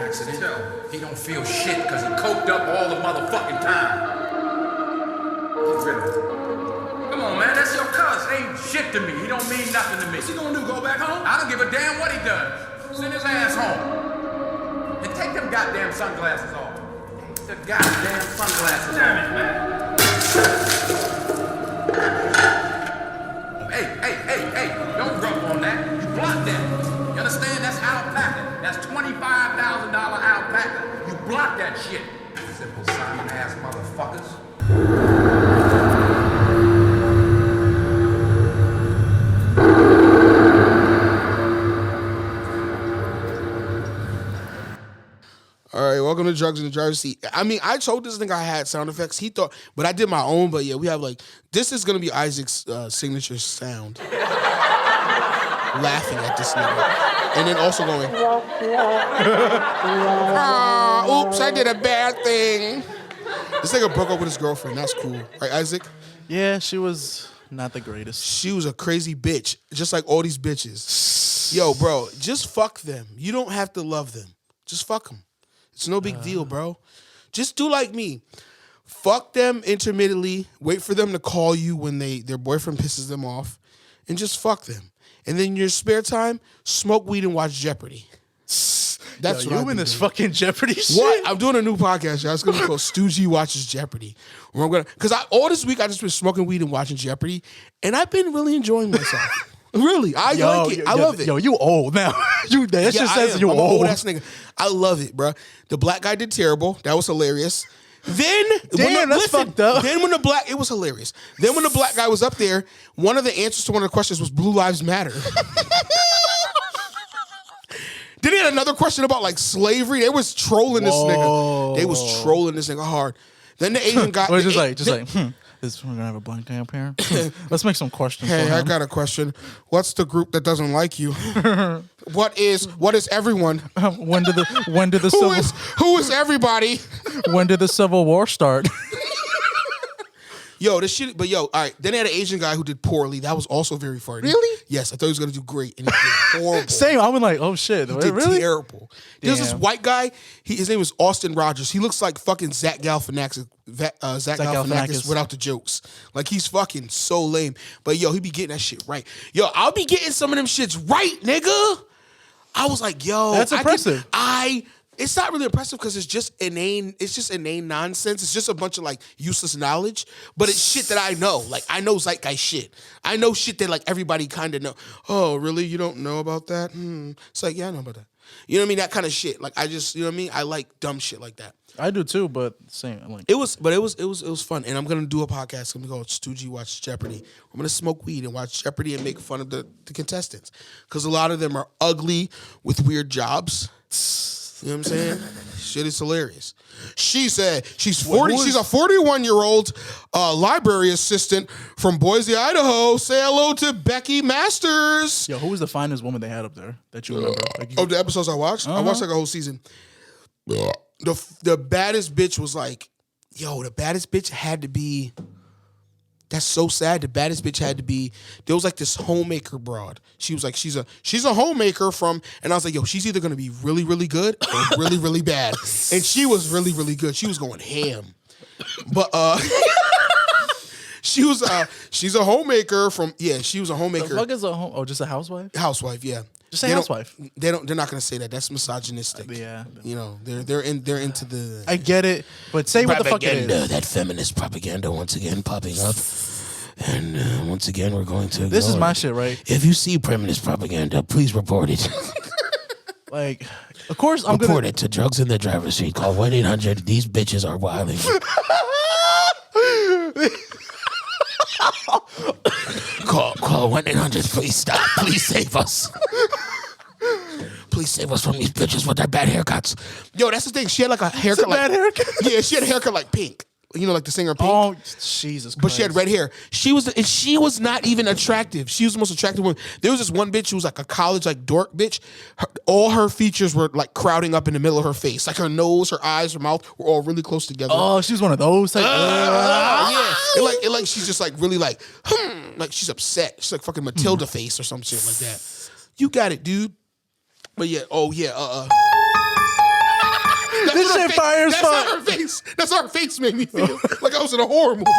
accident. He don't feel shit because he coked up all the motherfucking time. Get rid of it. Come on, man, that's your cuz. Ain't shit to me. He don't mean nothing to me. What's he gonna do, go back home? I don't give a damn what he does. Send his ass home. And take them goddamn sunglasses off. Take the goddamn sunglasses off. Damn it, man. Hey, don't rub on that. You block that. You understand? That's alpaca. That's $25,000 alpaca. You block that shit. Simple Simon ass motherfuckers. All right, welcome to Drugs in the Driver's Seat. I mean, I told this nigga I had sound effects. He thought, but I did my own. But yeah, we have like, this is going to be Isaac's signature sound. Laughing at this nigga. And then also going, oops, I did a bad thing. This nigga broke up with his girlfriend. That's cool. Right, Isaac? Yeah, she was not the greatest. She was a crazy bitch, just like all these bitches. Yo, bro, just fuck them. You don't have to love them. Just fuck them. It's no big deal, bro. Just do like me. Fuck them intermittently. Wait for them to call you when their boyfriend pisses them off. And just fuck them. And then in your spare time, smoke weed and watch Jeopardy. That's Yo, what you in this doing. fucking Jeopardy shit? What? I'm doing a new podcast, y'all. It's going to be called Stu G Watches Jeopardy. Where I'm gonna, because all this week I just been smoking weed and watching Jeopardy. And I've been really enjoying myself. Really, I like it. I love it. Yo, you old now. That shit says you I'm old. Ass nigga. I love it, bro. The black guy did terrible. That was hilarious. Then, fucked up. Then when it was hilarious. Then when the black guy was up there, one of the answers to one of the questions was Blue Lives Matter. Then he had another question about like slavery. They was trolling this nigga. They was trolling this nigga hard. Then the Asian guy. We're just like, we're gonna have a black guy up here. Let's make some questions. Hey, for him. I got a question. What's the group that doesn't like you? What is everyone? When did the who is everybody? When did the Civil War start? Yo, this shit. But yo, all right. Then they had an Asian guy who did poorly. That was also very funny. Really? Yes, I thought he was gonna do great, and he did horrible. Same. I was like, oh shit, He did really? terrible. There's this white guy. His name was Austin Rogers. He looks like fucking Zach Galifianakis. Zach Galifianakis without the jokes. Like he's fucking so lame. But yo, he be getting that shit right. Yo, I'll be getting some of them shits right, nigga. I was like, yo, that's impressive. It's not really impressive because it's just inane. It's just inane nonsense. It's just a bunch of like useless knowledge. But it's shit that I know. Like I know zeitgeist shit. I know shit that like everybody kind of know. Oh, really? You don't know about that? It's like, yeah, I know about that. You know what I mean? That kind of shit. Like I just, you know what I mean? I like dumb shit like that. I do too, but same. It was fun, and I'm gonna do a podcast. It's gonna be called Stu G Watch Jeopardy. I'm gonna smoke weed and watch Jeopardy and make fun of the contestants because a lot of them are ugly with weird jobs. You know what I'm saying? Shit is hilarious. She said she's 40. She's a 41-year-old library assistant from Boise, Idaho. Say hello to Becky Masters. Yo, who was the finest woman they had up there that you remember? The episodes I watched? I watched like a whole season. The baddest bitch was like, yo, the baddest bitch had to be. That's so sad. The baddest bitch had to be. There was like this homemaker broad. She was like, she's a homemaker from, and I was like, yo, she's either gonna be really, really good or really, really bad. And she was really, really good. She was going ham. But she's a homemaker from. Yeah, she was a homemaker. The fuck is a home? Oh, just a housewife? Housewife, yeah. Just say housewife. They're not gonna say that. That's misogynistic. Yeah. You know, they're into the. I get it, but say what the fuck it is. That feminist propaganda once again popping up. And once again, we're going to. This is my shit, right? If you see feminist propaganda, please report it. Like, of course, I'm report it to Drugs in the Driver's Seat. Call 1-800. These bitches are wilding. Call 1-800. Please stop. Please save us. Please save us from these bitches with their bad haircuts. Yo, that's the thing. She had like a haircut. Bad haircut? Yeah, she had a haircut like Pink. You know, like the singer Pink. Oh, Jesus Christ. But she had red hair. She was not even attractive. She was the most attractive one. There was this one bitch who was like a college like dork bitch. All her features were like crowding up in the middle of her face. Like her nose, her eyes, her mouth were all really close together. Oh, she was one of those type. Yeah. It like she's just like really like she's upset. She's like fucking Matilda face or some shit like that. You got it, dude. But yeah, This shit fire as That's fuck. how her face. That's how her face made me feel. Like I was in a horror movie.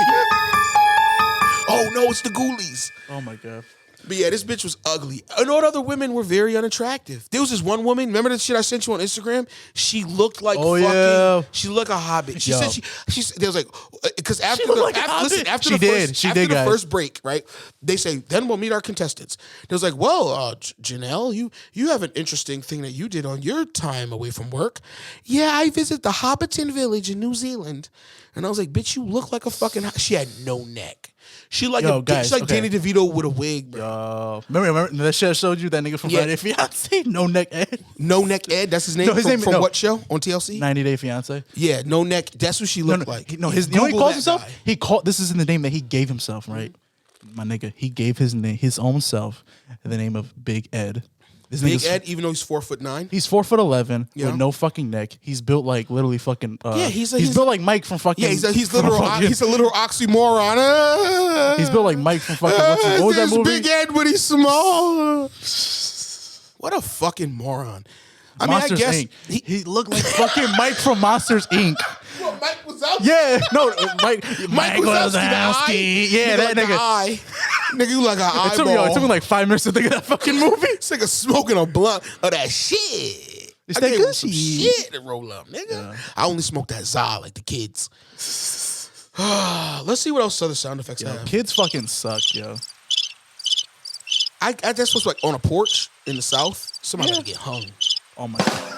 Oh no, it's the Ghoulies. Oh my god. But yeah, this bitch was ugly. And all other women were very unattractive. There was this one woman. Remember the shit I sent you on Instagram? She looked like She looked like a hobbit. She said there was like because after the first break, right? They say then we'll meet our contestants. There was like, well, Janelle, you have an interesting thing that you did on your time away from work. Yeah, I visited the Hobbiton village in New Zealand, and I was like, bitch, you look like a fucking. She had no neck. She like Danny DeVito with a wig, bro. Remember that shit I showed you? That nigga from Friday Fiance? No Neck Ed. No Neck Ed, that's his name? From what show? On TLC? 90 Day Fiance. Yeah, No Neck. That's what she looked like. You know he calls himself? This is the name that he gave himself, right? My nigga, he gave his own self the name of Big Ed. Big Ed, even though he's 4'9". He's 4'11" with no fucking neck. He's built like literally fucking. He's built like Mike from fucking. Yeah, he's a literal oxymoron. He's built like Mike from fucking. What was that movie? Big Ed when he's small. What a fucking moron. Monsters Inc. He looked like fucking Mike from Monsters Inc. What, Mike Wazowski? Yeah, no, Mike Wazowski. Yeah, that nigga. Eye. Nigga, you like an eyeball. It took me like 5 minutes to think of that fucking movie. This nigga smoking a blunt of that shit. It's that good shit to roll up, nigga. Yeah. I only smoke that Za like the kids. Let's see what else other sound effects I have. Kids fucking suck, yo. I that's what's like on a porch in the South. Somebody gotta get hung. Oh my god.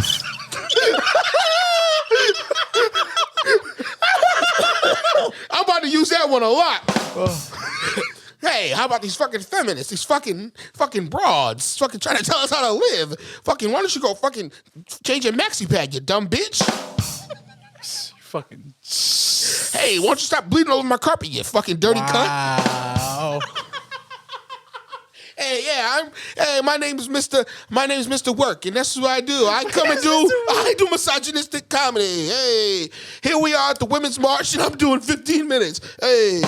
I'm about to use that one a lot. Hey, how about these fucking feminists? These fucking broads, fucking trying to tell us how to live. Fucking, why don't you go fucking change your maxi pad, you dumb bitch? Fucking. Hey, why don't you stop bleeding all over my carpet, you fucking dirty cunt? Wow. Hey, my name is Mr. Work, and that's what I do. I do misogynistic comedy. Hey, here we are at the Women's March, and I'm doing 15 minutes. Hey,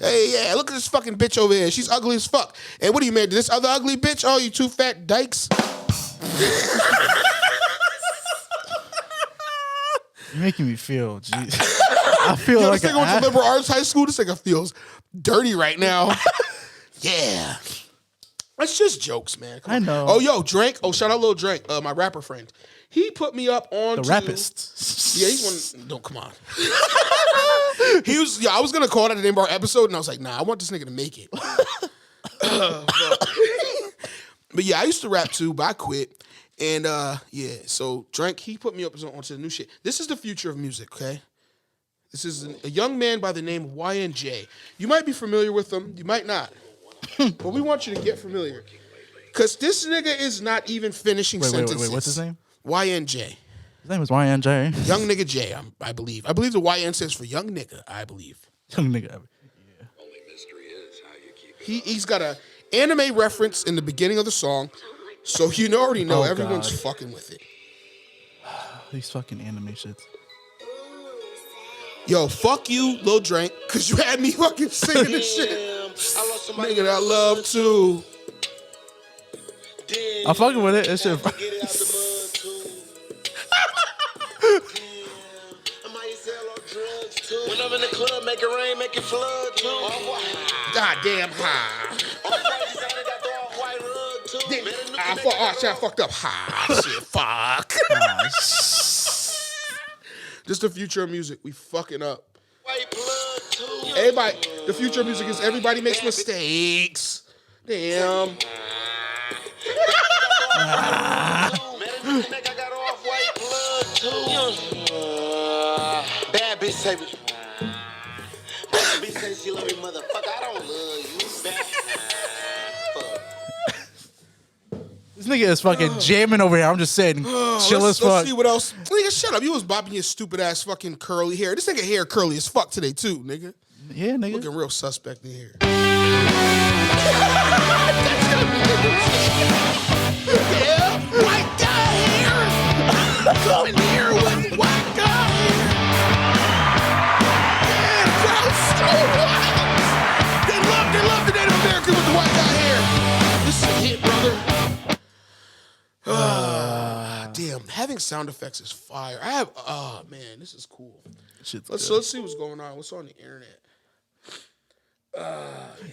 yeah, look at this fucking bitch over here. She's ugly as fuck. And what are you married to, this other ugly bitch? Oh, you two fat dykes. You're making me feel, jeez. I feel like this nigga went to liberal arts high school. This nigga feels dirty right now. Yeah. That's just jokes, man. I know. Oh, yo, Drake. Oh, shout out Lil Drake, my rapper friend. He put me up on the rapist. Yeah, he's one. Don't come on. I was gonna call that the name of our episode, and I was like, nah, I want this nigga to make it. But yeah, I used to rap too, but I quit. And so Drake, he put me up onto the new shit. This is the future of music, okay? This is a young man by the name of YNJ. You might be familiar with him, you might not. But we want you to get familiar. Because this nigga is not even finishing sentences. Wait, what's his name? YNJ. His name is YNJ. Young nigga J, I believe. I believe the YN stands for young nigga, I believe. Young nigga. Yeah. Only mystery is how you keep it. He's got an anime reference in the beginning of the song, so you already know everyone's fucking with it. These fucking anime shits. Yo, fuck you, Lil Drake, because you had me fucking singing this shit. Nigga that I love too. I'm fucking with it. That shit. When I'm in the club, make it rain, make it flood too. Goddamn high. I fucked up. High. Shit, fuck. Just the future of music. We fucking up. Everybody, the future of music is everybody makes mistakes. Damn. Bad bitch say me. Bad bitch say she love me, motherfucker. I don't love you. Bad. This nigga is fucking jamming over here. I'm just saying, chill as fuck. Let's see what else. Nigga, shut up. You was bopping your stupid ass fucking curly hair. This nigga hair curly as fuck today too, nigga. Yeah, nigga. Looking real suspect in here. Yeah, white guy hair. Coming here with white guy hair. Yeah, the crowd's so wild. They love the Native American with the white guy hair. This is a hit, brother. Damn, think sound effects is fire. I have. Oh man, this is cool. Let's see what's going on. What's on the internet?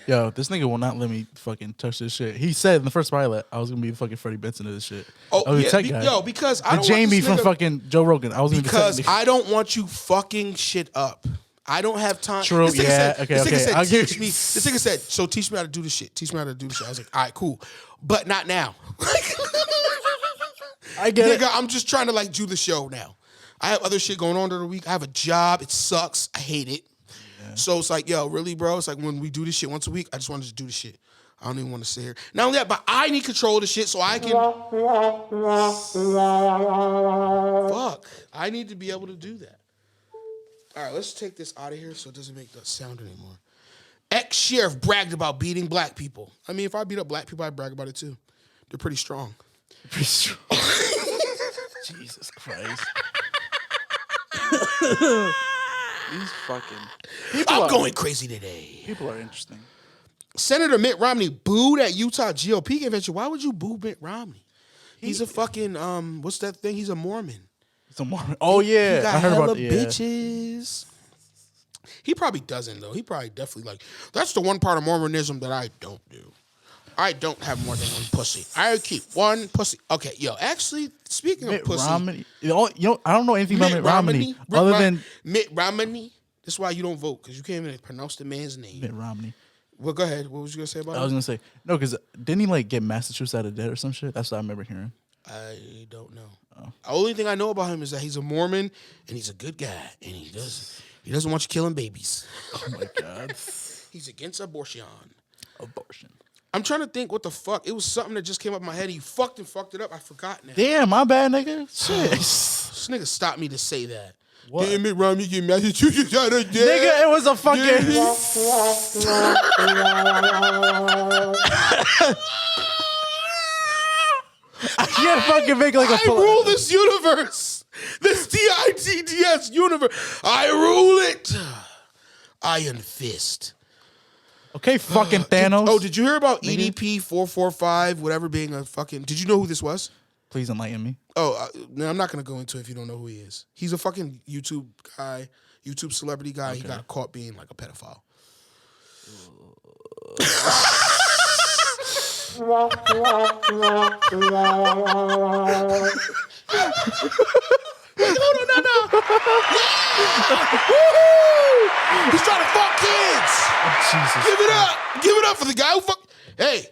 Yo, this nigga will not let me fucking touch this shit. He said in the first pilot I was gonna be the fucking Freddie Benson of this shit. Oh the yeah, tech guy. yo, because I don't Jamie want this from nigga, fucking Joe Rogan. I was gonna be the tech because nigga. I don't want you fucking shit up. I don't have time. True, This nigga yeah, said, okay, this nigga okay. said, I'll give teach you- me. This nigga said, so teach me how to do this shit. Teach me how to do this shit. I was like, all right, cool, but not now. I get Nigga, it. I'm just trying to like do the show now. I have other shit going on during the week. I have a job. It sucks. I hate it. Yeah. So it's like, yo, really, bro? It's like when we do this shit once a week, I just want to just do the shit. I don't even want to sit here. Not only that, but I need control of the shit so I can. Fuck. I need to be able to do that. All right, let's take this out of here so it doesn't make that sound anymore. Ex-sheriff bragged about beating black people. I mean, if I beat up black people, I brag about it too. They're pretty strong. Jesus Christ. These fucking I'm going crazy today. people are interesting. Senator Mitt Romney booed at Utah GOP convention. Why would you boo Mitt Romney? He's a fucking what's that thing? He's a Mormon. Some more. Oh yeah, He got I heard hella about yeah. bitches. He probably doesn't though. He probably definitely like that's the one part of Mormonism that I don't do. I don't have more than one pussy. I keep one pussy. Okay, yo, actually, speaking of Mitt pussy, Romney. You know, I don't know anything about Mitt Romney other than Mitt Romney. That's why you don't vote because you can't even pronounce the man's name. Mitt Romney. Well, go ahead. What was you gonna say about I was him? gonna say no, because didn't he like get Massachusetts out of debt or some shit? That's what I remember hearing. I don't know. The only thing I know about him is that he's a Mormon and he's a good guy and he doesn't want you killing babies. Oh my god, He's against abortion. abortion. I'm trying to think what the fuck. It was something that just came up in my head. He fucked it up. I forgot now. Damn, my bad, nigga. Shit, This nigga stopped me to say that. What? Damn it, Romney, get Massachusetts out of there. nigga, it was a fucking. I can't fucking make like a. I rule this universe. This DITDS universe. I rule it. Iron Fist. Okay, fucking Thanos. Did you hear about EDP 445, whatever being a fucking... Did you know who this was? Please enlighten me. Oh, no, I'm not going to go into it if you don't know who he is. He's a fucking YouTube guy, YouTube celebrity guy. Okay. He got caught being like a pedophile. Hold on, no. Yeah! He's trying to fuck kids. Oh, Jesus. Give it up. Give it up for the guy who fuck. Hey,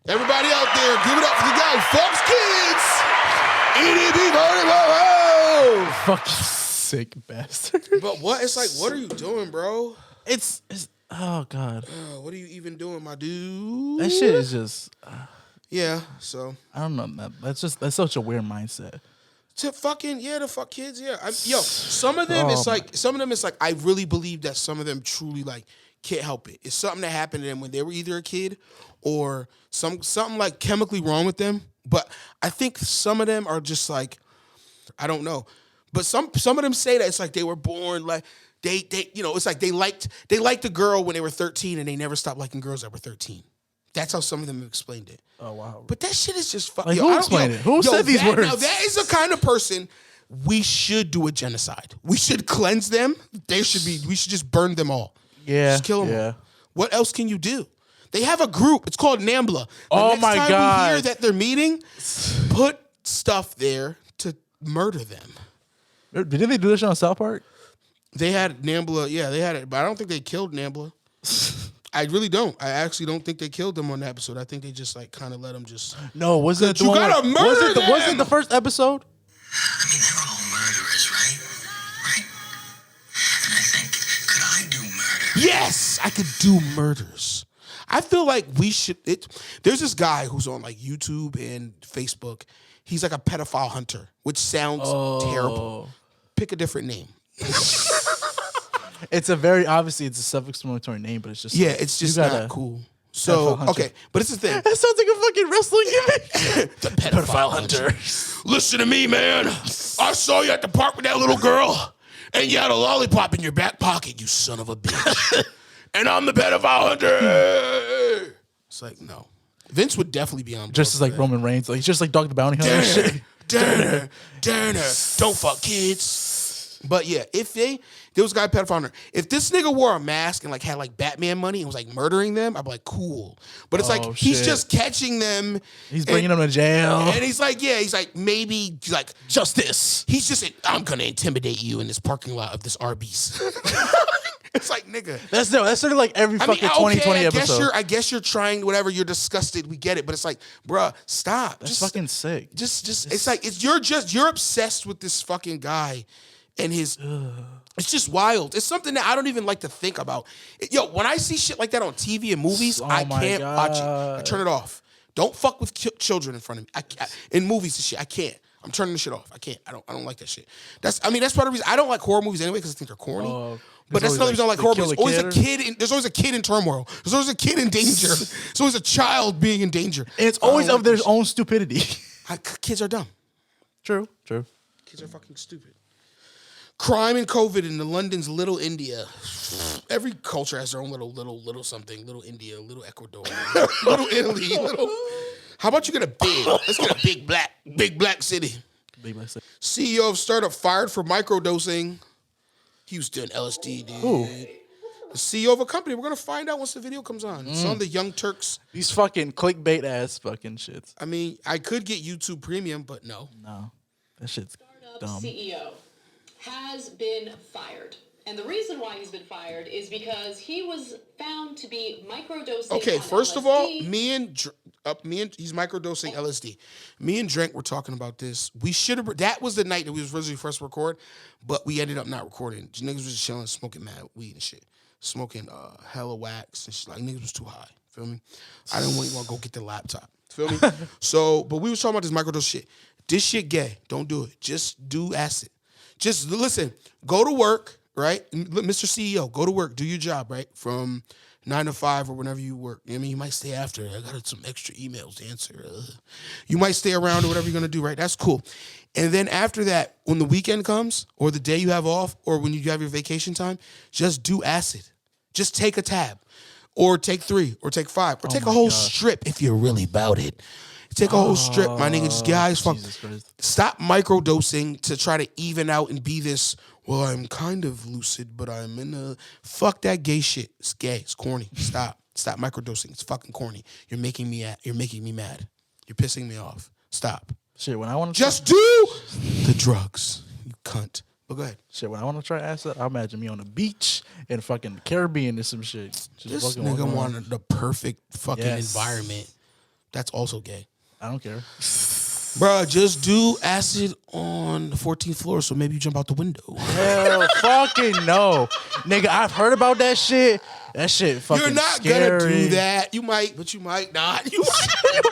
everybody out there, give it up for the guy who fucks kids. EDP 45. Fucking sick bastard. But what? It's like, what are you doing, bro? It's oh god. What are you even doing, my dude? That shit is just. Yeah. So I don't know. That's such a weird mindset. To fucking to fuck kids. Yeah. Some of them it's like I really believe that some of them truly like can't help it. It's something that happened to them when they were either a kid or something like chemically wrong with them. But I think some of them are just like, I don't know. But some of them say that it's like they were born like they it's like they liked a girl when they were 13 and they never stopped liking girls that were 13. That's how some of them explained it. Oh wow! But that shit is just fucking. Like, who explained it? Who said these words? Now that is the kind of person we should do a genocide. We should cleanse them. We should just burn them all. Yeah, just kill them yeah. all. What else can you do? They have a group. It's called NAMBLA. Oh my Next time God. we hear that they're meeting, put stuff there to murder them. Didn't they do this on South Park? They had NAMBLA. Yeah, they had it, but I don't think they killed NAMBLA. I really don't. I actually don't think they killed them on the episode. I think they just like kind of let them just. No, wasn't it the You one? gotta where- murder them! Was it the first episode? I mean, they're all murderers, right? Right? And I think, could I do murder? Yes, I could do murders. I feel like we should. There's this guy who's on like YouTube and Facebook. He's like a pedophile hunter, which sounds terrible. Pick a different name. It's obviously it's a self-explanatory name, but it's just It's just not cool. So okay, but it's the thing. That sounds like a fucking wrestling gimmick. The pedophile hunter. Listen to me, man. I saw you at the park with that little girl, and you had a lollipop in your back pocket. You son of a bitch. And I'm the pedophile hunter. It's like no. Vince would definitely be on. Just as like Roman Reigns, like just like Dog the Bounty Hunter. and shit. don't fuck kids. But yeah, if there was a guy pedophile on there. If this nigga wore a mask and like had like Batman money and was like murdering them, I'd be like, cool. But it's like he's just catching them. He's bringing them to jail. And he's like, maybe like Justice. He's just I'm gonna intimidate you in this parking lot of this Arby's. It's like, nigga. That's sort of like every fucking 2020 episode. I guess you're trying whatever. You're disgusted. We get it, but it's like, bruh, stop. That's fucking sick. Just it's like you're obsessed with this fucking guy, and his. It's just wild. It's something that I don't even like to think about. Yo, when I see shit like that on TV and movies, I can't watch it. I turn it off. Don't fuck with children in front of me. In movies and shit, I can't. I'm turning the shit off. I can't. I don't like that shit. That's part of the reason I don't like horror movies anyway, because I think they're corny. But that's another reason I don't like horror movies. There's always a kid in turmoil. There's always a kid in danger. There's always a child being in danger. And it's always of their own stupidity. Kids are dumb. True. Kids are fucking stupid. Crime and COVID in the London's Little India. Every culture has their own little something. Little India, little Ecuador, little Italy, little. How about you get a big? Let's get a big black city. Big black city. CEO of startup fired for microdosing. Houston LSD, dude. Ooh. The CEO of a company. We're gonna find out once the video comes on. It's on the Young Turks. These fucking clickbait ass fucking shits. I mean, I could get YouTube Premium, but no. No, that shit's dumb. CEO has been fired. And the reason why he's been fired is because he was found to be microdosing. Okay, on first LSD. of all, me and he's microdosing LSD. Me and Drank were talking about this. We should have. That was the night that we was originally first record, but we ended up not recording. Niggas was just chilling, smoking mad weed and shit, smoking hella wax and shit. Like niggas was too high. Feel me? I didn't want to go get the laptop. Feel me? But we was talking about this microdose shit. This shit gay. Don't do it. Just do acid. Just listen. Go to work. Right, Mr. CEO, go to work, do your job, right, from 9 to 5 or whenever you work. I mean, you might stay after. I got some extra emails to answer. You might stay around or whatever you're gonna do, right? That's cool. And then after that, when the weekend comes, or the day you have off, or when you have your vacation time, just do acid. Just take a tab, or take 3, or take 5, or take a whole strip if you're really about it. Take a whole strip, my nigga. Just get high as fuck. Stop microdosing to try to even out and be this. Well, I'm kind of lucid, but I'm in a... Fuck that gay shit. It's gay. It's corny. Stop microdosing. It's fucking corny. You're making me mad. You're pissing me off. Stop. Shit, when I want to just do the drugs, you cunt. But go ahead. Shit, when I want to try acid, I imagine me on the beach in fucking Caribbean or some shit. Just this nigga wanted the perfect fucking environment. That's also gay. I don't care. Bruh, just do acid on the 14th floor so maybe you jump out the window. Hell fucking no. Nigga, I've heard about that shit. That shit fucking You're not scary. gonna do that. You might, but you might not. You might.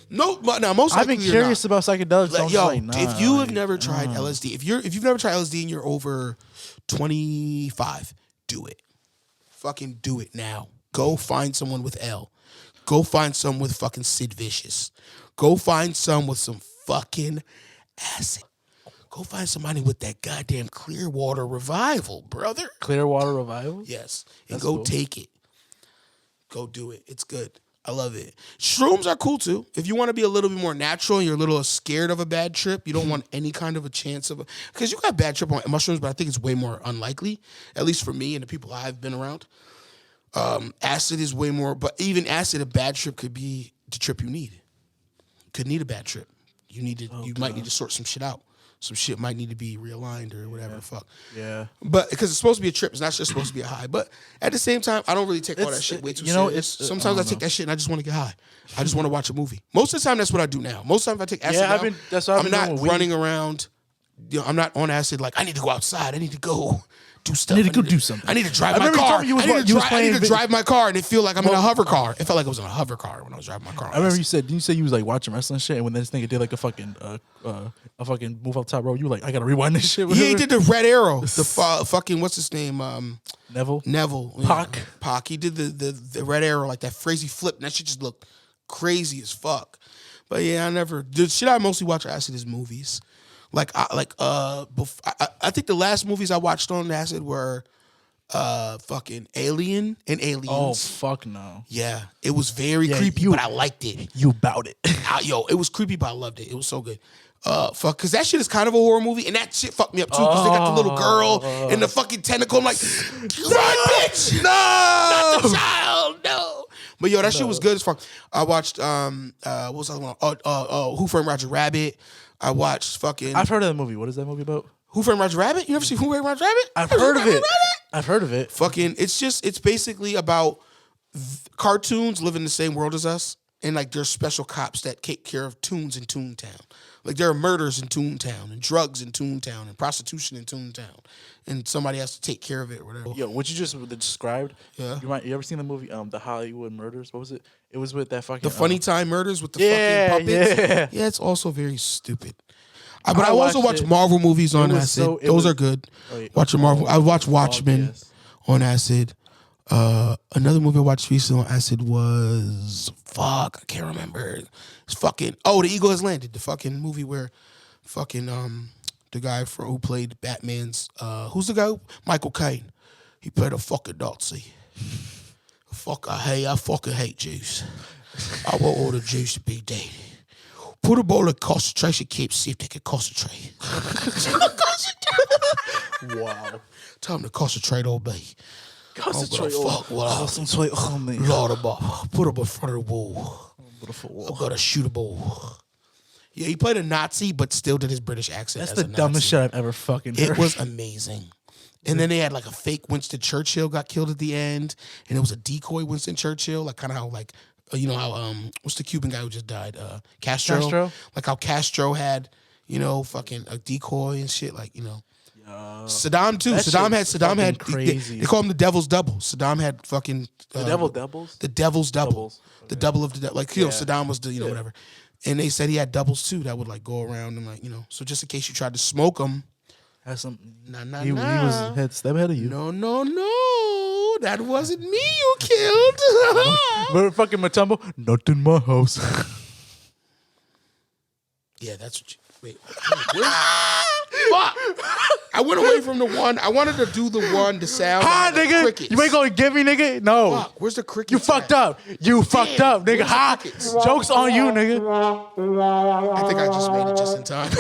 No, but now most likely I've been curious about psychedelics. If you have never tried LSD, if you've never tried LSD and you're over 25, do it. Fucking do it now. Go find someone with L. Go find someone with fucking Sid Vicious. Go find some with some fucking acid. Go find somebody with that goddamn Clearwater Revival, brother. Clearwater Revival? Yes. And go take it. Go do it. It's good. I love it. Shrooms are cool too. If you want to be a little bit more natural and you're a little scared of a bad trip, you don't want any kind of a chance of because you got a bad trip on mushrooms, but I think it's way more unlikely, at least for me and the people I've been around. Acid is way more, but even acid, a bad trip could be the trip you need. Could need a bad trip. You might need to sort some shit out. Some shit might need to be realigned or whatever the fuck. Yeah. But because it's supposed to be a trip, it's not just supposed to be a high. But at the same time, I don't really take all that shit way too serious. Sometimes I take that shit and I just want to get high. I just want to watch a movie. Most of the time, that's what I do now. Most of the time, if I take acid I'm not running around. You know, I'm not on acid like, I need to go outside. I need to go do stuff. I need to go do something. I need to drive my car. I need to drive my car and it feel like I'm in a hover car. It felt like I was in a hover car when I was driving my car. I remember you said you was like watching wrestling shit, and when this nigga did like a fucking move up top rope, you were like, I gotta rewind this shit. Yeah, he did the Red Arrow. The fucking what's his name? Neville. Pac. He did the Red Arrow, like that crazy flip. And that shit just looked crazy as fuck. But yeah, the shit I mostly watch acid is movies. I think the last movies I watched on acid were fucking Alien and Aliens. Oh, fuck no. Yeah, it was very creepy, but I liked it. You bout it. It was creepy, but I loved it. It was so good. Fuck, because that shit is kind of a horror movie, and that shit fucked me up too. Because they got the little girl and the fucking tentacle. I'm like, run, bitch! No, not the child, no. But yo, that shit was good as fuck. I watched what was the other one? Who Framed Roger Rabbit. I watched fucking. I've heard of the movie. What is that movie about? Who Framed Roger Rabbit? You never seen Who Framed Roger Rabbit? I've heard of it. I've heard of it. Fucking, it's basically about cartoons live in the same world as us, and like there's special cops that take care of tunes in Toontown. Like there are murders in Toontown and drugs in Toontown and prostitution in Toontown, and somebody has to take care of it or whatever. Yo, what you just described? Yeah. You ever seen the movie The Hollywood Murders? What was it? It was with that fucking The Funny Time Murders with the yeah, fucking puppets. yeah. It's also very stupid. But I also watch Marvel movies on acid. Those are good. Watch a Marvel. I watched Watchmen on acid. Another movie I watched recently on acid was I can't remember. It's fucking The Eagle Has Landed, the fucking movie where fucking the guy who played Batman's who's the guy? Michael Caine. He played a fucking Nazi. I fucking hate Jews. I want all the Jews to be dead. Put them all in concentration camps, see if they can concentrate. Wow. Tell them to concentrate on me. Concentrate on me. Load them up. Put them in front of the wall. I'm gonna shoot them all. Yeah, he played a Nazi, but still did his British accent. That's the dumbest shit I've ever fucking heard. It was amazing. And then they had like a fake Winston Churchill got killed at the end, and it was a decoy Winston Churchill, like kind of how like you know how what's the Cuban guy who just died? Castro. Like how Castro had, fucking a decoy and shit, like, Saddam too. Saddam had crazy. They call him the Devil's Double. Saddam had fucking the Devil Doubles? The Devil's Double. Okay. The double of the devil. Like, Saddam was the, whatever. And they said he had doubles too that would like go around and like, so just in case you tried to smoke him. Has some He was head step ahead of you. No. That wasn't me you killed. Motherfucking Matumbo, not in my house. Yeah, that's what you. Wait. Fuck. I went away from the one. I wanted to do the sound. Nigga. Crickets. You ain't gonna give me, nigga? No. Fuck. Where's the crickets? You fucked up. Fucked up, nigga. Ha. Joke's on you, nigga. I think I just made it just in time.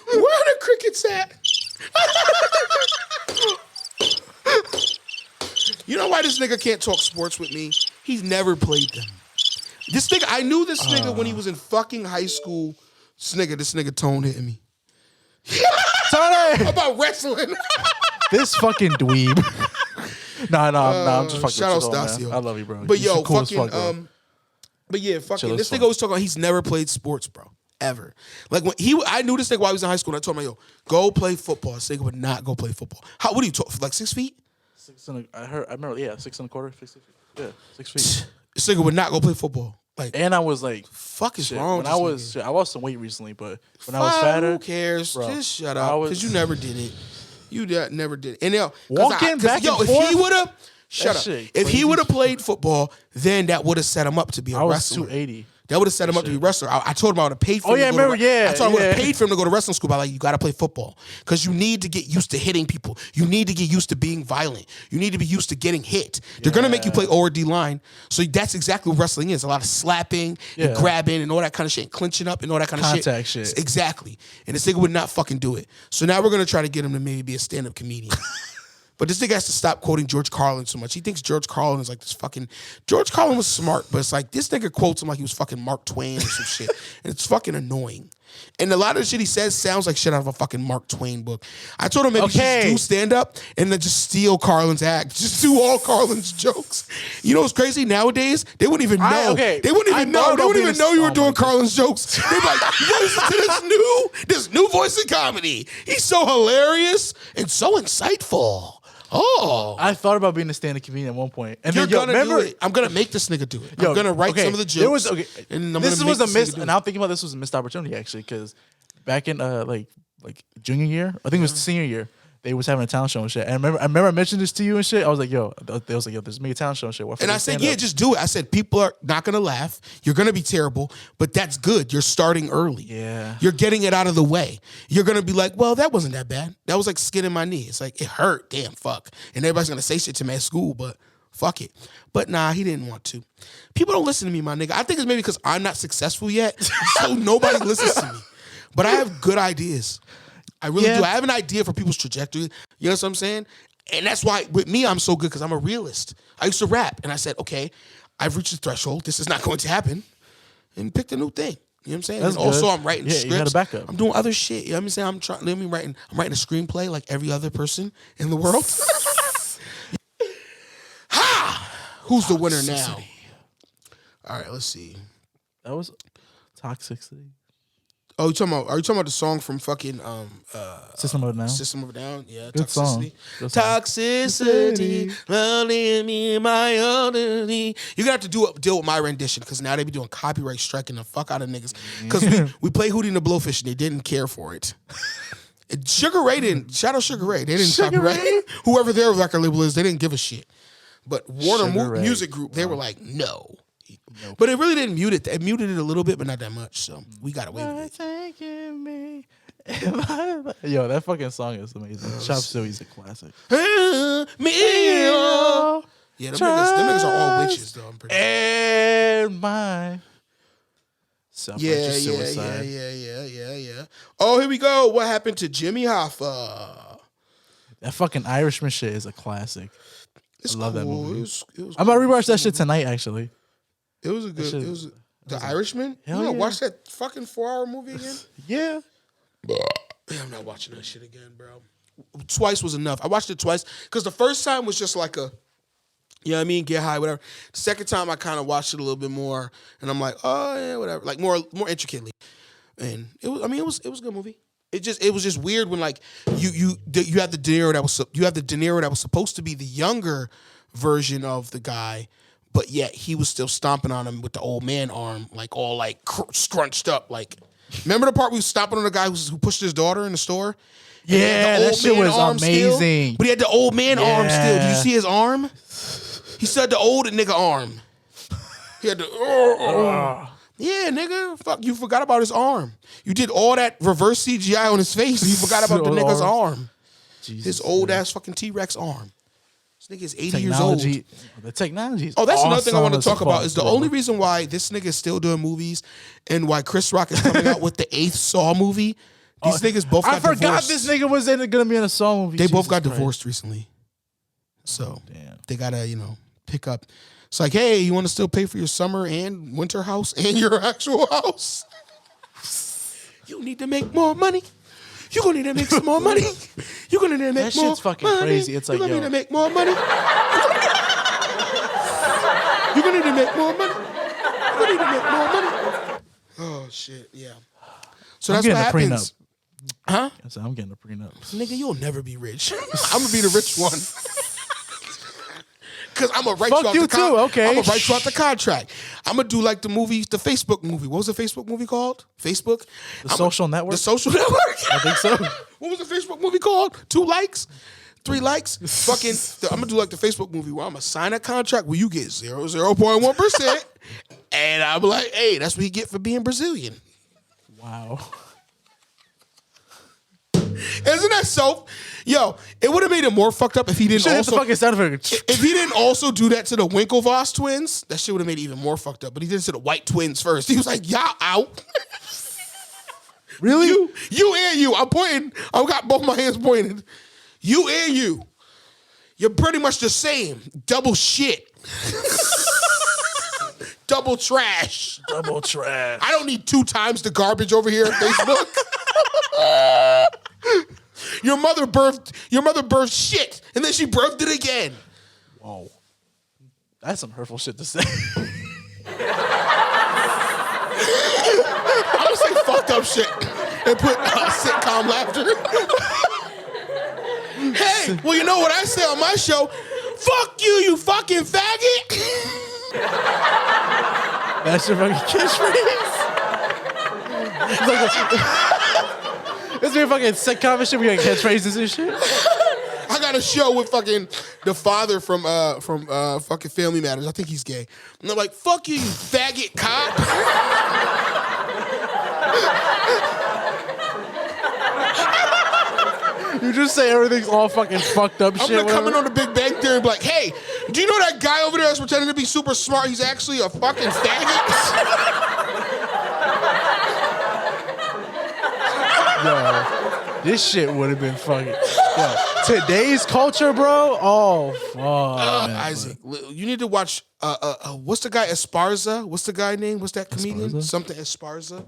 Where are the crickets at? You know why this nigga can't talk sports with me? He's never played them. This nigga, I knew this nigga when he was in fucking high school. This nigga Tone hitting me. Tony! About wrestling. This fucking dweeb. Nah, I'm just fucking shout out with you, Stasio. man. I love you, bro. But You're yo, cool as fucking, fuck, bro. but yeah, fucking, Chill this as nigga fuck. was talking about he's never played sports, bro. Ever. Like I knew this nigga while he was in high school, and I told him, yo, go play football. This nigga would not go play football. What do you talk, like 6 feet? I remember, 6 1/4, 6 feet. Yeah, 6 feet. This nigga would not go play football. Like, And I was like, fuck is shit, wrong when with this nigga? I lost some weight recently, but when I was fatter, who cares? bro, Just shut up, because you never did it. You never did it. And yo, Walking back and if forth? he would have, shut That up. shit If he crazy. would have played football, then that would have set him up to be a I was wrestler. 280. That would have set him up to be a wrestler. I told him I would have paid for him. yeah, to go I remember, I told him I would have yeah. paid for him to go to wrestling school. But you got to play football because you need to get used to hitting people. You need to get used to being violent. You need to be used to getting hit. They're gonna make you play O or D line. So that's exactly what wrestling is. A lot of slapping and grabbing and all that kind of shit, and clinching up and all that kind of Contact shit. Exactly. And this nigga would not fucking do it. So now we're gonna try to get him to maybe be a stand-up comedian. But this nigga has to stop quoting George Carlin so much. He thinks George Carlin is like this fucking... George Carlin was smart, but it's like this nigga quotes him like he was fucking Mark Twain or some shit. And it's fucking annoying. And a lot of the shit he says sounds like shit out of a fucking Mark Twain book. I told him maybe just do stand-up and then just steal Carlin's act. Just do all Carlin's jokes. You know what's crazy? Nowadays, they wouldn't even know. They wouldn't even know. They wouldn't even know you were doing Carlin's jokes. They'd be like, listen to this new voice in comedy. He's so hilarious and so insightful. Oh, I thought about being a stand-up comedian at one point. And you're then, gonna do it. I'm gonna make this nigga do it. I'm gonna write some of the jokes. This was a miss, and I'm thinking about this was a missed opportunity actually, because back in like junior year, I think it was senior year, they was having a talent show and shit. And I remember I mentioned this to you and shit. I was like, yo, there's me a talent show and shit. And I said, yeah, just do it. I said, people are not gonna laugh. You're gonna be terrible, but that's good. You're starting early. Yeah. You're getting it out of the way. You're gonna be like, well, that wasn't that bad. That was like skin in my knee. It's like, it hurt. Damn, fuck. And everybody's gonna say shit to me at school, but Fuck it. But nah, he didn't want to. People don't listen to me, my nigga. I think it's maybe because I'm not successful yet, so nobody listens to me. But I have good ideas. I really do. I have an idea for people's trajectory. You know what I'm saying? And that's why with me, I'm so good because I'm a realist. I used to rap, and I said, okay, I've reached the threshold. This is not going to happen. And picked a new thing. You know what I'm saying? That's And also, good. I'm writing Yeah, scripts. you got a backup. I'm doing other shit. You know what I'm saying? I'm writing a screenplay like every other person in the world. Ha! Who's the winner now? All right, let's see. That was toxicity. Oh, are you talking about the song from fucking System of a Down. System of a Down? Yeah, Good song. Toxicity. Good song. Toxicity, lonely me, my elderly. You're gonna have to deal with my rendition because now they be doing copyright striking the fuck out of niggas. Because we play Hootie and the Blowfish and they didn't care for it. Sugar Ray didn't. Shout out Sugar Ray. They didn't copyright. Whoever their record label is, they didn't give a shit. But Warner Music Group, they were like, no. Nope. But it really didn't mute it. It muted it a little bit, but not that much. So we got away with it. Taking me. Yo, that fucking song is amazing. Chop Suey's a classic. Yeah, them niggas are all witches, though. I'm pretty sure. And mine. Yeah. Oh, here we go. What happened to Jimmy Hoffa? That fucking Irishman shit is a classic. It's I love that cool. movie. It was I'm about to rewatch that shit tonight, actually. It was a good. It was The Irishman. Hell You gonna yeah. watch that fucking 4-hour movie again? Yeah. Yeah, I'm not watching that shit again, bro. Twice was enough. I watched it twice because the first time was just like a, you know what I mean, get high, whatever. The second time I kind of watched it a little bit more, and I'm like, oh yeah, whatever, like more intricately. And it was, I mean, it was a good movie. It was just weird when like you have the De Niro that was supposed to be the younger version of the guy, but yet he was still stomping on him with the old man arm, like all like scrunched up. Like, remember the part we was stomping on the guy who pushed his daughter in the store? Yeah, that shit was amazing. But he had the old man arm still. Did you see his arm? He said the old nigga arm. He had the yeah, nigga. Fuck, you forgot about his arm. You did all that reverse CGI on his face, and you forgot about the nigga's arm. Jesus, his old ass fucking T-Rex arm. This nigga is 80 years old. The technology is that's another thing I want to talk about. fuck, Is the bro. only reason why this nigga is still doing movies and why Chris Rock is coming out with the 8th Saw movie. These niggas both got divorced. I forgot this nigga was gonna be in a Saw movie. They both Jesus got Christ. divorced recently. So Damn. they gotta, pick up. It's like, hey, you want to still pay for your summer and winter house and your actual house? You need to make more money. You're gonna need to make some more money. You're gonna need to make That more shit's fucking money. crazy. It's like, you're gonna yo. need to make more money. You're gonna need to make more money. You're gonna need to make more money. Oh shit, yeah. So I'm that's getting what a prenup. happens. Huh? I said, I'm getting a prenup. Nigga, you'll never be rich. I'm gonna be the rich one. Cause I'm gonna write Fuck you out you the contract. too, okay. I'm gonna write you out the contract. I'm gonna do like the movie, the Facebook movie. What was the Facebook movie called? Facebook? The Social Network? The Social Network? I think so. What was the Facebook movie called? 2 likes? 3 likes? Fucking, I'm gonna do like the Facebook movie where I'm gonna sign a contract where you get 0.1%. And I'm like, hey, that's what you get for being Brazilian. Wow. Isn't that so? Yo, it would have made it more fucked up if he didn't Shit, hit the also. fucking sound effect. If he didn't also do that to the Winklevoss twins, that shit would have made it even more fucked up. But he did it to the White twins first. He was like, y'all out. Really? You and you. I'm pointing. I've got both my hands pointed. You and you. You're pretty much the same. Double shit. Double trash. Double trash. I don't need 2 times the garbage over here on Facebook. Your mother birthed shit, and then she birthed it again. Whoa. That's some hurtful shit to say. I'm gonna say fucked up shit and put sitcom laughter. Hey, well, you know what I say on my show? Fuck you, you fucking faggot. That's your fucking catchphrase. It's your fucking sitcom and shit. We got catchphrases and shit. I got a show with fucking the father from fucking Family Matters. I think he's gay. And I'm like, fuck you, you faggot cop. You just say everything's all fucking fucked up I'm shit. gonna come in whatever. on the Big Bang Theory and be like, hey, Do you know that guy over there that's pretending to be super smart? He's actually a fucking faggot. Yo, this shit would have been fucking. Yo, today's culture, bro. Oh fuck, man, Isaac, you need to watch. What's the guy Esparza? What's the guy name? What's that comedian? Esparza? Something Esparza.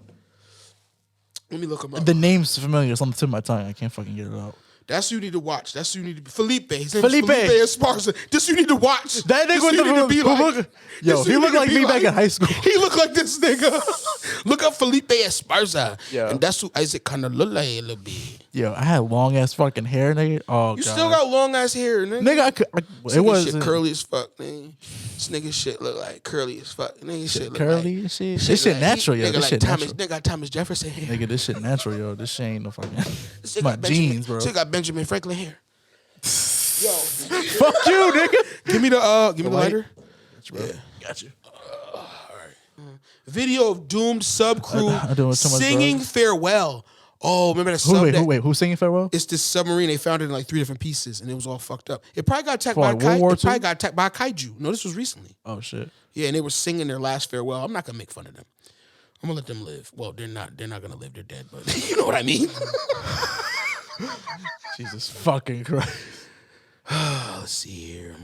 Let me look him up. The name's familiar. It's on the tip of my tongue. I can't fucking get it out. That's who you need to watch. That's who you need to be. Felipe. His name Felipe. is Felipe Esparza. This you need to watch. That This nigga who you need to be like. Yo, This who he you looked need to like be me back in high school. He looked like this nigga. Look up Felipe Esparza. Yeah. And that's who Isaac kind of look like a little bit. Yo, I had long ass fucking hair, nigga. Oh, You God. still got long ass hair, nigga. Nigga, This it nigga was shit curly as fuck, nigga. This nigga shit look like curly as fuck. Nigga shit look curly like, and shit. This shit like- natural, yo. Nigga This like shit Thomas, natural. nigga got Thomas Jefferson hair. Nigga, this shit natural, yo. This shit ain't no fucking. This nigga My got Benjamin- jeans, bro. This nigga got Benjamin Franklin hair. Yo, Fuck you, nigga. give me the lighter. Yeah. Got you. Video of doomed sub crew I doing too much singing drugs. farewell. Oh, remember that sub? Who's singing farewell? It's this submarine. They found it in like 3 different pieces, and it was all fucked up. It probably got attacked For by like World War it probably II? got attacked by a kaiju. No, this was recently. Oh shit. Yeah, and they were singing their last farewell. I'm not gonna make fun of them. I'm gonna let them live. Well, they're not gonna live. They're dead, but you know what I mean. Jesus fucking Christ. Let's see here.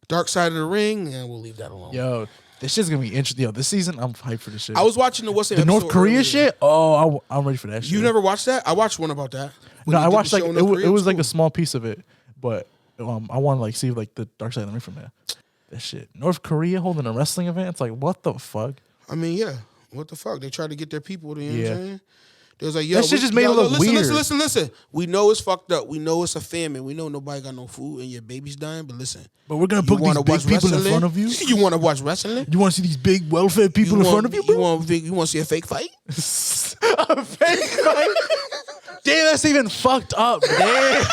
Dark Side of the Ring, and we'll leave that alone. Yo, this shit's gonna be interesting. Yo, this season I'm hyped for this shit. I was watching the North Korea shit. Oh, I'm ready for that shit. You never watched that? I watched one about that. When No, they I did the watched like show in it North was, Korea. it was like cool. a small piece of it, but I want to like see like the dark side of the ring from there. That shit. North Korea holding a wrestling event. It's like what the fuck? I mean, yeah. What the fuck? They tried to get their people to, you know what Yeah. I'm saying? They was like, yo, That shit just made it look listen, weird. Listen. We know it's fucked up. We know it's a famine. We know nobody got no food and your baby's dying. But listen, But we're gonna you put these wanna big watch people in wrestling? front of you. You want to watch wrestling? You want to see these big, well-fed people in front of you, bro? You want to see a fake fight? A fake fight? Damn, that's even fucked up. Damn.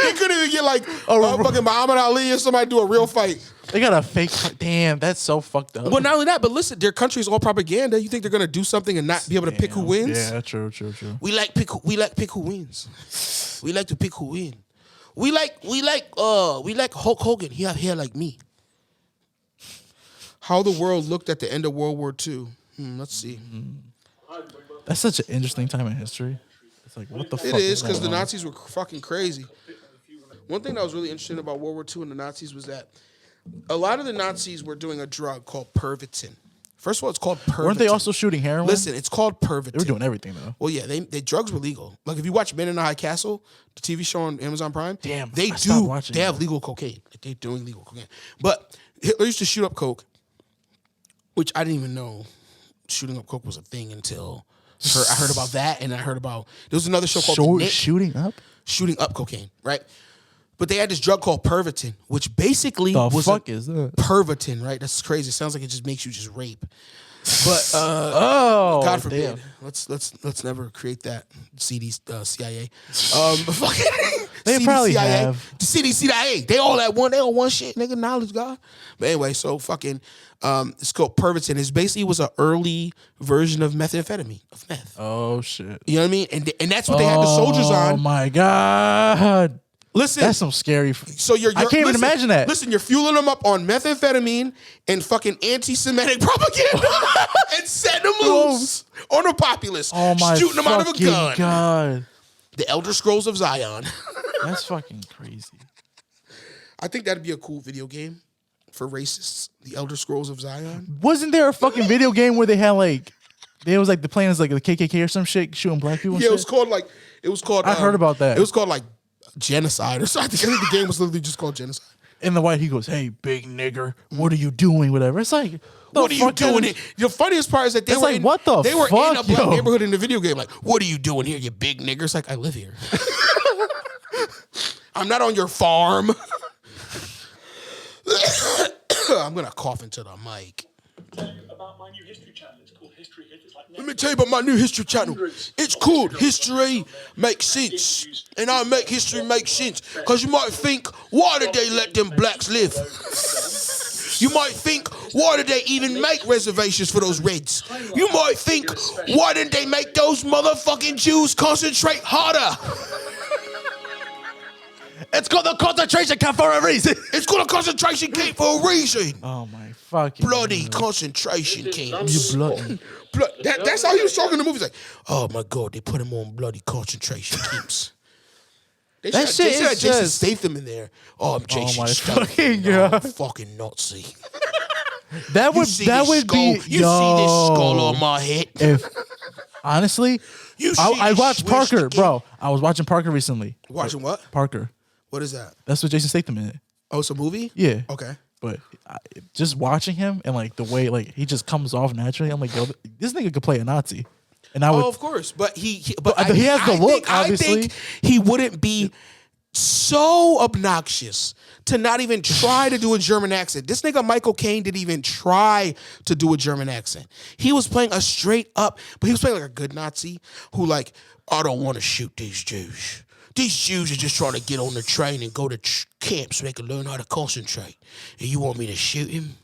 They couldn't even get like fucking Muhammad Ali or somebody do a real fight. They got a fake fight. Damn, that's so fucked up. But not only that, but listen, their country's all propaganda. You think they're gonna do something and not be able to pick who wins? Yeah, true. We like pick who wins. We like to pick who win. We like Hulk Hogan. He have hair like me. How the world looked at the end of World War II. Let's see. That's such an interesting time in history. It's like, what the fuck? It is because the going on? Nazis were fucking crazy. One thing that was really interesting about World War II and the Nazis was that a lot of the Nazis were doing a drug called Pervitin. First of all, it's called Pervitin. Weren't they also shooting heroin? Listen, it's called Pervitin. They were doing everything though. Well, yeah, they drugs were legal. Like if you watch Men in the High Castle, the TV show on Amazon Prime, Damn, they I stopped do. watching They have that. legal cocaine. Like, they're doing legal cocaine. But Hitler used to shoot up coke, which I didn't even know shooting up coke was a thing until I heard about that, and I heard about there was another show called The Nick, Shooting up? shooting up cocaine, right? But they had this drug called Pervitin, which basically The was fuck is that? Pervitin, right? That's crazy. It sounds like it just makes you just rape. But Oh, God forbid. damn. Let's never create that. CIA. They probably have. The CIA. They all one shit, nigga. Knowledge, God. But anyway, so fucking it's called Pervitin. It basically was an early version of methamphetamine, of meth. Oh shit. You know what I mean? And that's what they had the soldiers Oh on. my god. Listen, That's some scary. so you're I can't even listen, imagine that. Listen, you're fueling them up on methamphetamine and fucking anti-Semitic propaganda and setting them loose on the populace, Oh my shooting them out of a fucking gun. god. The Elder Scrolls of Zion. That's fucking crazy. I think that'd be a cool video game for racists. The Elder Scrolls of Zion. Wasn't there a fucking video game where they had like, they was like the plan is like the KKK or some shit shooting black people? And Yeah, shit? it was called. I heard about that. It was called like genocide or something. I think the game was literally just called genocide. In the white, he goes, "Hey, big nigger, what are you doing?" Whatever. It's like, What are you doing here? The funniest part is that they It's were like, in, what the they were in fuck, a black yo? neighborhood in the video game. Like, what are you doing here, you big nigger? It's like, I live here. I'm not on your farm. I'm gonna cough into the mic. About my new history channel. It's called History Hit. It's like Let me tell you about my new history channel. It's called History Makes Sense. And I make history make sense. Because you might think, why did they let them blacks live? You might think, why did they even make reservations for those Reds? You might think, why didn't they make those motherfucking Jews concentrate harder? It's called the concentration camp for a reason. It's called a concentration camp for a reason. Oh my fucking Bloody concentration camp. You bloody. That's how he was talking in the movie. He's like, oh my God, they put him on bloody concentration camps. They That should shit have is Jason just- Statham in there. Oh, I'm Jason my Statham. fucking No, God. fucking Nazi. That would see that this would skull? be You see this skull on my head? If honestly, You see I this watched switch Parker, again? bro. I was watching Parker recently. Watching what? Parker. What is that? That's what Jason Statham in it. Oh, it's a movie? Yeah. Okay. But just watching him and like the way like he just comes off naturally, I'm like, yo, this nigga could play a Nazi. And I would. Oh, of course. But he he has the look, obviously. I think he wouldn't be so obnoxious to not even try to do a German accent. This nigga Michael Caine didn't even try to do a German accent. He was playing a straight up, but he was playing like a good Nazi who like, I don't want to shoot these Jews. These Jews are just trying to get on the train and go to camp so they can learn how to concentrate. And you want me to shoot him?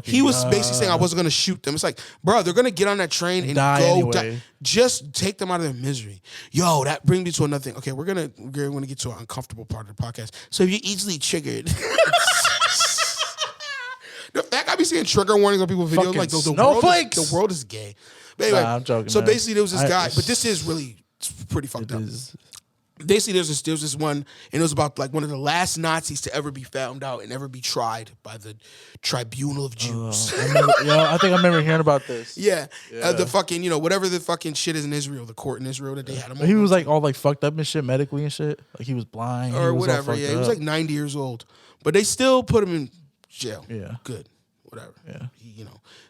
He was basically saying I wasn't going to shoot them. It's like, bro, they're going to get on that train and Die go. anyway. Just take them out of their misery. Yo, that brings me to another thing. Okay, we're gonna get to an uncomfortable part of the podcast. So if you're easily triggered, that got me seeing trigger warnings on people's videos. Fucking Like the snowflakes. world is gay. But anyway, Nah, I'm joking, so man. basically there was this guy, but this is really pretty fucked up. Basically, there's this one, and it was about like one of the last Nazis to ever be found out and ever be tried by the Tribunal of Jews. I think I remember hearing about this. Yeah. The fucking, whatever the fucking shit is in Israel, the court in Israel that they had him on. He was like all like fucked up and shit medically and shit. Like he was blind or he was whatever. Yeah, he was like 90 years old, but they still put him in jail. Yeah. Good. Whatever. Yeah.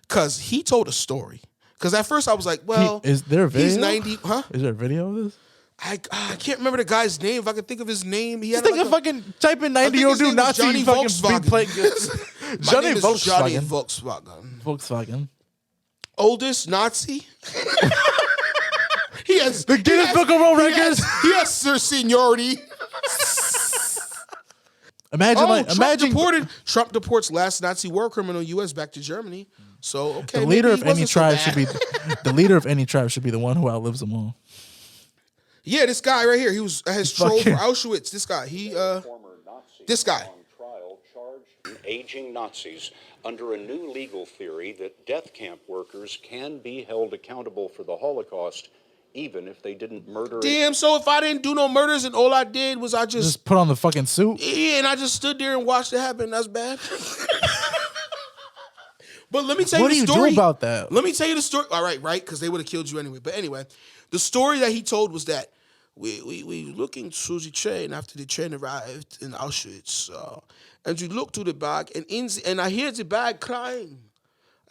Because he told a story. Because at first I was like, well, is there a video? He's 90. Huh? Is there a video of this? I can't remember the guy's name. If I could think of his name, he had Just like think of fucking type in 90-year-old dude Nazi Johnny fucking Volkswagen. be playing good. Johnny Johnny Volkswagen. Volkswagen. Oldest Nazi. He has The Guinness Book of World Records. He has seniority. Imagine Trump deports last Nazi war criminal U.S. back to Germany. So okay, the leader maybe of he any wasn't so tribe bad. should be the leader of any tribe should be the one who outlives them all. Yeah, this guy right here. He was his troll for Auschwitz. This guy. This guy. On trial charged aging Nazis under a new legal theory that death camp workers can be held accountable for the Holocaust even if they didn't murder. Damn. So if I didn't do no murders and all I did was I Just put on the fucking suit. yeah, and I just stood there and watched it happen. That's bad. But let me tell you the story. What do you do about that? Let me tell you the story. All right, right? Because they would have killed you anyway. But anyway, the story that he told was that we looking through the train after the train arrived in Auschwitz. And we looked through the bag, and I hear the bag crying.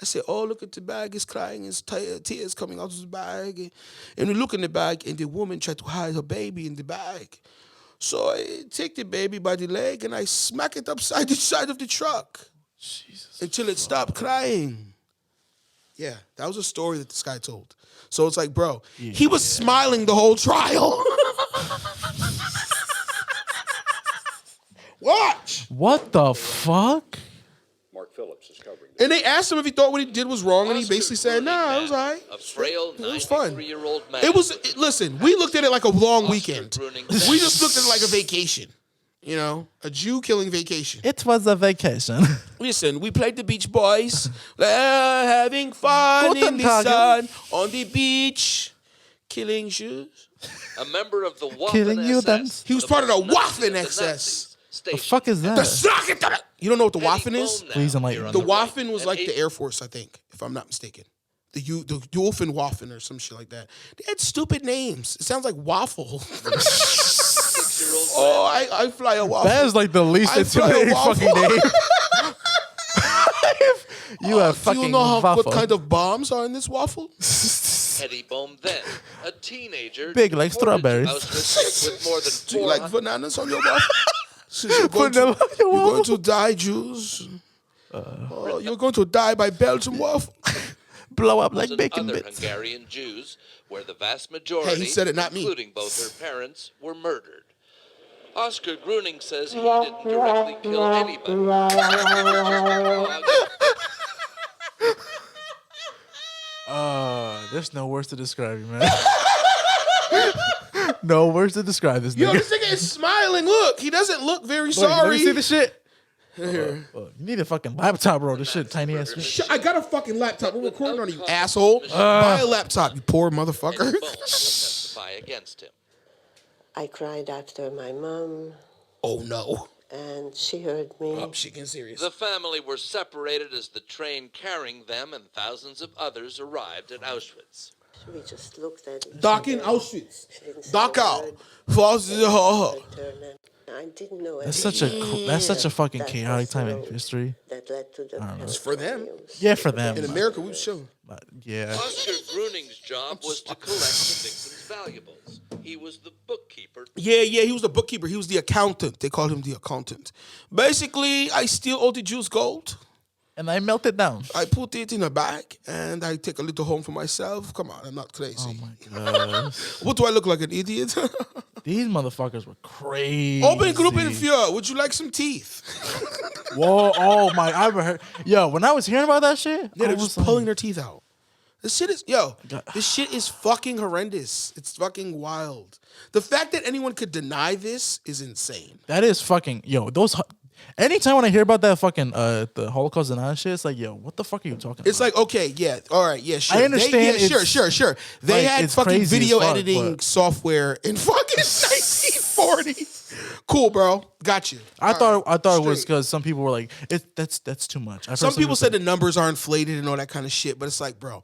I said, oh, look at the bag, it's crying, it's tears coming out of the bag. And we look in the bag, and the woman tried to hide her baby in the bag. So I take the baby by the leg, and I smack it upside the side of the truck. Jesus. Until it stopped crying. Yeah, that was a story that this guy told. So it's like, bro, he was smiling the whole trial. Watch. What the fuck? Mark Phillips is covering. And they asked him if he thought what he did was wrong, and he basically said, nah, it was all right. A frail It was fun. 93-year-old man. Listen, we looked at it like a long Oscar weekend. Bruning We just looked at it like a vacation. A Jew killing vacation. It was a vacation. Listen, we played the Beach Boys. Having fun in the sun, on the beach, killing Jews. A member of the Waffen Killing you, SS. then? He was part of the Waffen SS. The fuck is that? You don't know what the Waffen is? Please enlighten me. The Waffen was like the Air Force, I think, if I'm not mistaken. The Waffen or some shit like that. They had stupid names. It sounds like waffle. Oh, I fly a waffle. That is like the least I fly a intimidating waffle. fucking name. You have Do fucking you know waffle. what kind of bombs are in this waffle? Eddie Bohm, then a teenager, Big like deported to strawberries. Auschwitz with more than Do you 400 like bananas on your waffle? Since you're going, Vanilla on your you're going waffle? to die, Jews. You're going to die by Belgian waffle. Blow up like and bacon other bits. Hungarian Jews, where the vast majority, Hey, he said it, not me. including both their parents, were murdered. Oscar Gruning says he didn't directly kill anybody. There's no words to describe you, man. No words to describe this Yo, nigga. this nigga is smiling. Look, he doesn't look very Look, let sorry. me see the shit. You need a fucking laptop, bro. This shit tiny ass. I got a fucking laptop. We're recording on you, asshole. Buy a laptop, you poor motherfucker. testify against him. I cried after my mom, Oh no. and she heard me. Oh, shit getting serious. The family were separated as the train carrying them and thousands of others arrived at Auschwitz. We just looked at each Doc in other. Auschwitz. She didn't say Doc a out. word. Falls to the hall. I didn't know That's such a fucking That chaotic was the time in road history. that led to the It's for them. Yeah, for them. In America, we was chilling. Yeah. Oscar Gruning's job was to collect the victims' valuables. He was the bookkeeper. Yeah, he was the bookkeeper. He was the accountant. They called him the accountant. Basically, I steal all the Jews' gold. And I melt it down. I put it in a bag, and I take a little home for myself. Come on, I'm not crazy. Oh my god. What do I look like, an idiot? These motherfuckers were crazy. Open group in fear. Would you like some teeth? Whoa, oh my, I ever heard. Yo, when I was hearing about that shit, Yeah, I they're was just like, pulling their teeth out. This shit is, God. this shit is fucking horrendous. It's fucking wild. The fact that anyone could deny this is insane. That is fucking, yo, those, anytime when I hear about that fucking, the Holocaust and all shit, it's like, yo, what the fuck are you talking It's about? like, okay, yeah, all right, yeah, sure. I understand They, yeah, it's- sure. They like, had it's fucking crazy video as fuck, editing but- software in fucking 1940. Cool, bro. Got you. I thought it was straight. because some people were like, that's too much. I've heard Some people said say- the numbers are inflated and all that kind of shit, but it's like, bro,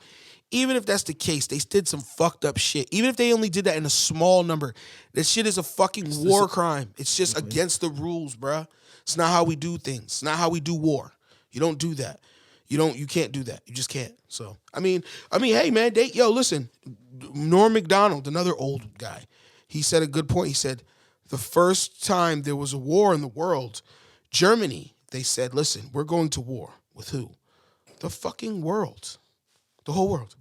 even if that's the case, they did some fucked up shit. Even if they only did that in a small number, that shit is a fucking war crime. It's just against the rules, bro. It's not how we do things. It's not how we do war. You don't do that. You can't do that. You just can't. So, I mean, hey man, listen, Norm Macdonald, another old guy, he said a good point. He said, the first time there was a war in the world, Germany, they said, listen, we're going to war. With who? The fucking world. The whole world.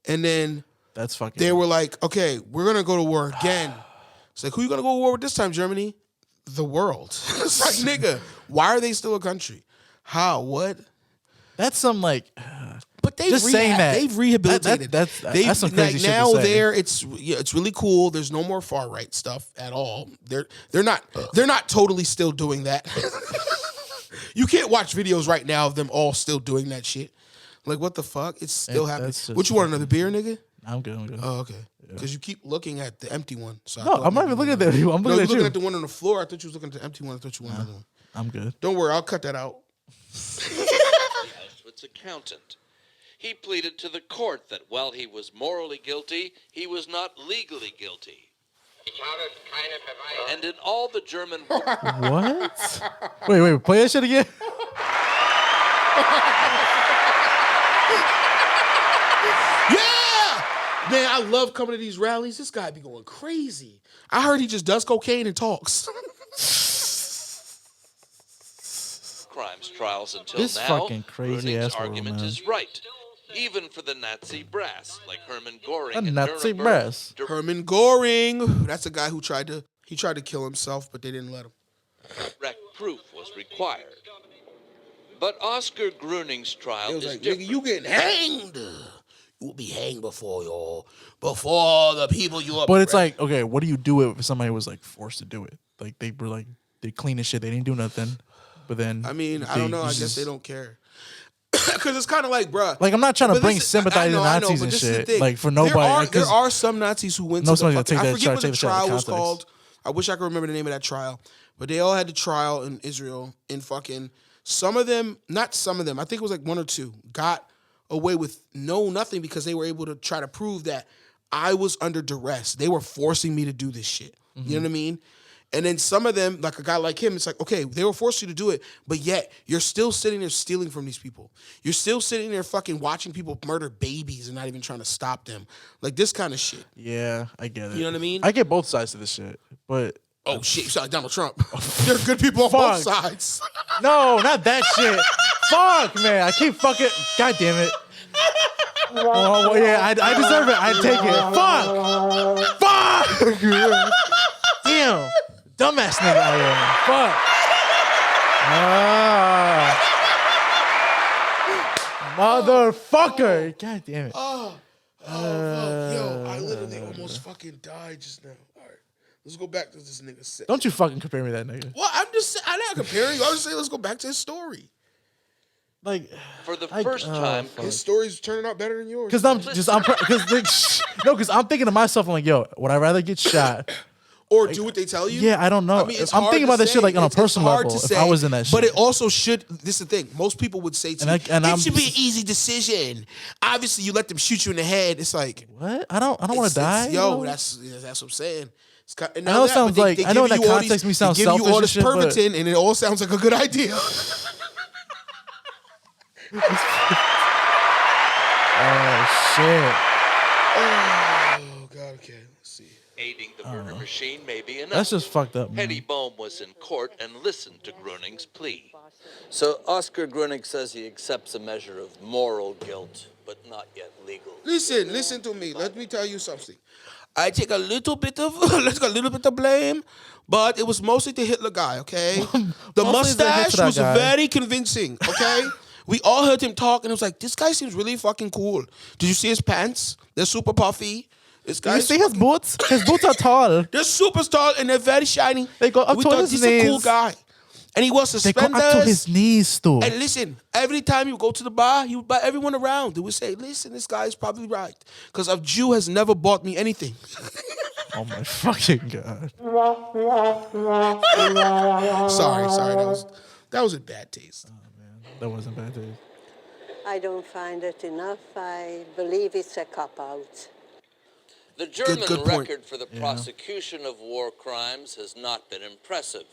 And then That's fucking. they were like, okay, we're going to go to war again. It's like, who you going to go to war with this time, Germany? The world. It's like, nigga, why are they still a country? How? What? That's some like. But they've Just saying that. they've rehabilitated. That's some crazy shit now to say. it's really cool. There's no more far right stuff at all. They're not totally still doing that. You can't watch videos right now of them all still doing that shit. Like, what the fuck? It's still happening. that's just What, you want, another beer, nigga? I'm good. Oh, okay. Because you keep looking at the empty one. So No, I'm not even looking at that. I'm No, looking you're at looking you. at the one on the floor. I thought you was looking at the empty one. I thought you wanted another one. I'm good. Don't worry, I'll cut that out. Auschwitz accountant. He pleaded to the court that while he was morally guilty, he was not legally guilty. And in all the German What? wait, play that shit again. Yeah! Man, I love coming to these rallies. This guy be going crazy. I heard he just does cocaine and talks. crimes trials until This now, fucking crazy Gruning's ass world, argument man. is right. Even for the Nazi brass, like Hermann Goring A in Nazi Nuremberg, brass. Hermann Goring. That's a guy who tried to kill himself, but they didn't let him. direct proof was required. But Oscar Gruning's trial It was is like, different. nigga, you getting hanged. You will be hanged before the people you are. But it's like, okay, what do you do if somebody was like forced to do it? Like they were like they clean as shit. They didn't do nothing. But then I mean, I don't know. I guess they don't care. Because it's kind of like, bruh. Like I'm not trying to But bring this is- sympathizing I know, Nazis but and this is the shit. thing. Like for nobody. There are some Nazis who went No, to the somebody's fucking, gonna I take forget that- what try the to take that out trial of was context. called. I wish I could remember the name of that trial. But they all had the trial in Israel, and fucking some of them, not some of them, I think it was like one or two, got away with nothing because they were able to try to prove that I was under duress. They were forcing me to do this shit. Mm-hmm. You know what I mean? And then some of them, like a guy like him, it's like, okay, they were forced you to do it, but yet you're still sitting there stealing from these people. You're still sitting there fucking watching people murder babies and not even trying to stop them. Like this kind of shit. Yeah, I get it. You know what I mean? I get both sides of this shit, but Oh shit, you sound like Donald Trump. There are good people on both Fuck. sides. no, not that shit. Fuck, man, I keep fucking. God damn it. Oh well, yeah, I deserve it. I take it. Fuck. Damn, dumbass nigga I am. Fuck. Motherfucker. God damn it. Yo, I literally almost fucking died just now. All right, let's go back to this nigga set. Don't you fucking compare me to that nigga. Well, I'm not comparing you. I was just saying, let's go back to his story. Like, For the first time, His story's turning out better than yours. because I'm thinking to myself, I'm like, yo, would I rather get shot? Or do what they tell you? Yeah, I don't know. I mean, it's I'm hard thinking to about this shit say. like on a It's personal hard level. to If say, I was in that shit, but it also should. This is the thing. Most people would say to me, and it I'm should be an easy decision. Obviously, you let them shoot you in the head. It's like what? I don't want to die. Yo, bro. that's what I'm saying. It's I know it sounds like I know in that context me sounds they give selfish you all and this shit, but Pervitin, and it all sounds like a good idea. oh shit. Oh God. Okay. Let's see. aiding the murder machine may be enough. That's just fucked up, man. Hetty Bohm was in court and listened to Gruning's plea. So Oscar Gruning says he accepts a measure of moral guilt, but not yet legal. Listen to me. Let me tell you something. I take a little bit of blame, but it was mostly the Hitler guy. Okay, the mustache was very convincing. Okay. We all heard him talk, and it was like, this guy seems really fucking cool. Did you see his pants? They're super puffy. This guy. You see his boots? His boots are tall. They're super tall, and they're very shiny. They go up we to thought his he's knees. a cool guy. And he wore They suspenders. go up to his knees, too. And listen, every time you go to the bar, he would buy everyone around. They would say, listen, this guy is probably right. Because a Jew has never bought me anything. Oh, my fucking God. Sorry. That was in bad taste. That wasn't bad taste. I don't find it enough. I believe it's a cop-out. The German good point. record for the prosecution of war crimes has not been impressive.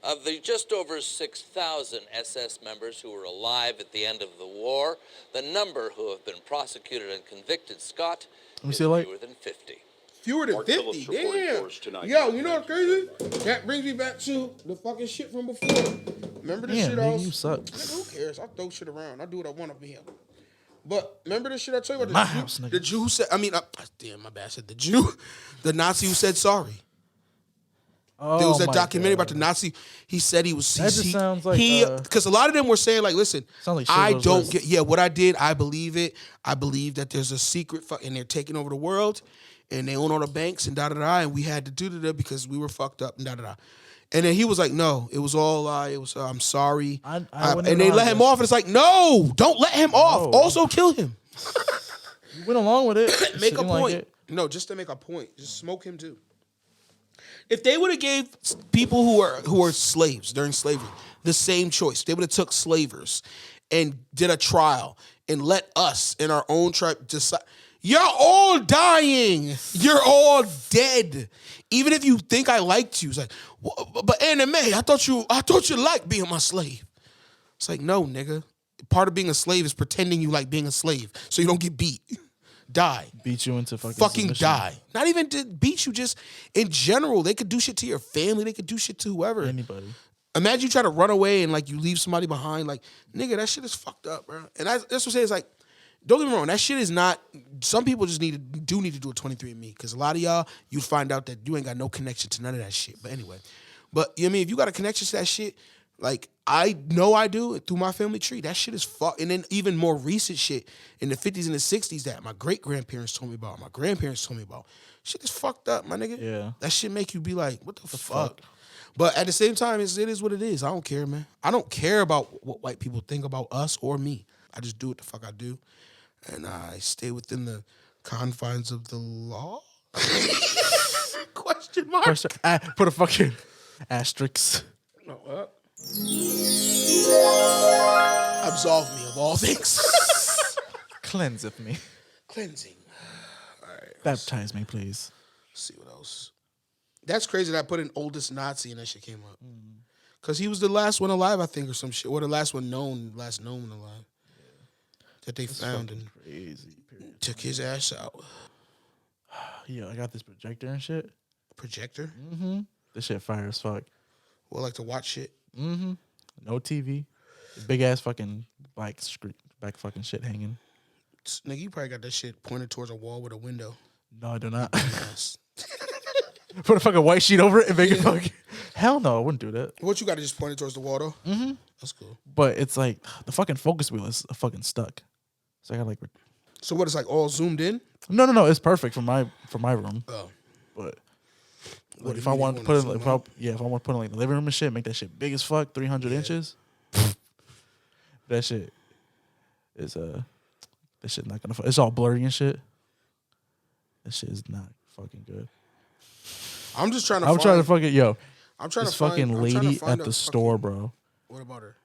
Of the just over 6,000 SS members who were alive at the end of the war, the number who have been prosecuted and convicted, Scott, is fewer than 50. Fewer than Mark 50? Phillips reporting Damn. for us tonight. Yo, you know what's crazy? That brings me back to the fucking shit from before. Remember the Damn, shit nigga, I was... you suck. Nigga, who cares? I throw shit around. I do what I want up in here. But remember the shit I told you about? My house, nigga. The Jew who said... damn, my bad. I said the Jew. The Nazi who said sorry. Oh, There was that my documentary God. about the Nazi. He said he was... That just sounds like, Because a lot of them were saying, like, listen, Sounds like I Schindler's don't List. get... Yeah, what I did, I believe it. I believe that there's a secret... And they're taking over the world. And they own all the banks and da-da-da. And we had to do that because we were fucked up and da-da-da. And then he was like, no, it was all a lie. It was, I'm sorry. I And they let him off. And it's like, no, don't let him off. No. Also kill him. You went along with it. Make a Seemed like point. it. No, just to make a point. Just smoke him too. If they would have gave people who were slaves during slavery the same choice, they would have took slavers and did a trial and let us in our own tribe decide. You're all dying. You're all dead. Even if you think I liked you, it's like, but anime, I thought you liked being my slave. It's like, no, nigga. Part of being a slave is pretending you like being a slave so you don't get beat. Die. Beat you into fucking submission. Die. Not even to beat you, just in general. They could do shit to your family. They could do shit to whoever. Anybody. Imagine you try to run away and like you leave somebody behind. Like, nigga, that shit is fucked up, bro. And that's what I'm saying. It's like, don't get me wrong. That shit is not. Some people just need to do a 23andMe because a lot of y'all, you find out that you ain't got no connection to none of that shit. But anyway, but you know what I mean, if you got a connection to that shit, like I know I do through my family tree. That shit is fuck. And then even more recent shit in the 50s and the 60s that my great grandparents told me about, my grandparents told me about. Shit is fucked up, my nigga. Yeah. That shit make you be like, what the fuck? But at the same time, it is what it is. I don't care, man. I don't care about what white people think about us or me. I just do what the fuck I do. And I stay within the confines of the law? Question mark? Put a fucking asterisk. No, what? Absolve me of all things. Cleanseth me. Cleansing. All right. Baptize me, please. Let's see what else. That's crazy that I put an oldest Nazi and that shit came up. Because he was the last one alive, I think, or some shit. Or the last known alive. That they found and Crazy. took his ass out. Yeah, I got this projector and shit. Projector? Mm-hmm. This shit fire as fuck. Well, like to watch shit. Mm-hmm. No TV. Big ass fucking black screen, back fucking shit hanging. Nigga, you probably got that shit pointed towards a wall with a window. No, I do not. Yes. Put a fucking white sheet over it and make it fucking. Hell no, I wouldn't do that. What you got to just point it towards the wall though? Mm-hmm. That's cool. But it's like the fucking focus wheel is fucking stuck. So I got like. So what? It's like all zoomed in. No. It's perfect for my room. Oh. But What if do I you want to want put to it, zoom if I out? want to put it in like the living room and shit, make that shit big as fuck, 300 inches. That shit is that shit not gonna. It's all blurry and shit. That shit is not fucking good. I'm just trying to. I'm trying to fucking I'm trying this to find. fucking I'm trying to lady find at a the store, fucking- bro. What about her?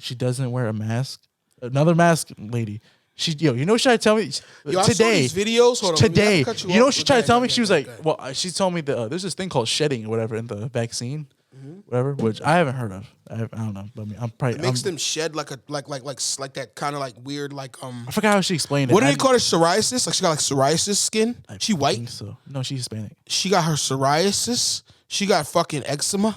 She doesn't wear a mask. Another mask lady. You know what she tried to tell me Yo, I saw today? these videos. Hold on, let me today, not cut you you know off, what she but tried go to tell ahead, me? go She was ahead, like, go ahead. well, she told me that there's this thing called shedding or whatever in the vaccine, Mm-hmm. whatever, which I haven't heard of. I don't know, but I mean, I'm probably It makes them shed like that kind of like weird like I forgot how she explained it. What do they call it? Psoriasis? Like she got like psoriasis skin. She I white. think so. No, she's Hispanic. She got her psoriasis. She got fucking eczema.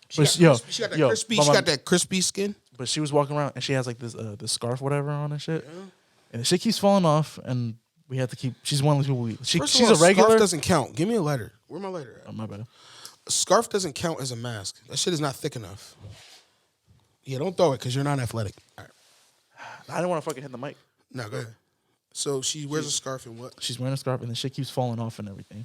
She But got crispy, she got that crispy. She got that crispy skin. But she was walking around and she has like this scarf whatever on and shit, and the shit keeps falling off, and we have to keep. She's one of those people. She's of all, a regular. Scarf doesn't count. Give me a lighter. Where my lighter at? Oh, my bad. A scarf doesn't count as a mask. That shit is not thick enough. Yeah, don't throw it because you're not athletic. All right. I didn't want to fucking hit the mic. No, go ahead. So she wears a scarf and what? She's wearing a scarf and the shit keeps falling off and everything.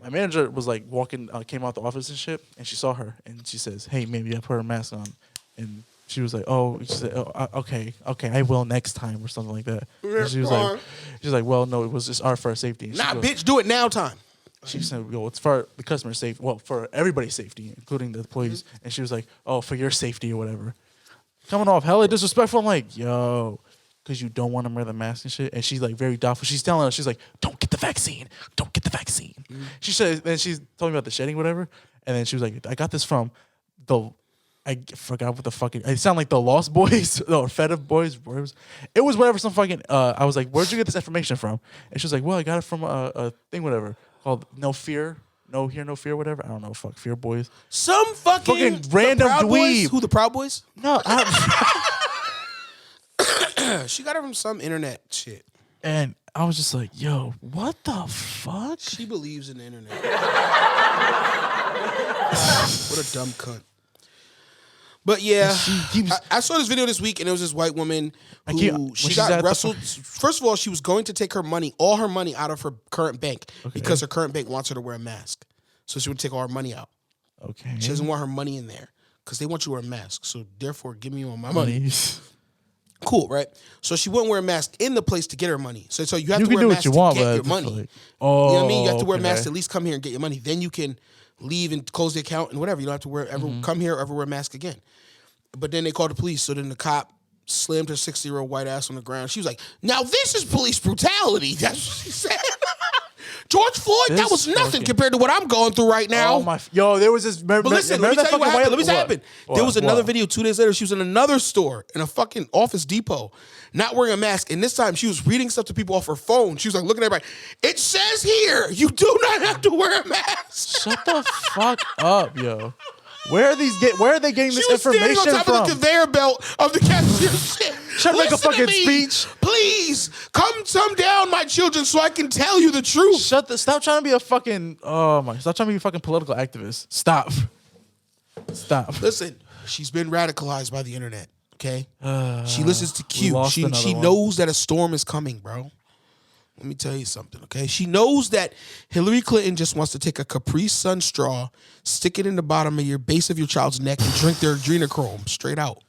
My manager was like walking, came out the office and shit, and she saw her and she says, "Hey, maybe I put her mask on," and she was like, "Oh," she said, okay, I will next time," or something like that. And she was like, "Well, no, it was just for our safety." And Nah, she goes, bitch, do it now time. She said, "Well, it's for the customer's safety. Well, for everybody's safety, including the employees." And she was like, "Oh, for your safety or whatever." Coming off hella disrespectful. I'm like, yo, because you don't want to wear the mask and shit. And she's like very doubtful. She's telling us, she's like, "Don't get the vaccine. Don't get the vaccine." She said, then she's telling me about the shedding, whatever. And then she was like, "I got this from I forgot what the fucking. It sounded like the Lost Boys or Fed Up Boys. It was whatever. Some fucking. I was like, "Where'd you get this information from?" And she was like, "Well, I got it from a thing, whatever, called No Fear, No Hear, No Fear, whatever. I don't know. Fuck, Fear Boys. Some fucking random Proud dweeb. Boys? Who, the Proud Boys? No, She got it from some internet shit. And I was just like, yo, what the fuck? She believes in the internet. What a dumb cunt. But yeah, I saw this video this week, and it was this white woman who she got wrestled. First of all, she was going to take all her money out of her current bank because her current bank wants her to wear a mask. So she would take all her money out. Okay. She doesn't want her money in there because they want you to wear a mask. So therefore, give me all my money. Cool, right? So she wouldn't wear a mask in the place to get her money. So you have to wear a mask to get your money. You know what I mean? You have to wear a mask to at least come here and get your money. Then you can leave and close the account and whatever. You don't have to come here or ever wear a mask again. But then they called the police. So then the cop slammed her 60-year-old white ass on the ground. She was like, "Now this is police brutality." That's what she said. George Floyd, that was nothing compared to what I'm going through right now. Oh my! Yo, there was this. But listen, let me tell you what happened. Let me tell you what happened. There was another video 2 days later. She was in another store in a fucking Office Depot, not wearing a mask. And this time she was reading stuff to people off her phone. She was like looking at everybody. It says here, you do not have to wear a mask. Shut the fuck up, yo. Where are they getting this information on top from? of the conveyor belt of the cashier. Trying to make a fucking speech. Please come down, my children, so I can tell you the truth. Stop trying to be a fucking. Oh my! Stop trying to be a fucking political activist. Stop. Listen, she's been radicalized by the internet. Okay, she listens to Q. She one. knows that a storm is coming, bro. Let me tell you something, okay? She knows that Hillary Clinton just wants to take a Capri Sun straw, stick it in the bottom of your base of your child's neck, and drink their adrenochrome straight out.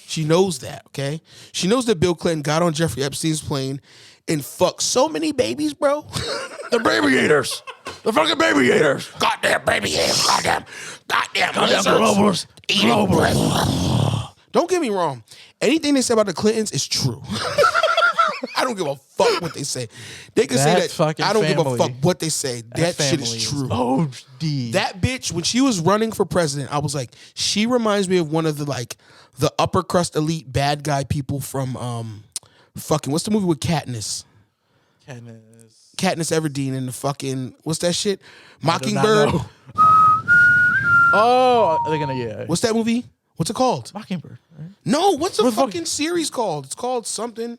She knows that, okay? She knows that Bill Clinton got on Jeffrey Epstein's plane and fucked so many babies, bro. The baby eaters. The fucking baby eaters. Goddamn baby eaters. Goddamn globalists. Don't get me wrong. Anything they say about the Clintons is true. I don't give a fuck what they say. They can say that. I don't give a fuck what they say. That shit is true. That bitch, when she was running for president, I was like, she reminds me of one of the upper crust elite bad guy people from fucking, what's the movie with Katniss Everdeen and the fucking, what's that shit? Mockingbird. Oh, they're gonna What's that movie? What's it called? Mockingbird. Right? No, what's the fucking series called? It's called something.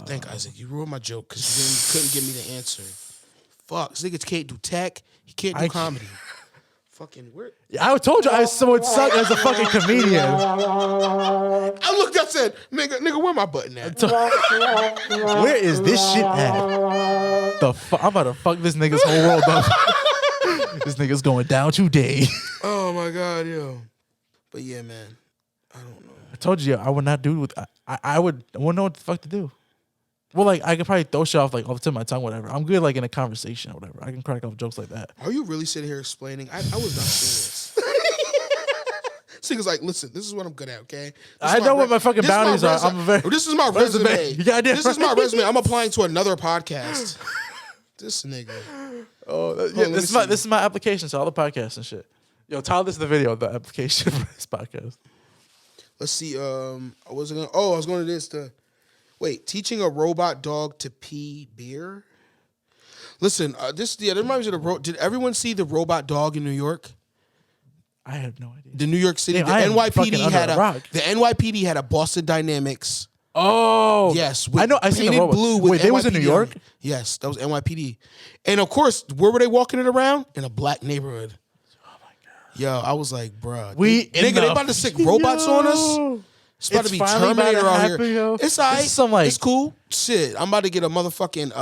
Thank Isaac. You ruined my joke because you couldn't give me the answer. Fuck. This nigga can't do tech. He can't do comedy. Fucking where? Yeah, I told you I would suck as a fucking comedian. I looked up, said, nigga, where my button at? Where is this shit at? I'm about to fuck this nigga's whole world up. This nigga's going down today. Oh my god, yo. But yeah, man, I don't know. I told you I would not do with. I wouldn't know what the fuck to do. Well, like I could probably throw shit off like off the tip of my tongue, whatever. I'm good like in a conversation or whatever. I can crack off jokes like that. Are you really sitting here explaining? I was not serious. Singer's like, listen, this is what I'm good at, okay? I know what my fucking boundaries are. This is my resume. This is my resume. I'm applying to another podcast. This nigga. This is my application to all the podcasts and shit. Yo, Tyler, this is the video of the application for this podcast. Let's see. I was going to this. Teaching a robot dog to pee beer. Listen, that reminds me of the. Did everyone see the robot dog in New York? I have no idea. The New York City, the NYPD had a Boston Dynamics. Oh yes, I know. I seen the robot. Blue. Wait, they was in New York. Yes, that was NYPD, and of course, where were they walking it around? In a black neighborhood. Oh my god! Yo, I was like, bruh, they about to stick robots on us. It's about to be Terminator out here. Yo. It's all right. It's cool. Shit, I'm about to get a motherfucking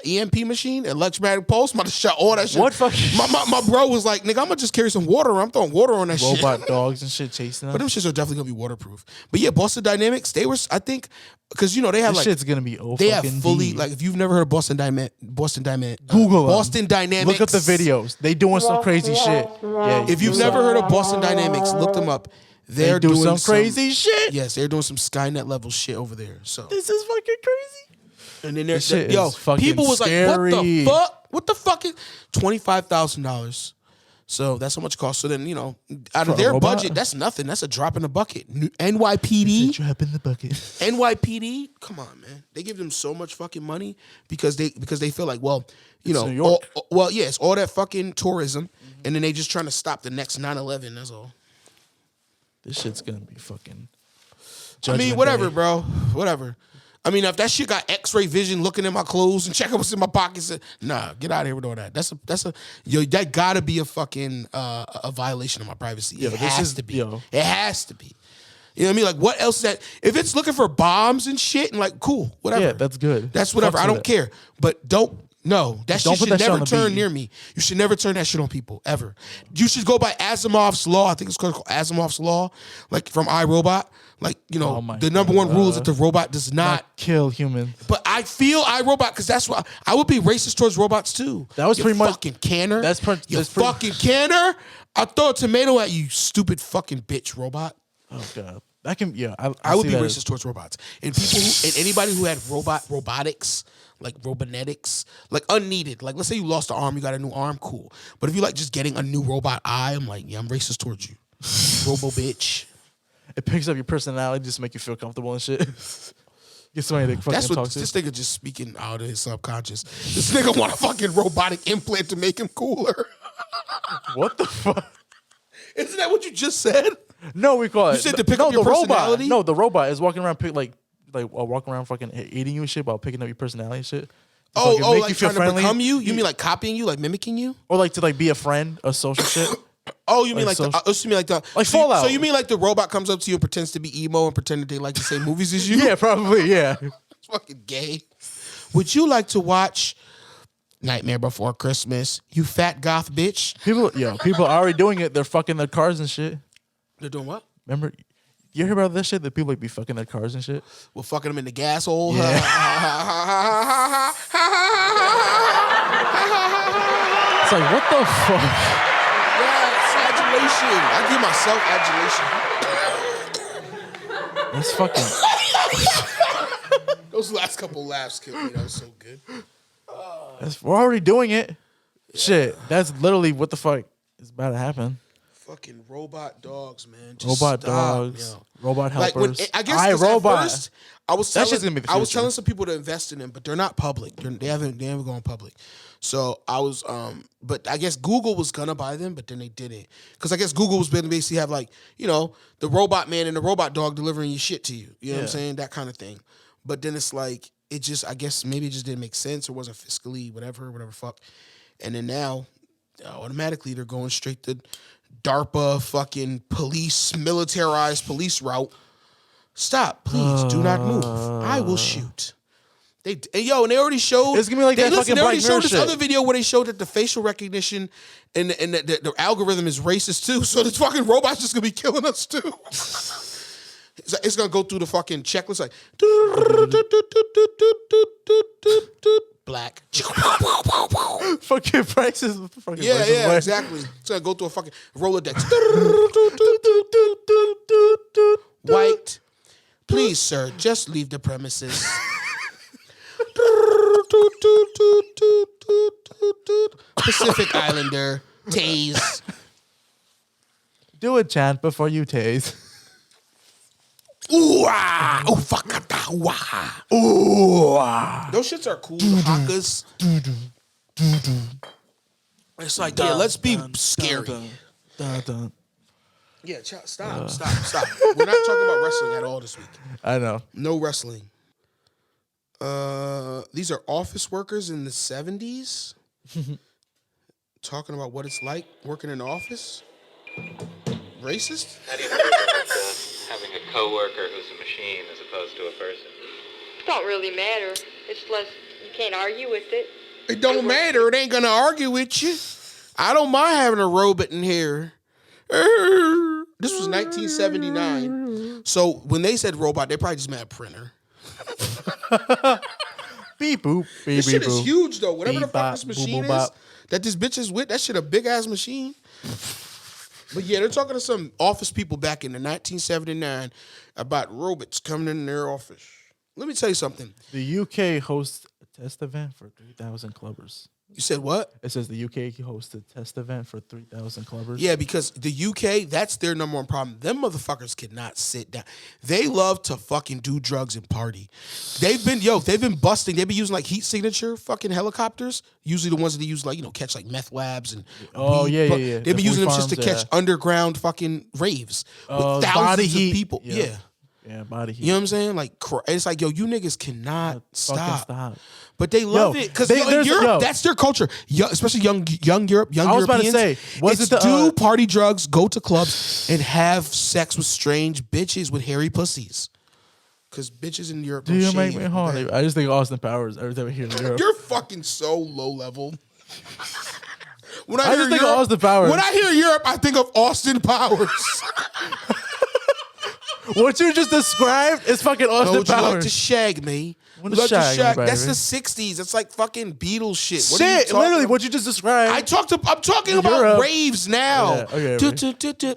EMP machine, electromagnetic pulse. I'm about to shut all that shit. What fucking... My bro was like, nigga, I'm going to just carry some water. I'm throwing water on that shit. Robot dogs and shit chasing them. But them shits are definitely going to be waterproof. But yeah, Boston Dynamics, they were, I think, because, you know, they have this shit's going to be they have fully, like, if you've never heard of Boston Dynamics, Google Boston Dynamics. Look up the videos. They doing some crazy shit. Yeah, if you've never heard of Boston Dynamics, look them up. They're doing some crazy shit. Yes, they're doing some Skynet level shit over there. So this is fucking crazy. And then there's people was scary. Like, what the fuck? What the fuck is $25,000? So that's how much it costs. So then, you know, out of their budget, that's nothing. That's a drop in the bucket. NYPD. Drop in the bucket. NYPD. Come on, man. They give them so much fucking money because they feel like, well, you know, New York. it's all that fucking tourism, and then they just trying to stop the next 9/11. That's all. This shit's gonna be fucking. I mean, whatever, bro. Whatever. I mean, if that shit got X-ray vision looking in my clothes and checking what's in my pockets, nah, get out of here with all that. That gotta be a fucking a violation of my privacy. It has to be. It has to be. You know what I mean? Like, what else is that? If it's looking for bombs and shit, and like, cool, whatever. Yeah, that's good. That's whatever. I don't care. But don't. No, that shit should never turn near me. You should never turn that shit on people, ever. You should go by ASSimov's law. I think it's called ASSimov's law, like from iRobot. Like, you know, the number one rule is that the robot does not kill humans. But I feel iRobot because that's why I would be racist towards robots too. That was pretty much fucking canner. That's fucking canner. I'll throw a tomato at you, stupid fucking bitch robot. Oh god. That can I would be racist towards robots. And people and anybody who had robotics, like robonetics, like unneeded. Like, let's say you lost an arm, you got a new arm, cool. But if you like just getting a new robot eye, I'm like, yeah, I'm racist towards you. Robo bitch. It picks up your personality just to make you feel comfortable and shit. Get somebody to fucking That's what talk to. this nigga just speaking out of his subconscious. This nigga want a fucking robotic implant to make him cooler. What the fuck? Isn't that what you just said? No, we call it. You said to pick up your personality? Robot. No, the robot is walking around walking around fucking eating you and shit while picking up your personality and shit. Like you trying to become you? You mean like copying you, like mimicking you? Or like to like be a friend, a social shit? Oh, you mean like Fallout? So you mean like the robot comes up to you and pretends to be emo and pretend that they like the same movies as you? Yeah, probably, yeah. It's fucking gay. Would you like to watch Nightmare Before Christmas, you fat goth bitch? People are already doing it. They're fucking their cars and shit. They're doing what? Remember, you hear about this shit? That people like be fucking their cars and shit? Well, fucking them in the gas hole. Yeah. It's like, what the fuck? Yeah, it's adulation. I give myself adulation. That's fucking... Those last couple laughs killed me. That was so good. We're already doing it. Shit, that's literally what the fuck is about to happen. Fucking robot dogs, man. Dogs, robot helpers. Like I guess iRobot. First, I was telling some people to invest in them, but they're not public. They haven't gone public. So I was, but I guess Google was gonna buy them, but then they didn't, because I guess Google was gonna basically have like, you know, the robot man and the robot dog delivering your shit to you. You know what I'm saying? That kind of thing. But then it's like I guess maybe it just didn't make sense or wasn't fiscally whatever fuck. And then now, automatically they're going straight to DARPA fucking militarized police route. Stop, please. Do not move. I will shoot. And they already showed. It's gonna be like that fucking They already Black Mirror showed this shit. other video where they showed that the facial recognition and the algorithm is racist too. So this fucking robot's just gonna be killing us too. It's gonna go through the fucking checklist like black. Fucking prices. Fucking Yeah, exactly. It's gonna go through a fucking Rolodex. White. Please, sir, just leave the premises. Pacific Islander. Tase. Do a chant before you tase. Ooh, ah. Oh, fuck. Ooh, ah. Ooh, ah. Those shits are cool. The hakas. It's like, yeah, let's be scary. Yeah, stop. We're not talking about wrestling at all this week. I know. No wrestling. These are office workers in the 70s talking about what it's like working in an office. Racist? How do you feel about having a coworker who's a machine as opposed to a person? Don't really matter. It's less, you can't argue with it. It don't matter. It ain't gonna argue with you. I don't mind having a robot in here. This was 1979. So when they said robot, they probably just meant printer. Beep boop. Beep, This shit beep, is boop. huge though. Whatever Beep, the fuck bop, this boop, machine boop, is bop. that this bitch is with, that shit a big ass machine. But yeah, they're talking to some office people back in the 1979 about robots coming in their office. Let me tell you something. The UK hosts a test event for 3,000 clubbers. You said what? It says the UK hosts a test event for 3,000 clubbers. Yeah, because the UK, that's their number one problem. Them motherfuckers cannot sit down. They love to fucking do drugs and party. They've been busting. They've been using like heat signature fucking helicopters. Usually the ones that they use like, catch like meth labs and weed. Yeah. They've been The using weed them just to farms, catch underground fucking raves with body thousands of heat. people. Yeah. Yeah, body heat. You know what I'm saying? Like, it's like, yo, you niggas cannot Fucking stop. But they love it because in Europe, that's their culture. Especially young Europe, young I was about to Europeans. say, do party drugs, go to clubs, and have sex with strange bitches with hairy pussies. Because bitches in Europe Do you don't make shave, me horny? okay? I just think Austin Powers every time I hear Europe. You're fucking so low level. When I just think of Europe, Austin Powers. When I hear Europe, I think of Austin Powers. What you just described is fucking Austin Would you like Powers. to shag me? Would Would you like to shag me, shag? baby? That's the 60s. It's like fucking Beatles shit. What are you Shit, talking literally, about? what you just described. I'm talking about Europe. raves now. Yeah, okay,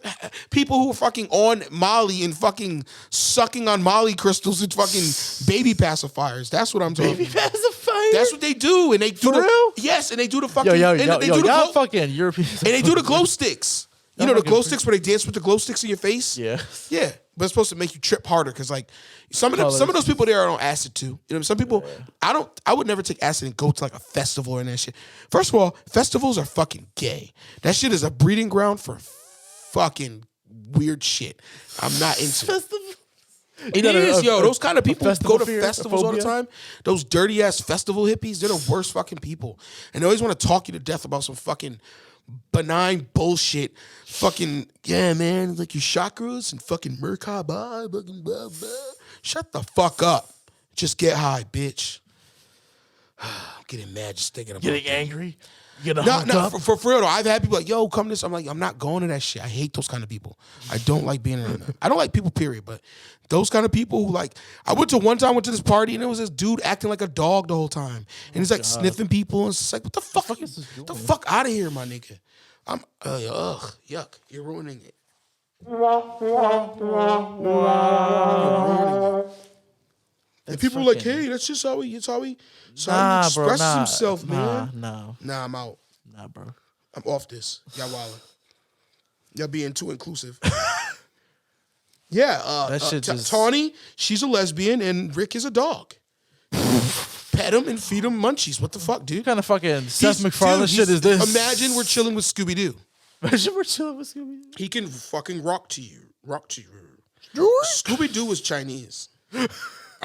People who are fucking on Molly and fucking sucking on Molly crystals and fucking baby pacifiers. That's what I'm talking about. pacifier. That's what they do. And they do For real? Yes, and they do the fucking Yo, and they do the y'all glow, fucking Europeans. and they do the glow sticks. You know the glow sticks where they dance with the glow sticks in your face? Yeah. Yeah. But it's supposed to make you trip harder because like some of those people there are on acid too. You know, some people I would never take acid and go to like a festival or that shit. First of all, festivals are fucking gay. That shit is a breeding ground for fucking weird shit. I'm not into it. It is, yo. Those kind of people who go to festivals all the time. Those dirty ass festival hippies, they're the worst fucking people. And they always want to talk you to death about some fucking benign bullshit. Fucking, yeah, man, like your chakras and fucking Merkaba, fucking blah, blah. Shut the fuck up. Just get high, bitch. I'm getting mad just thinking about Getting that. angry. Getting hung No, up. for real though. I've had people like, yo, come to this. I'm like, I'm not going to that shit. I hate those kind of people. I don't like being around them. I don't like people, period. But those kind of people who like, I went to this party and there was this dude acting like a dog the whole time. And he's like sniffing people. And it's just like, what the fuck? Get the fuck out of here, my nigga. I'm, yuck. You're ruining it. And people are like, hey, that's just how he expresses himself, man. Nah, I'm out. Nah, bro. I'm off this. Y'all wildin'. Y'all being too inclusive. Yeah, That shit just- Tawny, she's a lesbian, and Rick is a dog. Pet him and feed him munchies. What the fuck, dude? What kind of fucking Seth MacFarlane shit is this? Imagine we're chilling with Scooby-Doo. Imagine we're chilling with Scooby-Doo. He can fucking rock to you. Scooby-Doo is Chinese.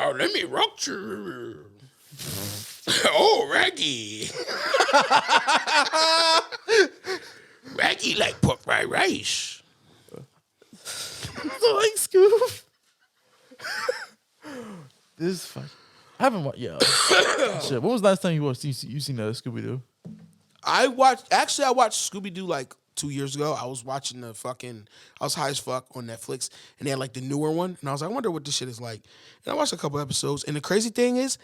Oh, let me rock to you. Oh, Raggy. Raggy like pork fried rice. Like Scoob. This fuck. I haven't watched. Yeah. Shit. When was the last time you watched? You seen Scooby Doo? I watched Scooby Doo like 2 years ago. I was watching I was high as fuck on Netflix, and they had like the newer one, and I was like, I wonder what this shit is like. And I watched a couple episodes, and the crazy thing is,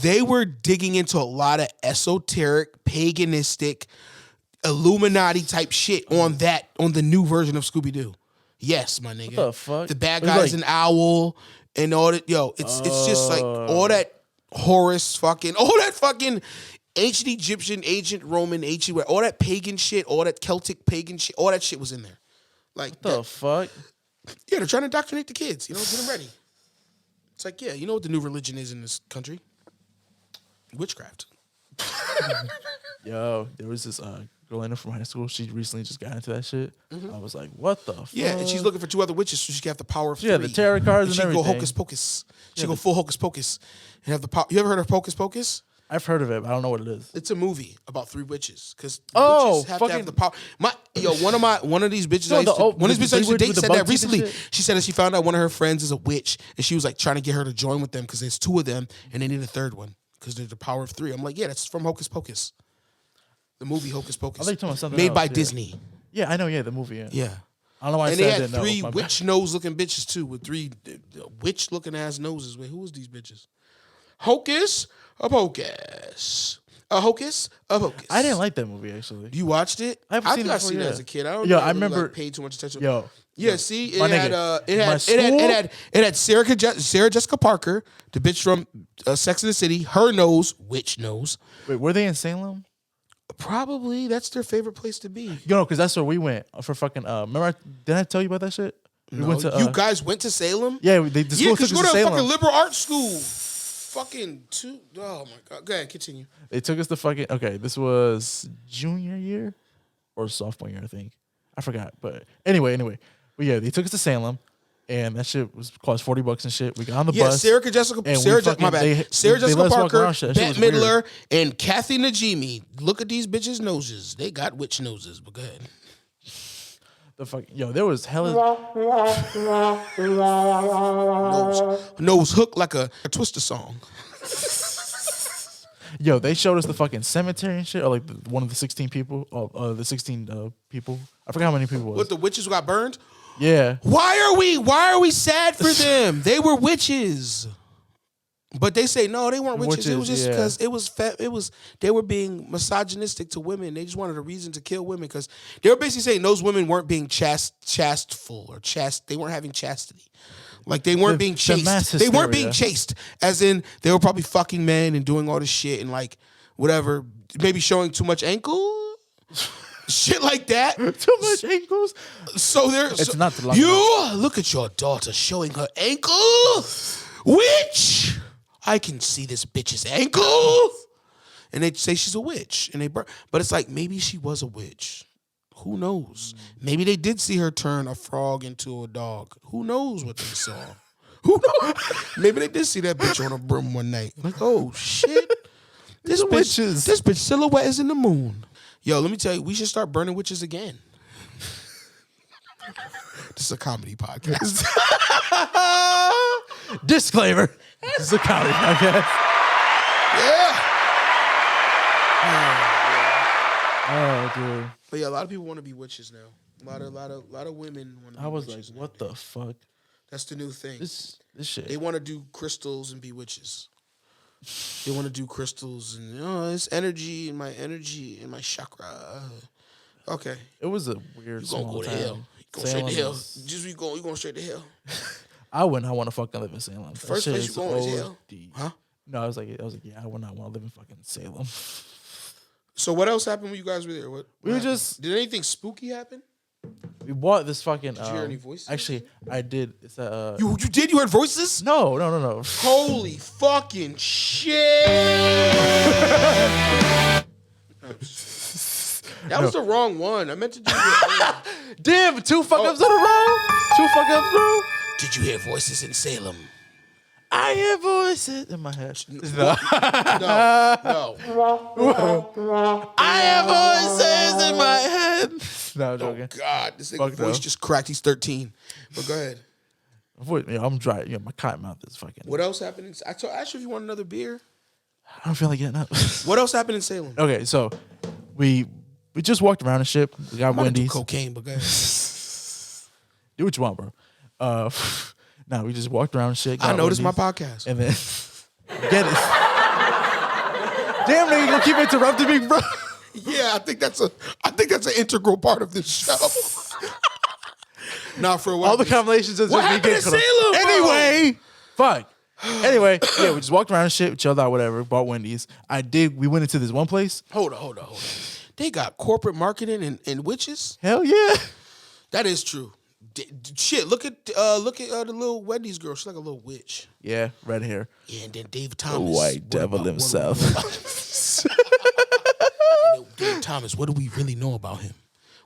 they were digging into a lot of esoteric, paganistic, Illuminati type shit on the new version of Scooby Doo. Yes, my nigga. What the fuck? The bad guy's an owl, and all that. Yo, it's just like all that Horus fucking, all that fucking ancient Egyptian, ancient Roman, all that pagan shit, all that Celtic pagan shit, all that shit was in there. Like what the fuck? Yeah, they're trying to indoctrinate the kids. Get them ready. It's like, yeah, you know what the new religion is in this country? Witchcraft. Yo, there was this girl in from high school. She recently just got into that shit. I was like, what the fuck? Yeah, and she's looking for 2 other witches so she can have the power of 3. Yeah, the tarot cards and she everything. She go hocus pocus. She go full hocus pocus and have the power. You ever heard of Hocus Pocus? I've heard of it, but I don't know what it is. It's a movie about 3 witches because witches have to have the power. One of these bitches, one of these bitches I used to date said that recently. She said that she found out one of her friends is a witch, and she was like trying to get her to join with them because there's 2 of them and they need a 3rd one because there's the power of 3. I'm like, yeah, that's from Hocus Pocus, the movie Hocus Pocus, made by Disney. Yeah, I know. Yeah, the movie. Yeah. Yeah. I don't know why. And they had 3 witch nose looking bitches too, with 3 witch looking ass noses. Wait, who was these bitches? Hocus Pocus. A Hocus Pocus. I didn't like that movie actually. You watched it? I've seen it as a kid. I don't. Yo, know, I remember. Like, paid too much attention. Yo. Yeah. See, it had Sarah Jessica Parker, the bitch from Sex and the City. Her nose, witch nose. Wait, were they in Salem? Probably. That's their favorite place to be. Yo, because that's where we went for fucking. Remember? Did I tell you about that shit? We went to. You guys went to Salem? Yeah, because go to a fucking liberal arts school. Fucking 2. Oh my god. Go ahead, continue. They took us to fucking. Okay, this was junior year or sophomore year, I think. I forgot, but anyway. But yeah, they took us to Salem, and that shit cost $40 and shit. We got on the bus. Sarah Jessica Parker, Bette Midler, and Kathy Najimy. Look at these bitches' noses. They got witch noses, but go ahead. The fuck, yo, there was hella nose hook like a Twister song. Yo, they showed us the fucking cemetery and shit, or like one of the 16 people, the 16 people. I forgot how many people it was. What, the witches who got burned? Yeah. Why are we sad for them? They were witches. But they say no, they weren't witches. It was just because they were being misogynistic to women. They just wanted a reason to kill women because they were basically saying those women weren't being chasteful or they weren't having chastity. Like they weren't being chaste. They weren't being chaste, as in they were probably fucking men and doing all this shit and like whatever, maybe showing too much ankle, shit like that. Too much ankles. So it's not the you look at your daughter showing her ankle, witch. I can see this bitch's ankle. And they say she's a witch. And but it's like, maybe she was a witch. Who knows? Maybe they did see her turn a frog into a dog. Who knows what they saw? Who knows? Maybe they did see that bitch on a broom one night. Like, oh, shit. This bitch silhouette is in the moon. Yo, let me tell you, we should start burning witches again. This is a comedy podcast. Disclaimer. This is a comedy podcast. Yeah. Oh, dude. But yeah, a lot of people want to be witches now. A lot of women want to be witches. I was like, what the fuck? That's the new thing. This shit. They want to do crystals and be witches. They want to do crystals and it's energy and my chakra. Okay. It was a weird. You gonna go to hell? You going straight to hell? You going straight to hell? I would not want to fucking live in Salem. First place you going is hell? Huh? No, I was like, yeah, I would not want to live in fucking Salem. So what else happened when you guys were there? What we were just. Did anything spooky happen? We bought this fucking. Did you hear any voices? Actually, I did. It's you did? You heard voices? No. Holy fucking shit! That was the wrong one. I meant to do it. Damn, 2 fuck ups in a row. 2 fuck ups, bro. Did you hear voices in Salem? I hear voices in my head. No. I hear voices in my head. No, I'm Oh joking. God, this nigga voice just cracked. He's 13. But go ahead. I'm dry. Yeah, my cotton mouth is fucking. What else happened? I asked you if you want another beer. I don't feel like getting up. What else happened in Salem? Okay, so we just walked around and shit. We got I'm gonna do Wendy's. cocaine, but go ahead. Do what you want, bro. No, we just walked around and shit. I got know this is my Wendy's, podcast. and then get it. Damn, nigga, you gonna keep interrupting me, bro? Yeah, I think that's an integral part of this show. Not for a while. All the compilations is What just me happened in getting Salem, bro? Anyway, fuck. Anyway, yeah, we just walked around and shit, chilled out, whatever, bought Wendy's. We went into this one place. Hold on. They got corporate marketing and witches? Hell yeah. That is true. Shit, look at the little Wendy's girl. She's like a little witch. Yeah, red hair. Yeah, and then Dave The Thomas. white devil himself. Dave Thomas, what do we really know about him?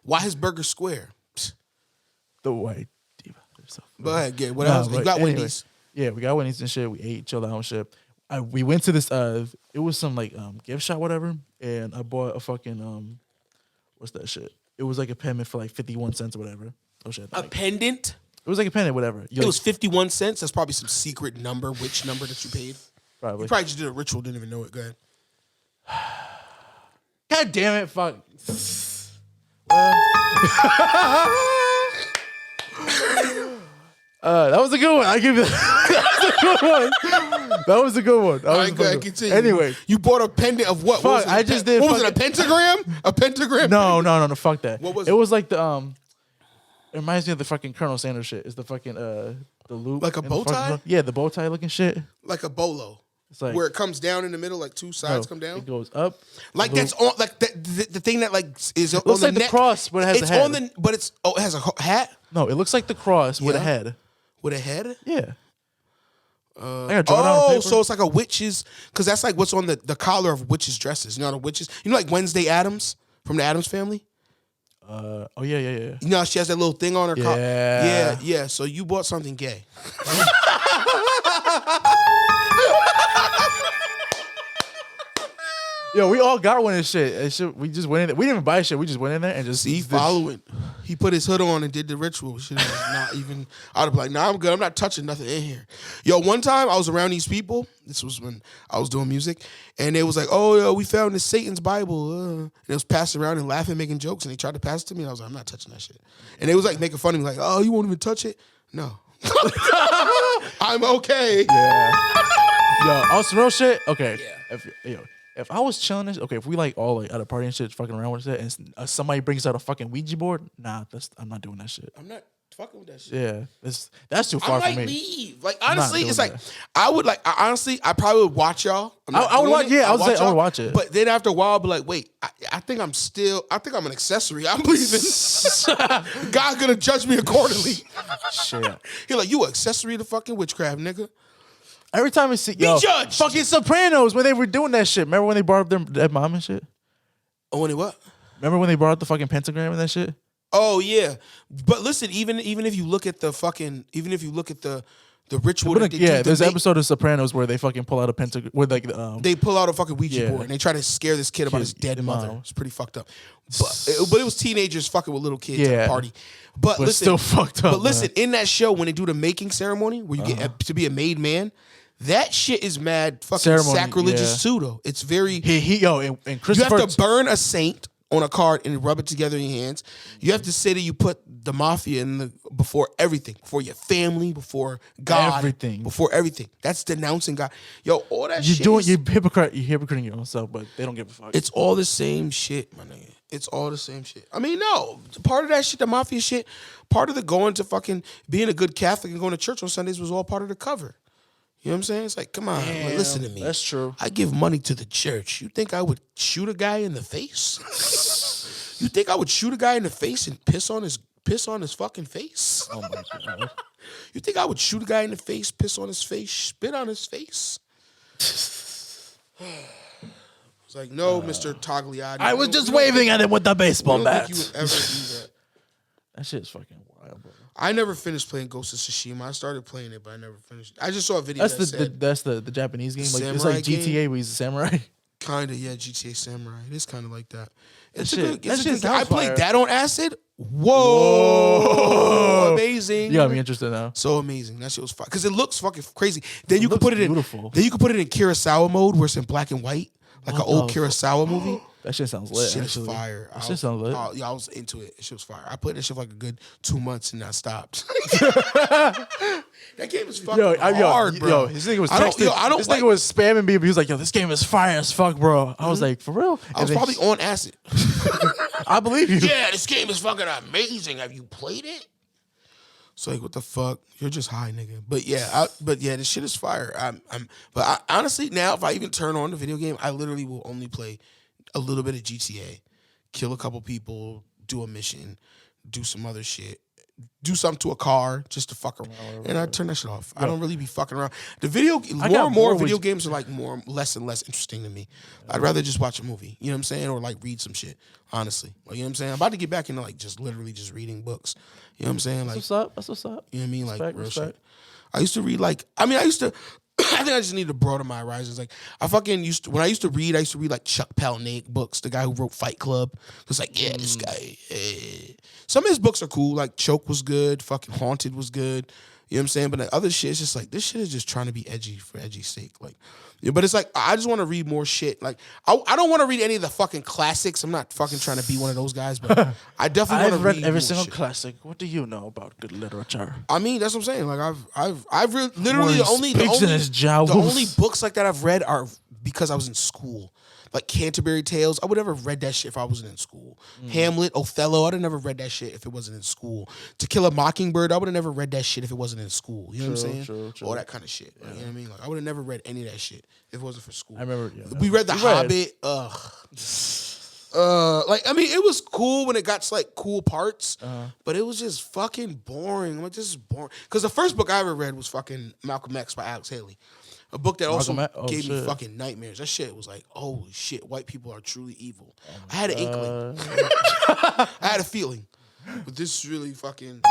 Why his burger square? The white diva himself. Go ahead, get what else? You got anyway, Wendy's. Yeah, we got Wendy's and shit. We ate, chilled out and shit. We went to this it was some like gift shop, whatever, and I bought a fucking what's that shit? It was like a pendant for like 51 cents or whatever. Oh shit. A pendant? It was like a pendant, whatever. It was 51 cents. That's probably some secret number, which number that you paid. Probably. You probably just did a ritual, didn't even know it. Go ahead. God damn it, fuck. That was a good one. I give you that. That was a good one. All right, go ahead, continue. Anyway, you bought a pendant of what? Fuck, What was it? I just did. What was it? A pentagram? A pentagram? No, fuck that. What was it? It was like the It reminds me of the fucking Colonel Sanders shit. It's the fucking the loop. Like a in the bow fucking tie? front. Yeah, the bow tie looking shit. Like a bolo. It's like where it comes down in the middle, like two sides come down. It goes up. Like loop. that's on, like the thing that like is Looks on the like the neck. cross, but it has it's a head. on the, but it's it has a hat. No, it looks like the cross with a Yeah. head. With a head? Yeah. I gotta draw it out on paper. So it's like a witch's, because that's like what's on the collar of witches' dresses. You know the witches. You know like Wednesday Addams from the Addams Family. Oh yeah. You know how she has that little thing on her collar. Yeah. Yeah. So you bought something gay. Yo, we all got one of this shit. We just went in there. We didn't even buy shit. We just went in there and just See, following. He put his hood on and did the ritual. Shit was not even. I'd be like, nah, I'm good. I'm not touching nothing in here. Yo, one time I was around these people. This was when I was doing music, and they was like, "Oh, yo, we found this Satan's Bible." And it was passed around and laughing, making jokes, and they tried to pass it to me, and I was like, "I'm not touching that shit." And they was like making fun of me, like, "Oh, you won't even touch it?" No, I'm okay. Yeah. Yo, on some real shit. Okay. Yeah. If I was chilling, if we like all like at a party and shit, fucking around with it, and somebody brings out a fucking Ouija board, nah, I'm not doing that shit. I'm not fucking with that shit. Yeah, that's too far I for me. might leave. Like honestly, doing it's like that. I would like. I probably would watch y'all. I would watch. Yeah, I would watch it. But then after a while, I'll be like, wait, I think I'm an accessory. I'm leaving. God's gonna judge me accordingly. Shit. He like, you accessory to fucking witchcraft, nigga. Every time I see judged. fucking Sopranos when they were doing that shit. Remember when they brought up their dead mom and shit? Oh, when they what? Remember when they brought up the fucking pentagram and that shit? Oh yeah, but listen, even if you look at the ritual, that they do, there's they, an episode of Sopranos where they fucking pull out a pentagram with like they pull out a fucking Ouija Yeah. board and they try to scare this kid about his dead mother. It's pretty fucked up. But it was teenagers fucking with little kids at Yeah. a party. But But listen, still fucked up, But listen, man. in that show when they do the making ceremony where you get to be a made man, that shit is mad fucking Ceremony, sacrilegious yeah. pseudo. It's very and you Christopher have to burn a saint on a card and rub it together in your hands. You have to say that you put the mafia in before everything, before your family, before God, before everything. That's denouncing God. Yo, all that shit. you're hypocriting your own self, but they don't give a fuck. It's all the same shit, my nigga. It's all the same shit. I mean, no, part of that shit, the mafia shit, part of the going to fucking being a good Catholic and going to church on Sundays was all part of the cover. You know what I'm saying? It's like, come on, Damn, listen to me. that's true. I give money to the church. You think I would shoot a guy in the face? You think I would shoot a guy in the face and piss on his fucking face? Oh my god! You think I would shoot a guy in the face, piss on his face, spit on his face? It's like, no, Mr. Togliatti. I was just waving at him with the baseball I bat. don't think you would ever do that. That shit's fucking wild. I never finished playing Ghost of Tsushima. I started playing it, but I never finished. I just saw a video. That's the Japanese game. Like, it's samurai like GTA game? where he's a samurai. Kinda, yeah. GTA Samurai. It is kind of like that. It's a shit- good. It's that a shit good game. I sounds played fire. that on acid. Whoa, amazing! You got me interested now. So amazing. That shit was fun because it looks fucking crazy. Then you can looks put it in. beautiful. Then you can put it in Kurosawa mode where it's in black and white, like an old Kurosawa movie. That shit sounds lit. Shit actually. is fire. That shit sounds lit. Yeah, I was into it. Shit was fire. I played that shit for like a good 2 months and I stopped. That game is fucking hard, bro. Yo, this nigga was texting. This nigga was spamming me. He was like, "Yo, this game is fire as fuck, bro." I was like, "For real?" I was probably on acid. I believe you. Yeah, this game is fucking amazing. Have you played it? It's like, what the fuck? You're just high, nigga. But yeah, this shit is fire. Honestly, now if I even turn on the video game, I literally will only play a little bit of GTA, kill a couple people, do a mission, do some other shit, do something to a car just to fuck around, and I turn that shit off. I don't really be fucking around. More and more video games are like less and less interesting to me. I'd rather just watch a movie, you know what I'm saying, or like read some shit. Honestly, like, you know what I'm saying. I'm about to get back into like just literally just reading books. You know what I'm saying? Like, That's what's up. That's what's up. you know what I mean? Like Respect, real respect. shit. I used to read I think I just need to broaden my horizons. Like when I used to read like Chuck Palahniuk books, the guy who wrote Fight Club. It's like, yeah, this guy. Some of his books are cool. Like Choke was good. Fucking Haunted was good. You know what I'm saying? But the other shit is just like, this shit is just trying to be edgy for edgy's sake. Like, yeah, but it's like, I just want to read more shit. Like, I don't want to read any of the fucking classics. I'm not fucking trying to be one of those guys, but I definitely want to read every more single shit. classic. What do you know about good literature? I mean, that's what I'm saying. Like, I've literally Where he speaks in his jowls. the only books like that I've read are because I was in school. Like Canterbury Tales, I would never have read that shit if I wasn't in school. Hamlet, Othello, I'd have never read that shit if it wasn't in school. To Kill a Mockingbird, I would have never read that shit if it wasn't in school. You know what I'm saying? True. All that kind of shit. Like, you know what I mean? Like, I would have never read any of that shit if it wasn't for school. I remember. We read The Hobbit. Like, I mean, it was cool when it got to like cool parts, but it was just fucking boring. Like, this is boring. Because the first book I ever read was fucking Malcolm X by Alex Haley. A book that also gave me fucking nightmares. That shit was like, holy shit, white people are truly evil. I had an inkling. I had a feeling. But this really fucking...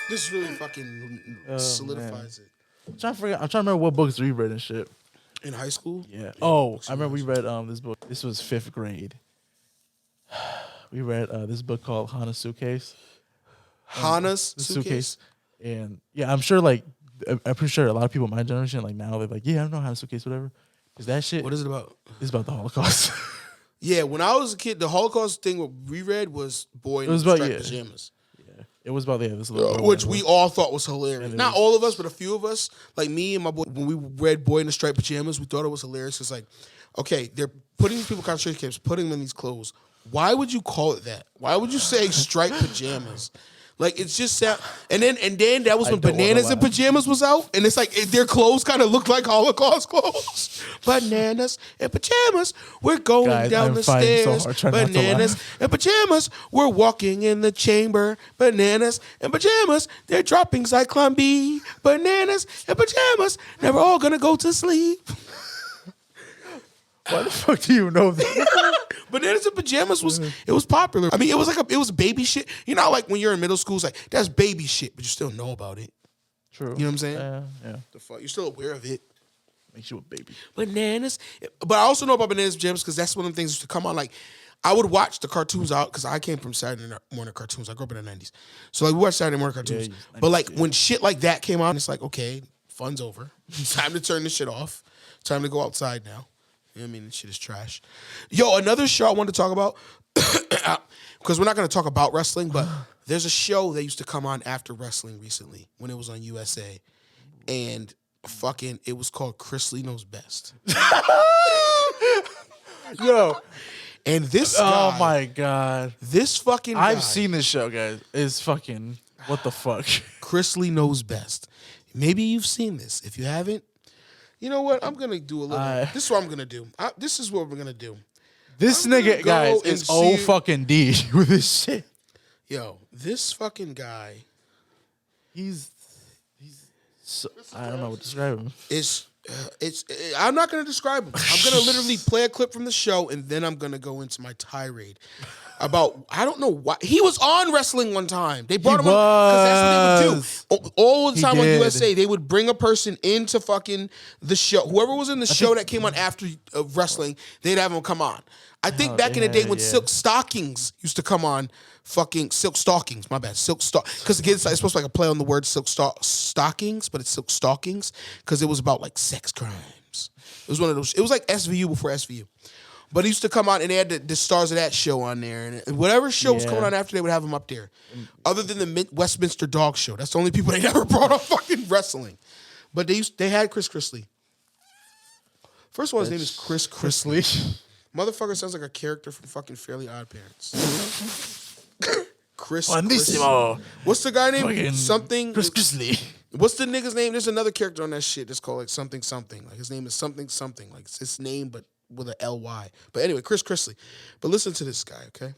This really fucking solidifies it. I'm trying to remember what books we read and shit. In high school? Yeah. Oh, I remember we read this book. This was 5th grade. We read this book called Hana's Suitcase. Hana's Suitcase? And yeah, I'm pretty sure a lot of people in my generation, like now, they're like, yeah, I don't know Hana's Suitcase, whatever. Is that shit? What is it about? It's about the Holocaust. Yeah, when I was a kid, the Holocaust thing what we read was Boy in Striped Pajamas. Yeah. It was about this little which we all thought was hilarious. Not all of us, but a few of us, like me and my boy, when we read Boy in the Striped Pajamas, we thought it was hilarious. It's like, okay, they're putting these people in concentration camps, putting them in these clothes. Why would you call it that? Why would you say striped pajamas? Like, it's just sound. And then that was when Bananas in Pajamas was out, and it's like their clothes kind of looked like Holocaust clothes. Bananas and pajamas, we're going down the stairs. Bananas and pajamas, we're walking in the chamber. Bananas and pajamas, they're dropping Zyklon B. Bananas and pajamas, now we're all gonna go to sleep. Why the fuck do you know that? Bananas and Pajamas was popular. I mean, it was baby shit. You know, like when you're in middle school, it's like that's baby shit, but you still know about it. True. You know what I'm saying? Yeah. The fuck, you're still aware of it. Makes you a baby. Bananas, but I also know about Bananas and Pajamas because that's one of the things that used to come on. Like, I would watch the cartoons out because I came from Saturday morning cartoons. I grew up in the 90s, so like we watched Saturday morning cartoons. But like when shit like that came out, it's like, okay, fun's over. Time to turn this shit off. Time to go outside now. I mean, this shit is trash. Yo, another show I wanted to talk about, because we're not going to talk about wrestling, but there's a show that used to come on after wrestling recently when it was on USA. And fucking, it was called Chris Lee Knows Best. Yo. And this guy. Oh my God. This fucking guy. I've seen this show, guys. It's fucking, what the fuck? Chris Lee Knows Best. Maybe you've seen this. If you haven't, you know what? I'm going to do a little. This is what I'm going to do. This is what we're going to do. This nigga, guys, is old fucking D with this shit. Yo, this fucking guy. He's so, I don't know what to describe him. I'm not going to describe him. I'm going to literally play a clip from the show, and then I'm going to go into my tirade. about, I don't know why. He was on wrestling one time. They brought him on because that's what they would do. All the time on USA, they would bring a person into fucking the show. Whoever was in the show that came on after wrestling, they'd have him come on. I think back in the day when Silk Stockings used to come on, fucking Silk Stockings, my bad, because again, it's supposed to be like a play on the word Silk Stockings, but it's Silk Stockings because it was about like sex crimes. It was one of those, it was like SVU before SVU. But he used to come on, and they had the stars of that show on there. And whatever show was coming on after, they would have him up there. Other than the Westminster Dog Show. That's the only people they never brought on fucking wrestling. But they had Chris Chrisley. First of all, his name is Chris Chrisley. Motherfucker sounds like a character from fucking Fairly Odd Parents. Chris Chrisley. What's the guy name? Something. Chris Chrisley. What's the nigga's name? There's another character on that shit that's called like something. Like his name is something. Like it's his name, but with a L-Y. But anyway, Chris Chrisley. But listen to this guy, okay?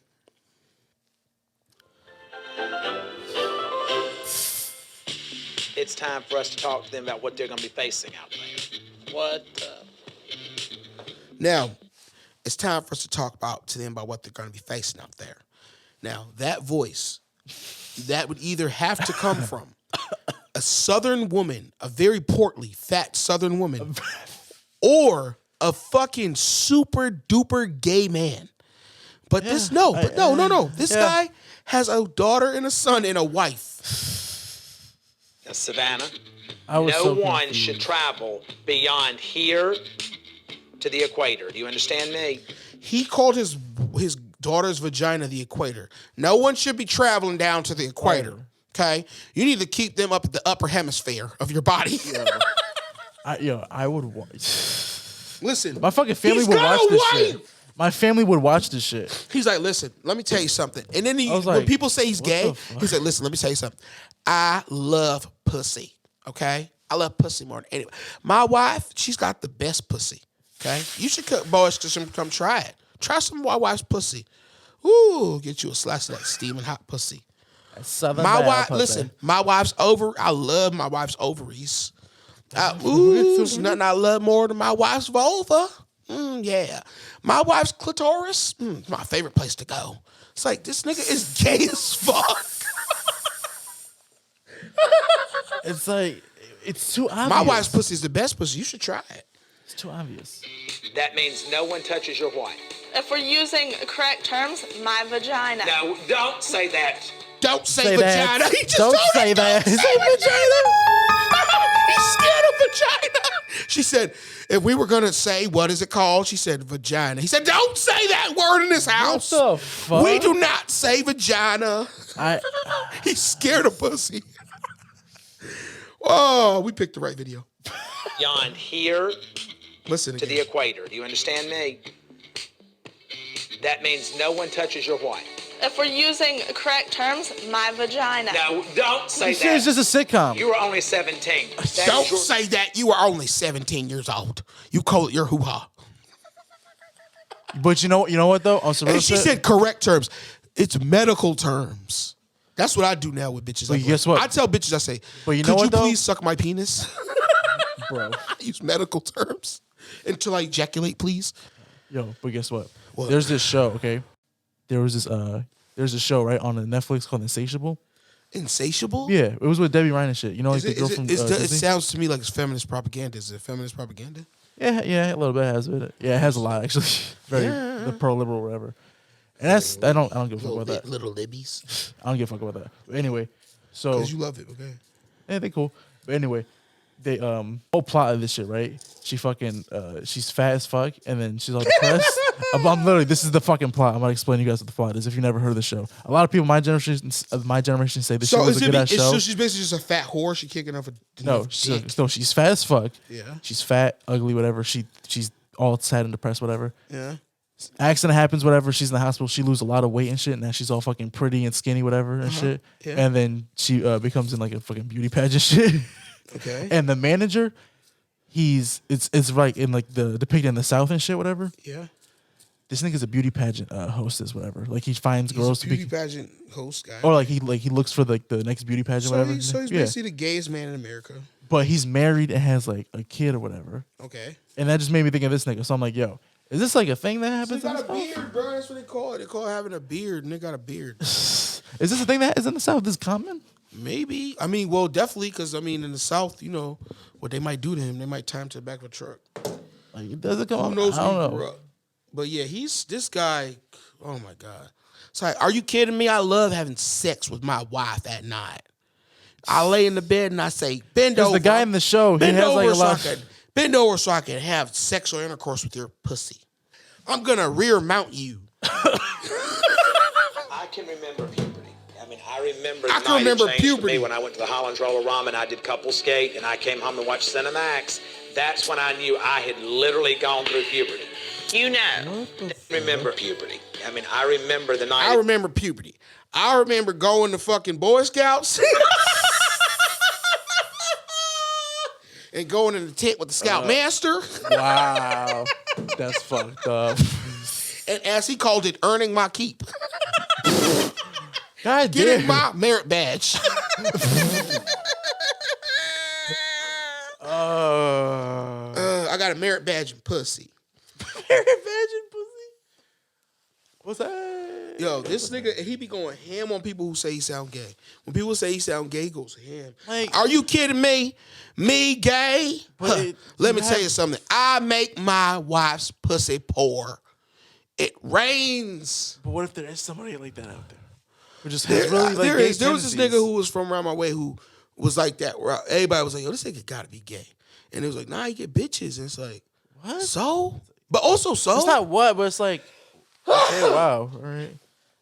It's time for us to talk to them about what they're going to be facing out there. What? Now, it's time for us to talk to them about what they're going to be facing out there. Now, that voice, that would either have to come from a Southern woman, a very portly, fat Southern woman, or a fucking super duper gay man. But no. This guy has a daughter and a son and a wife. Now, Savannah, no one should travel beyond here to the equator. Do you understand me? He called his daughter's vagina the equator. No one should be traveling down to the equator. Okay? You need to keep them up at the upper hemisphere of your body. I would watch. Listen, my fucking family would watch this shit. My family would watch this shit. He's like, listen, let me tell you something. And then when people say he's gay, he's like, listen, let me tell you something. I love pussy, okay? I love pussy more than anyone. My wife, she's got the best pussy, okay? You should boys come try it. Try some of my wife's pussy. Ooh, get you a slice of that steaming hot pussy. My wife, listen, my wife's I love my wife's ovaries. There's nothing I love more than my wife's vulva. Yeah. My wife's clitoris, my favorite place to go. It's like, this nigga is gay as fuck. It's like, it's too obvious. My wife's pussy is the best pussy. You should try it. It's too obvious. That means no one touches your wife. If we're using correct terms, my vagina. No, don't say that. Don't say vagina. That. He just don't told say her, that. Don't say vagina. He's scared of vagina. She said, if we were going to say, what is it called? She said, vagina. He said, don't say that word in this house. What the fuck? We do not say vagina. He's scared of pussy. Oh, we picked the right video. Beyond here Listen to again. the equator. Do you understand me? That means no one touches your wife. If we're using correct terms, my vagina. No, don't say that. It's just a sitcom. You were only 17. Don't say that. You are only 17 years old. You call it your hoo-ha. But you know what though? On some real And she shit, said correct terms. It's medical terms. That's what I do now with bitches. But guess what? I tell bitches, I say, but you know could what, you though? please suck my penis? Bro. I use medical terms until I ejaculate, please. Yo, but guess what? There's this show, okay? There's a show, right, on the Netflix called Insatiable. Insatiable? Yeah, it was with Debbie Ryan and shit. You know, like the girl from it Disney? sounds to me like it's feminist propaganda. Is it feminist propaganda? Yeah, a little bit has it. Yeah, it has a lot actually. Very pro-liberal or whatever. And that's I don't give a fuck about that. Little libbies. I don't give a fuck about that. But anyway, so because you love it, okay? Yeah, they cool. But anyway, they whole plot of this shit, right? She fucking she's fat as fuck, and then she's all depressed. I'm literally, this is the fucking plot. I'm gonna explain to you guys what the plot is if you never heard of the show. A lot of people my generation say this show was a good ass show. So she's basically just a fat whore. She kicking off a no, she's fat as fuck. Yeah, she's fat, ugly, whatever. She's all sad and depressed, whatever. Yeah. Accident happens, whatever. She's in the hospital. She loses a lot of weight and shit. And now she's all fucking pretty and skinny, whatever, and shit. Yeah. And then she becomes in like a fucking beauty pageant shit. Okay. And the manager, it's like in like the depicted in the South and shit, whatever. Yeah. This nigga's a beauty pageant hostess, whatever. Like he finds girls a beauty pageant host guy. or like he looks for like the next beauty pageant, whatever. So he's basically the gayest man in America. But he's married and has like a kid or whatever. Okay. And that just made me think of this nigga. So I'm like, yo, Is this like a thing that happens? He got a beard, bro. That's what they call it. They call it having a beard, and they got a beard. Is this a thing that is in the South? This common? Maybe. I mean, well, definitely, because I mean, in the South, you know what they might do to him. They might tie him to the back of a truck. Like, it doesn't come up. Who knows I who don't he grew know. up? But yeah, he's this guy. Oh my god. It's like, are you kidding me? I love having sex with my wife at night. I lay in the bed and I say, bend over. The guy in the show, he bend has over like a so I lot. can bend over so I can have sexual intercourse with your pussy. I'm gonna rear mount you. I can remember puberty. I mean, I remember the I can night remember it changed for puberty. me when I went to the Holland's Roller-Rama and I did couple skate and I came home to watch Cinemax. That's when I knew I had literally gone through puberty. You know. Remember puberty. I mean, I remember the night. I remember puberty. I remember going to fucking Boy Scouts and going in the tent with the Scoutmaster. Wow. That's fucked up. And as he called it, earning my keep. God Getting damn. my merit badge. I got a merit badge and pussy. Merit badge and pussy? What's that? Yo, this nigga, he be going ham on people who say he sound gay. When people say he sound gay, he goes ham. Like, are you kidding me? Me gay? Huh. Let me tell you something. I make my wife's pussy pour. It rains. But what if there is somebody like that out there? Who just has really like there gay is. There was this tendencies? nigga who was from around my way who was like that. Where everybody was like, yo, this nigga gotta be gay. And it was like, nah, you get bitches. And it's like, what? So? But also so? It's not what, but it's like, okay, wow. All right.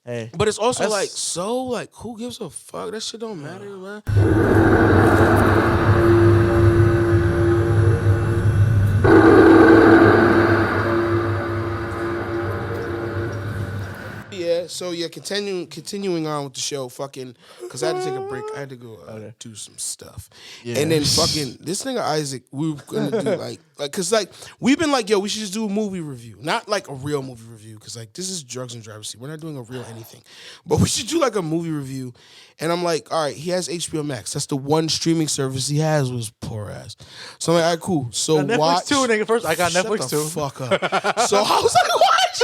Hey. But it's also That's- like, so, like, who gives a fuck? That shit don't matter, man. Yeah, so yeah, continuing on with the show, fucking, because I had to take a break. I had to go do some stuff. Yeah. And then fucking, this nigga Isaac, we were gonna do like, cause like, we've been like, yo, we should just do a movie review. Not like a real movie review, cause like, this is Drugs and Driver's Seat. We're not doing a real anything. But we should do like a movie review. And I'm like, all right, he has HBO Max. That's the one streaming service he has was poor ass. So I'm like, all right, cool. So Netflix watch. too, nigga. First, I got Shut Netflix the too. fuck up. So I was like, watch.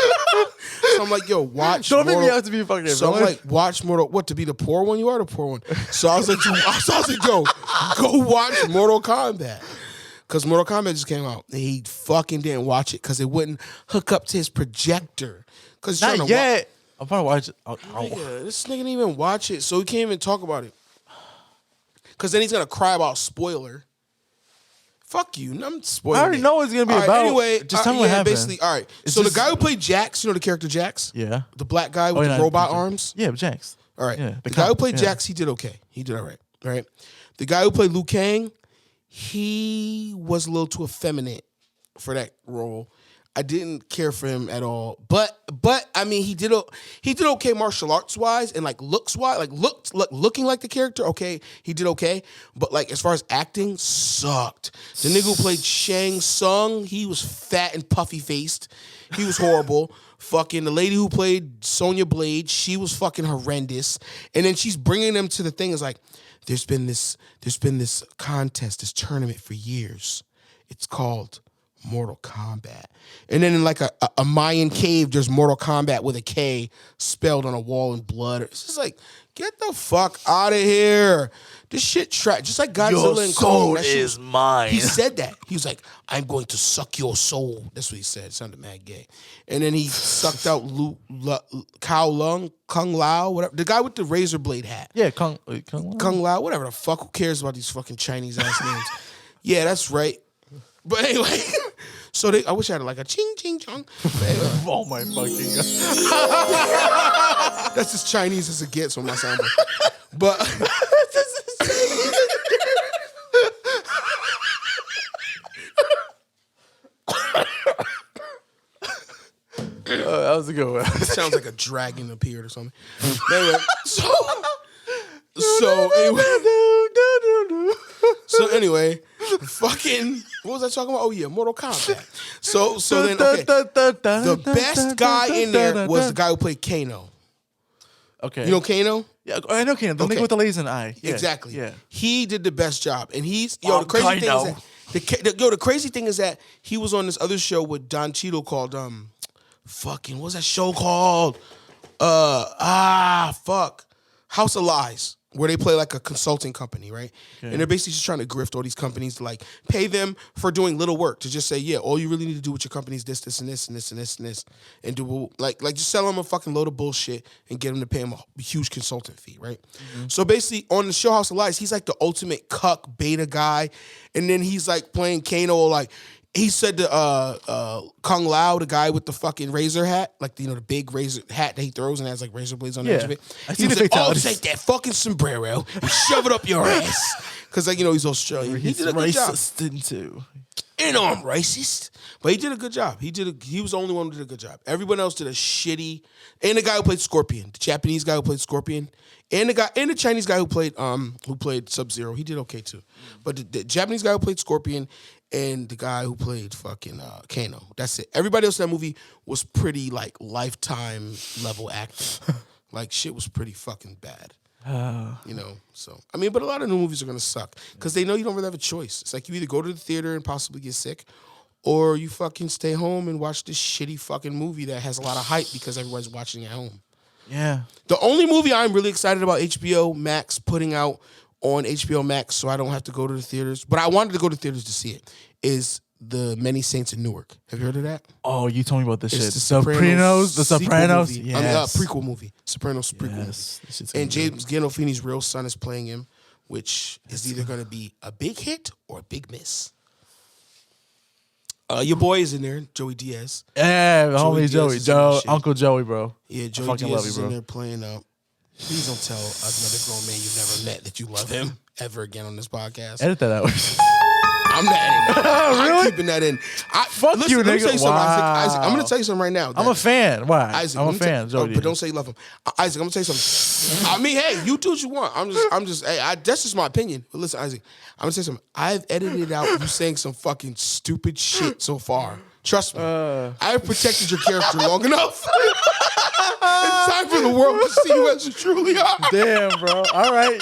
So I'm like, yo, watch. Don't make me Mortal- have to be fucking. So I'm like, watch Mortal. What, to be the poor one? You are the poor one. So I was like, yo, go watch Mortal Kombat. Because Mortal Kombat just came out. And he fucking didn't watch it because it wouldn't hook up to his projector. Because not yet. I'm probably watch it. Nigga, this nigga didn't even watch it, so he can't even talk about it. Because then he's going to cry about spoiler. Fuck you. I'm spoiling. I already know what it's gonna be All right, about. Anyway, Just tell me what happened. basically, all right. It's So just- the guy who played Jax, you know the character Jax? Yeah. The black guy with the robot arms? Yeah, Jax. All right. Yeah, the guy who played Jax, he did okay. He did all right. All right. The guy who played Liu Kang, he was a little too effeminate for that role. I didn't care for him at all. But I mean, he did okay martial arts wise and like looks wise, like looking like the character. Okay, he did okay. But like as far as acting, sucked. The nigga who played Shang Tsung, he was fat and puffy faced. He was horrible. Fucking the lady who played Sonya Blade, she was fucking horrendous. And then she's bringing them to the thing is like, there's been this contest, this tournament for years. It's called Mortal Kombat. And then in like a Mayan cave, there's Mortal Kombat with a K spelled on a wall in blood. It's just like, get the fuck out of here. This shit just like Godzilla and Kong. That shit was- mine. He said that. He was like, I'm going to suck your soul. That's what he said. It sounded mad gay. And then he sucked out Kung Lao, whatever. The guy with the razor blade hat. Yeah, Kung Lao. Kung Lao, whatever the fuck. Who cares about these fucking Chinese ass names? Yeah, that's right. But anyway, so I wish I had like a ching ching chong. Oh my fucking god. That's as Chinese as it gets on my soundboard. But That was a good one. it sounds like a dragon appeared or something. But anyway, so anyway, fucking what was I talking about? Oh yeah, Mortal Kombat. So then okay, the best guy in there was the guy who played Kano. Okay. You know Kano? Yeah, I know Kano. The nigga with the laser eye. Yeah. Exactly. Yeah. He did the best job. And the crazy thing is that The crazy thing is that he was on this other show with Don Cheadle called fucking what's that show called? House of Lies, where they play like a consulting company, right? Okay. And they're basically just trying to grift all these companies to like pay them for doing little work, to just say, yeah, all you really need to do with your company is this, this, and this, and this, and this, and this, and do like just sell them a fucking load of bullshit and get them to pay them a huge consultant fee, right? Mm-hmm. So basically, on the show House of Lies, he's like the ultimate cuck beta guy, and then he's like playing Kano, like. He said to Kung Lao, the guy with the fucking razor hat, like the big razor hat that he throws and has like razor blades on the edge of it. He was like, "Oh, take that fucking sombrero and shove it up your ass," because like he's Australian. He did a good job. Too. I'm racist, but he did a good job. He was the only one who did a good job. Everyone else did a shitty. And the guy who played Scorpion, the Japanese guy who played Scorpion, and the Chinese guy who played Sub-Zero, he did okay too. But the Japanese guy who played Scorpion. And the guy who played fucking Kano. That's it. Everybody else in that movie was pretty like Lifetime level acting. Like shit was pretty fucking bad. So I mean, but a lot of new movies are gonna suck because they know you don't really have a choice. It's like you either go to the theater and possibly get sick, or you fucking stay home and watch this shitty fucking movie that has a lot of hype because everybody's watching at home. Yeah. The only movie I'm really excited about HBO Max putting out on HBO Max, so I don't have to go to the theaters. But I wanted to go to the theaters to see it. Is The Many Saints in Newark? Have you heard of that? Oh, you told me about this shit. The Sopranos. The Sopranos. Yes. Prequel movie. Sopranos prequel movie. And James Gandolfini's real son is playing him, which is either going to be a big hit or a big miss. Your boy is in there, Joey Diaz. Yeah, homie Joey. Uncle Joey, bro. Yeah, Joey Diaz is in there playing Please don't tell another grown man you've never met that you love him ever again on this podcast. Edit that out. I'm not editing that. Really? I'm keeping that in. Fuck you, nigga. Let me tell you something, Isaac. I'm going to tell you something right now. I'm a fan. Why? Isaac, I'm a fan. But don't say you love him. Isaac, I'm going to tell you something. I mean, hey, you do what you want. I'm just hey, that's just my opinion. But listen, Isaac, I'm going to tell you something. I've edited out you saying some fucking stupid shit so far. Trust me. I've protected your character long enough. It's time for the world to see you as you truly are. Damn, bro. All right.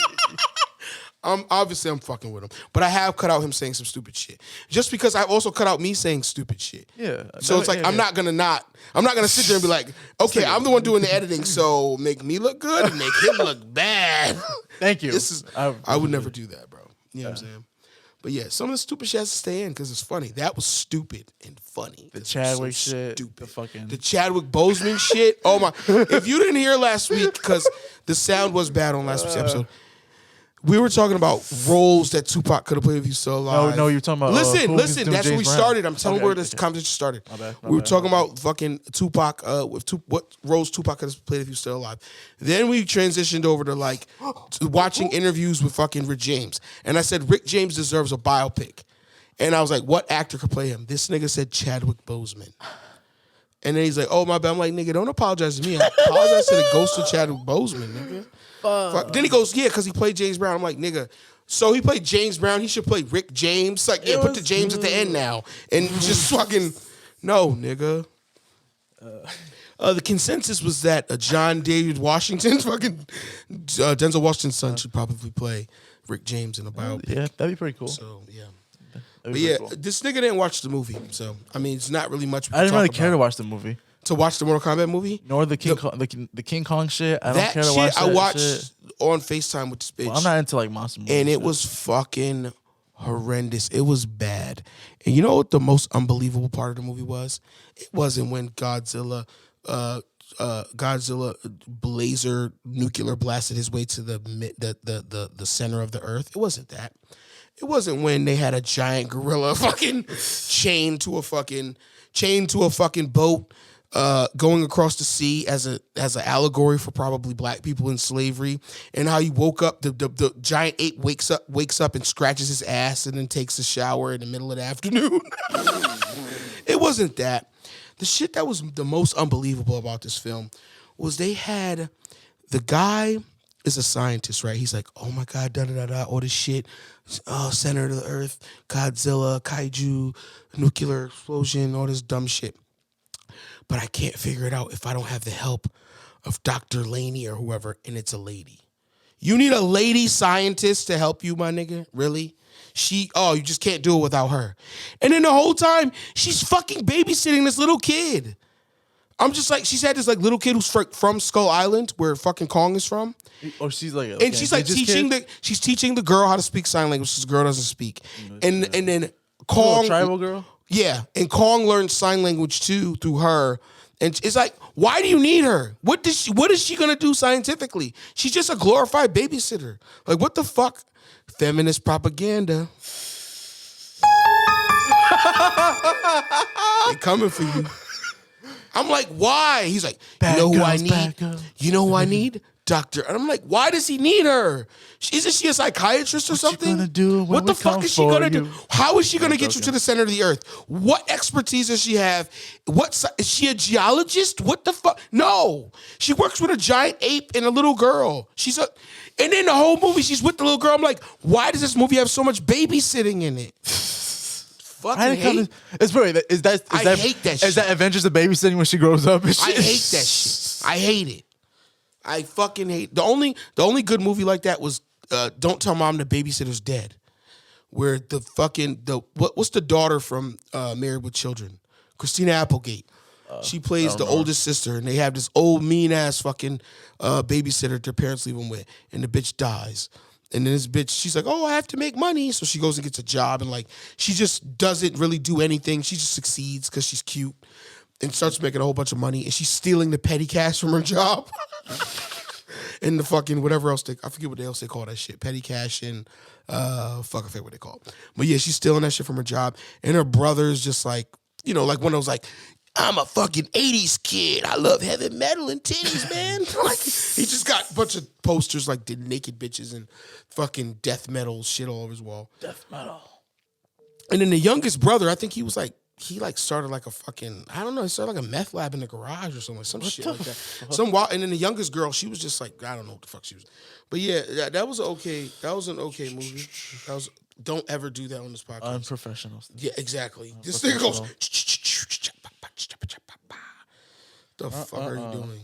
Obviously I'm fucking with him, but I have cut out him saying some stupid shit. Just because I've also cut out me saying stupid shit. Yeah. So it's like I'm not gonna sit there and be like, okay, I'm the one doing the editing, so make me look good and make him look bad. Thank you. I would never do that, bro. You know what I'm saying? But yeah, some of the stupid shit has to stay in because it's funny. That was stupid and funny. The Chadwick shit. Stupid. The Chadwick Boseman shit. Oh my. If you didn't hear last week, because the sound was bad on last week's episode, we were talking about roles that Tupac could have played if he was still alive. No, you're talking about. Listen. That's where we started. I'm telling where this conversation started. We were talking about fucking Tupac. What roles Tupac could have played if he was still alive. Then we transitioned over to like watching interviews with fucking Rick James, and I said Rick James deserves a biopic, and I was like, what actor could play him? This nigga said Chadwick Boseman. And then he's like, oh, my bad. I'm like, nigga, don't apologize to me. I apologize to the ghost of Chadwick Boseman, nigga. Fuck. Then he goes, yeah, because he played James Brown. I'm like, nigga, so he played James Brown. He should play Rick James. Like, yeah, put the James at the end now. And just fucking, no, nigga. The consensus was that John David Washington, fucking Denzel Washington's son, should probably play Rick James in a biopic. Yeah, that'd be pretty cool. So, yeah. But yeah, cool. This nigga didn't watch the movie, so I mean, it's not really much. I didn't really care to watch the movie. To watch the Mortal Kombat movie, nor the King Kong shit. I don't care to watch that. I watched on FaceTime with this bitch. Well, I'm not into like monster movies, and it was fucking horrendous. It was bad. And you know what the most unbelievable part of the movie was? It wasn't when Godzilla blazer nuclear blasted his way to the center of the earth. It wasn't that. It wasn't when they had a giant gorilla fucking chained to a fucking boat going across the sea as an allegory for probably black people in slavery, and how he woke up, the giant ape wakes up and scratches his ass and then takes a shower in the middle of the afternoon. It wasn't that. The shit that was the most unbelievable about this film was they had the guy is a scientist, right? He's like, oh my God, da-da-da-da, all this shit. Center of the earth, Godzilla, kaiju, nuclear explosion, all this dumb shit. But I can't figure it out if I don't have the help of Dr. Laney or whoever, and it's a lady. You need a lady scientist to help you, my nigga? Really? you just can't do it without her. And then the whole time, she's fucking babysitting this little kid. I'm just like, she's had this like little kid who's from Skull Island, where fucking Kong is from. Oh, she's like, and she's like teaching the girl how to speak sign language. This girl doesn't speak. And then Kong, tribal girl. Yeah, and Kong learned sign language too through her. And it's like, why do you need her? What is she gonna do scientifically? She's just a glorified babysitter. Like, what the fuck? Feminist propaganda. They coming for you. I'm like, why? He's like, you know who I need? You know who I need? Doctor. And I'm like, why does he need her? Isn't she a psychiatrist or something? What the fuck is she gonna do? How is she gonna get you to the center of the earth? What expertise does she have? Is she a geologist? What the fuck? No. She works with a giant ape and a little girl. And then the whole movie, she's with the little girl. I'm like, why does this movie have so much babysitting in it? Fucking hate. It's probably I hate that shit. Is that Avengers of babysitting when she grows up? I hate that shit. I hate it. I fucking hate. The only good movie like that was Don't Tell Mom the Babysitter's Dead, where what's the daughter from Married with Children? Christina Applegate. She plays the oldest sister, and they have this old mean ass fucking babysitter their parents leave them with, and the bitch dies. And then this bitch, she's like, oh, I have to make money. So she goes and gets a job, and like she just doesn't really do anything. She just succeeds because she's cute and starts making a whole bunch of money. And she's stealing the petty cash from her job. And the fucking whatever else I forget what else they call that shit. Petty cash and I forget what they call it. But yeah, she's stealing that shit from her job. And her brother's just like, like one of those like, I'm a fucking 80s kid. I love heavy metal and titties, man. Like, he just got a bunch of posters like the naked bitches and fucking death metal shit all over his wall. Death metal. And then the youngest brother, I think he started like a fucking, I don't know, he started like a meth lab in the garage or something, some shit like that. And then the youngest girl, she was just like, I don't know what the fuck she was. But yeah, that was an okay movie. Don't ever do that on this podcast. Unprofessional. Yeah, exactly. This thing goes. The fuck are you doing?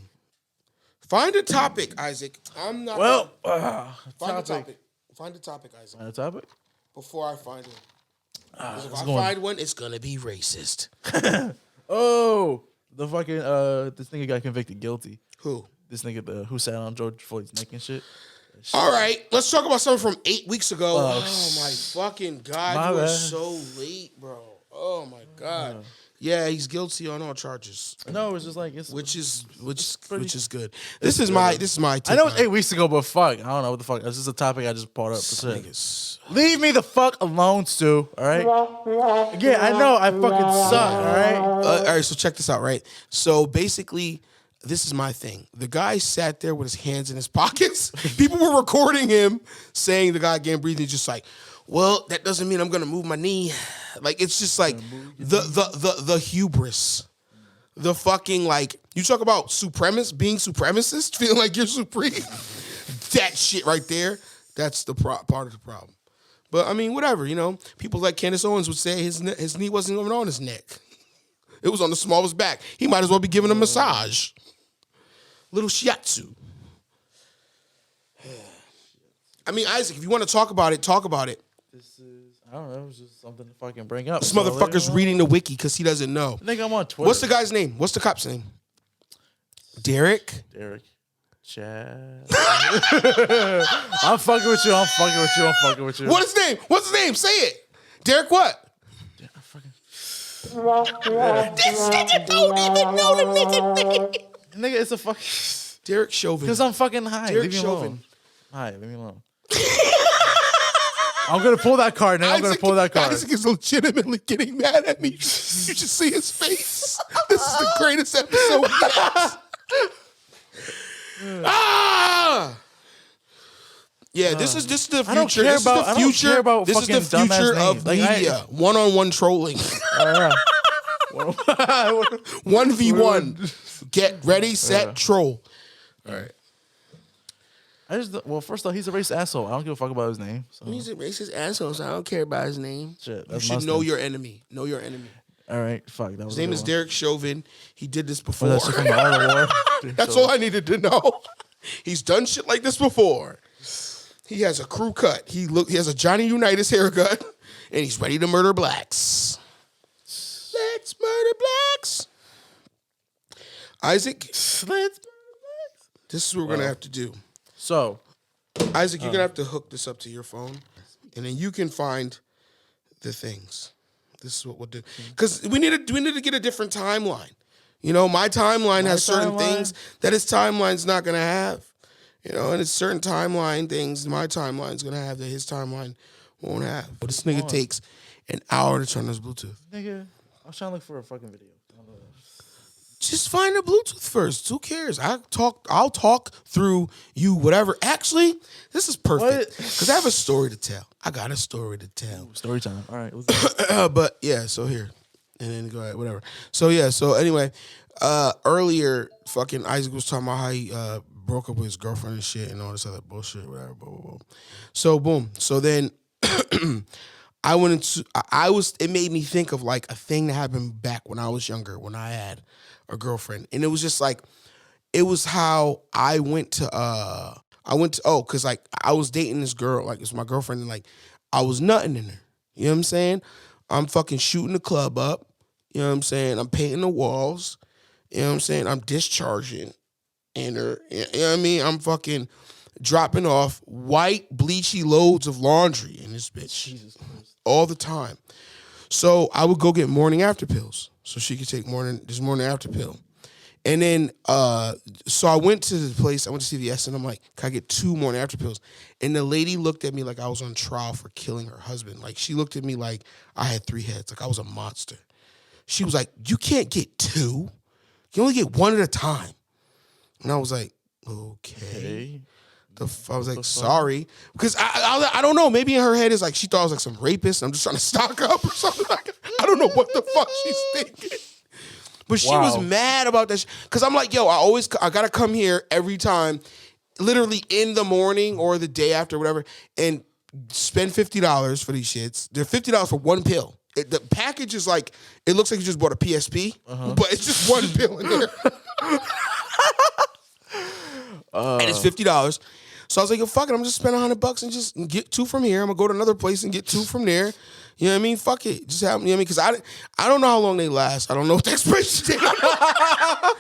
Find a topic, Isaac. I'm not. Well, find a topic. Find a topic, Isaac. Find a topic? Before I find it. Because if I find one, it's gonna be racist. Oh, the fucking this nigga got convicted guilty. Who? This nigga who sat on George Floyd's neck and shit. All right, let's talk about something from 8 weeks ago. Oh my fucking God, you are so late, bro. Oh my God. Yeah, he's guilty on all charges. No, it's just like which is good. This is my take. I know it's 8 weeks ago, but fuck, I don't know what the fuck. This is a topic I just brought up. Leave me the fuck alone, Stu. All right. Again, I know I fucking suck. All right. All right. So check this out. Right. So basically, this is my thing. The guy sat there with his hands in his pockets. People were recording him saying the guy can't breathe. He's just like, well, that doesn't mean I'm gonna move my knee. Like, it's just like the hubris. The fucking, like, you talk about being supremacist, feeling like you're supreme. That shit right there, that's the part of the problem. But I mean, whatever, people like Candace Owens would say his knee wasn't even on his neck. It was on the small of his back. He might as well be giving a massage. Little shiatsu. I mean, Isaac, if you want to talk about it, talk about it. I don't know. It was just something to fucking bring up. This motherfucker's reading the wiki because he doesn't know. I think I'm on Twitter. What's the guy's name? What's the cop's name? Derek. Chad. I'm fucking with you. What's his name? Say it. Derek what? This nigga don't even know the nigga name. Nigga, it's a fucking Derek Chauvin. Because I'm fucking high. Derek Chauvin. Hi, leave me alone. I'm gonna pull that card now. Isaac is legitimately getting mad at me. You should see his face. This is the greatest episode yet. Yeah, this is the future. This is the future of media. One-on-one trolling. 1v1. Get ready, set, troll. All right. First off, he's a racist asshole. I don't give a fuck about his name. So. He's a racist asshole, so I don't care about his name. Shit, you should know your enemy. Know your enemy. All right, fuck. His name is Derek Chauvin. He did this before. That's from the Art of War. That's all I needed to know. He's done shit like this before. He has a crew cut. He has a Johnny Unitas haircut, and he's ready to murder blacks. Let's murder blacks. Isaac, this is what we're going to have to do. So, Isaac, you're going to have to hook this up to your phone, and then you can find the things. This is what we'll do. Because we need to get a different timeline. You know, my timeline has certain things that his timeline's not going to have. You know, and it's certain timeline things my timeline's going to have that his timeline won't have. But this nigga takes an hour to turn his Bluetooth. Nigga, I was trying to look for a fucking video. Just find a Bluetooth first. Who cares? I'll talk through you, whatever. Actually, this is perfect. Because I have a story to tell. I got a story to tell. Ooh, story time. All right. But yeah, so here. And then go ahead, whatever. So yeah, so anyway, earlier fucking Isaac was talking about how he broke up with his girlfriend and shit and all this other bullshit, whatever, blah, blah, blah. So boom. So then it made me think of like a thing that happened back when I was younger, when I had a girlfriend. And it was just like, it was how because like I was dating this girl, like it's my girlfriend, and like I was nutting in her. You know what I'm saying? I'm fucking shooting the club up. You know what I'm saying? I'm painting the walls. You know what I'm saying? I'm discharging in her. You know what I mean? I'm fucking dropping off white, bleachy loads of laundry in this bitch. Jesus Christ. All the time. So I would go get morning after pills so she could take this morning after pill. And then, so I went to the place, I went to CVS, and I'm like, can I get 2 morning after pills? And the lady looked at me like I was on trial for killing her husband. Like, she looked at me like I had 3 heads, like I was a monster. She was like, you can't get 2. You can only get 1 at a time. And I was like, okay. I was like, sorry. Because I don't know, maybe in her head is like, she thought I was like some rapist, and I'm just trying to stock up or something like that. I don't know what the fuck she's thinking. But she was mad about that. Because I'm like, yo, I got to come here every time, literally in the morning or the day after, whatever, and spend $50 for these shits. They're $50 for 1 pill. The package is like, it looks like you just bought a PSP, but it's just 1 pill in there. And it's $50. So I was like, yo, fuck it, I'm just spend $100 and just get 2 from here. I'm going to go to another place and get 2 from there. You know what I mean? Fuck it. Just have, you know what I mean? Because I don't know how long they last. I don't know what the expiration date. I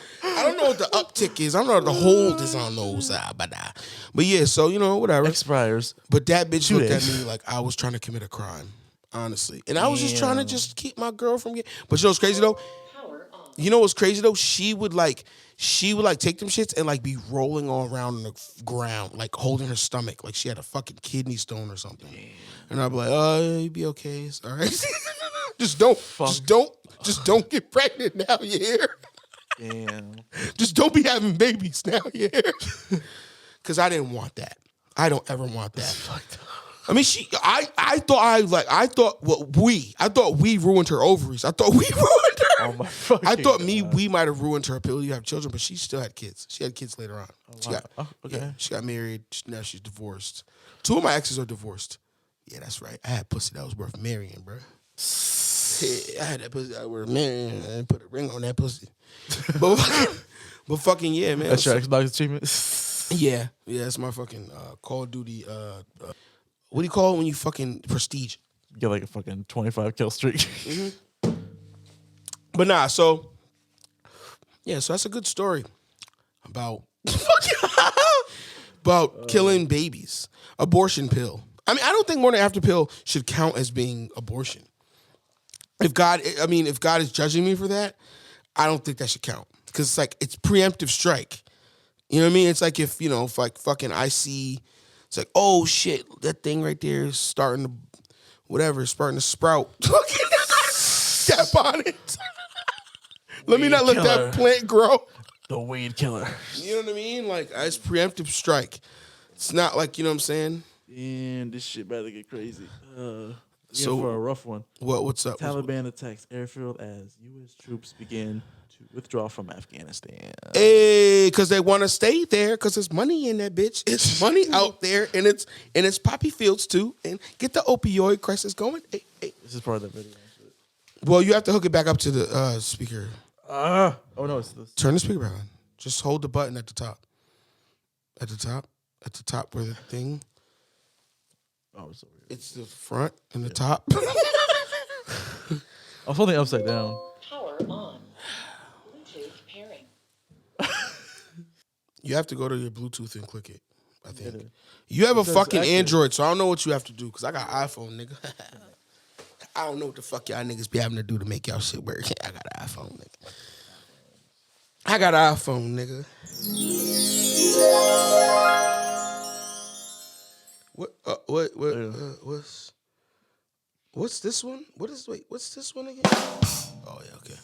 don't know what the uptick is. I don't know what the hold is on those. But yeah, so, you know, whatever. Expires. But that bitch looked at me like I was trying to commit a crime, honestly. And I was just trying to just keep my girl from getting. But you know what's crazy, though? You know what's crazy, though? She would take them shits and like be rolling all around on the ground, like holding her stomach, like she had a fucking kidney stone or something. And I'd be like, you'd be okay, it's all right. just don't get pregnant now, you hear? Damn. Just don't be having babies now, you hear? Because I didn't want that. I don't ever want that. I mean, I thought we ruined her ovaries. I thought we ruined her. Oh my fucking I thought God. we might have ruined her ability to have children, but she still had kids. She had kids later on. She got married. Now she's divorced. 2 of my exes are divorced. Yeah, that's right. I had pussy that was worth marrying, bro. Yeah, I had that pussy that was worth marrying. I put a ring on that pussy. but fucking yeah, man. That's your Xbox achievement? Yeah, it's my fucking Call of Duty. What do you call it when you fucking prestige? You get like a fucking 25 kill streak. Mm-hmm. But nah, so that's a good story about killing babies. Abortion pill. I mean, I don't think morning after pill should count as being abortion. If God is judging me for that, I don't think that should count. Because it's like, it's preemptive strike. You know what I mean? It's like if like fucking I see, it's like, oh shit, that thing right there is starting to sprout. Step on it. Let me not let that plant grow. The weed killer. You know what I mean? Like, it's preemptive strike. It's not like, you know what I'm saying? And this shit about to get crazy. So for a rough one. What's up? Taliban attacks airfield as U.S. troops begin to withdraw from Afghanistan. Hey, because they want to stay there because there's money in that bitch. It's money out there, and it's poppy fields too. And get the opioid crisis going. Hey. This is part of the video. Well, you have to hook it back up to the speaker. Oh no, it's this. Turn the speaker back on. Just hold the button at the top. At the top where the thing. Oh, it's so weird. It's the front and the top. I was holding it upside down. Power on. Bluetooth pairing. You have to go to your Bluetooth and click it, I think. You have a fucking Android, so I don't know what you have to do, because I got iPhone, nigga. I don't know what the fuck y'all niggas be having to do to make y'all shit work. I got an iPhone, nigga. I got an iPhone, nigga. What's this one? What's this one again? Oh yeah, okay.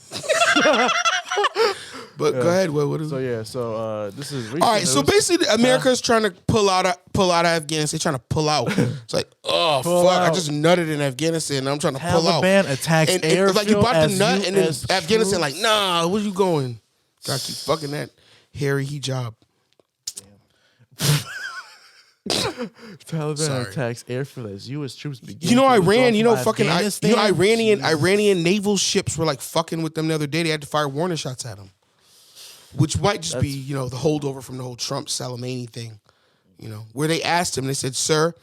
But go ahead. What is it? So this is all right. So basically, America is trying to pull out of Afghanistan. Trying to pull out. It's like, oh fuck! I just nutted in Afghanistan. And I'm trying to pull out. Taliban attacks airfield like you about to nut, and then US Afghanistan like, nah, where you going? Gotta keep fucking that hairy hijab. Taliban attacks airfield as U.S. troops begin. You know, Iran. You know, fucking. Afghanistan? Iranian naval ships were like fucking with them the other day. They had to fire warning shots at them, which might just be the holdover from the whole Trump Soleimani thing. You know, where they asked him, they said, "Sir,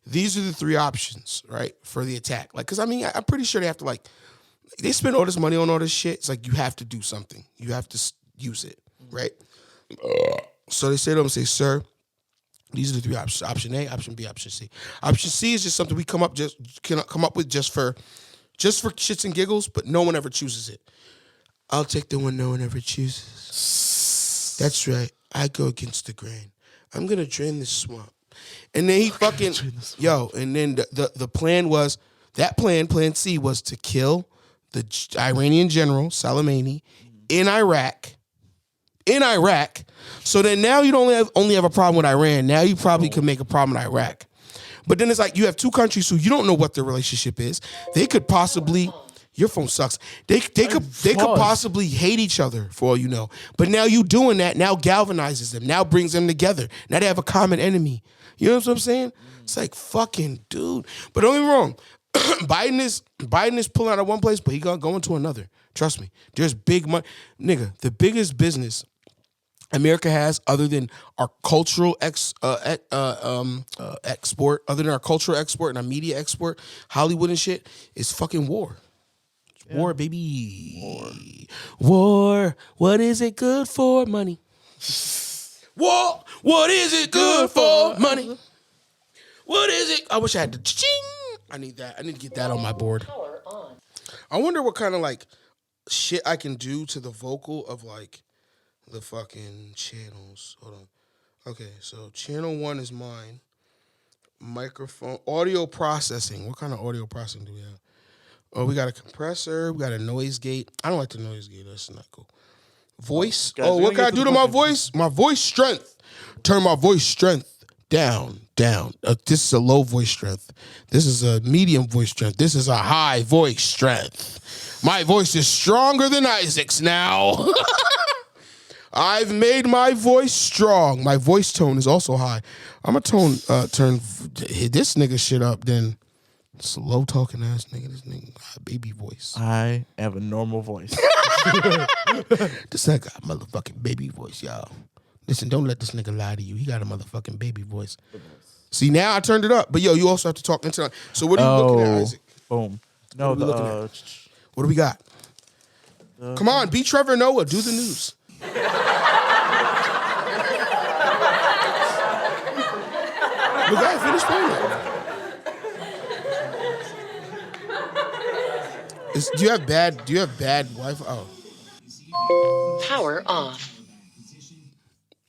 these are the three options, right, for the attack." Like, because I mean, I'm pretty sure they have to like. They spend all this money on all this shit. It's like you have to do something. You have to use it, right? So they say to him, "Say, sir, these are the three options: option A, option B, option C. Option C is just something we come up with just for shits and giggles, but no one ever chooses it. I'll take the one no one ever chooses. That's right. I go against the grain. I'm gonna drain this swamp." And then he fucking and then the plan was plan C was to kill the Iranian general Soleimani in Iraq. So then now you don't only have a problem with Iran. Now you probably could make a problem with Iraq. But then it's like you have two countries who you don't know what their relationship is. They could possibly, your phone sucks. They could possibly hate each other for all you know. But now you doing that now galvanizes them. Now brings them together. Now they have a common enemy. You know what I'm saying? It's like fucking dude. But don't get me wrong. Biden is pulling out of one place, but he gonna go into another. Trust me. There's big money. Nigga, the biggest business America has, other than our cultural export, other than our cultural export and our media export, Hollywood and shit, is fucking war. Yeah. War, baby. War. What is it good for? Money. War. What is it good for? Money. What is it? I wish I had the ching. I need that. I need to get that on my board. I wonder what kind of like shit I can do to the vocal of like the fucking channels. Hold on. Okay, so channel 1 is mine. Microphone, audio processing. What kind of audio processing do we have? Oh, we got a compressor. We got a noise gate. I don't like the noise gate. That's not cool. Voice. Oh, what can I do to my voice? My voice strength. Turn my voice strength down. This is a low voice strength. This is a medium voice strength. This is a high voice strength. My voice is stronger than Isaac's now. I've made my voice strong. My voice tone is also high. I'm gonna turn this nigga shit up. Then slow talking ass nigga. This nigga got a baby voice. I have a normal voice. This nigga got a motherfucking baby voice, y'all. Listen, don't let this nigga lie to you. He got a motherfucking baby voice. See, now I turned it up. But yo, you also have to talk into. So what are you looking at, Isaac? Boom. No, what do we got? Come on, be Trevor Noah. Do the news. Look, I finished playing it. Do you have bad Wi-Fi? Oh. Power off.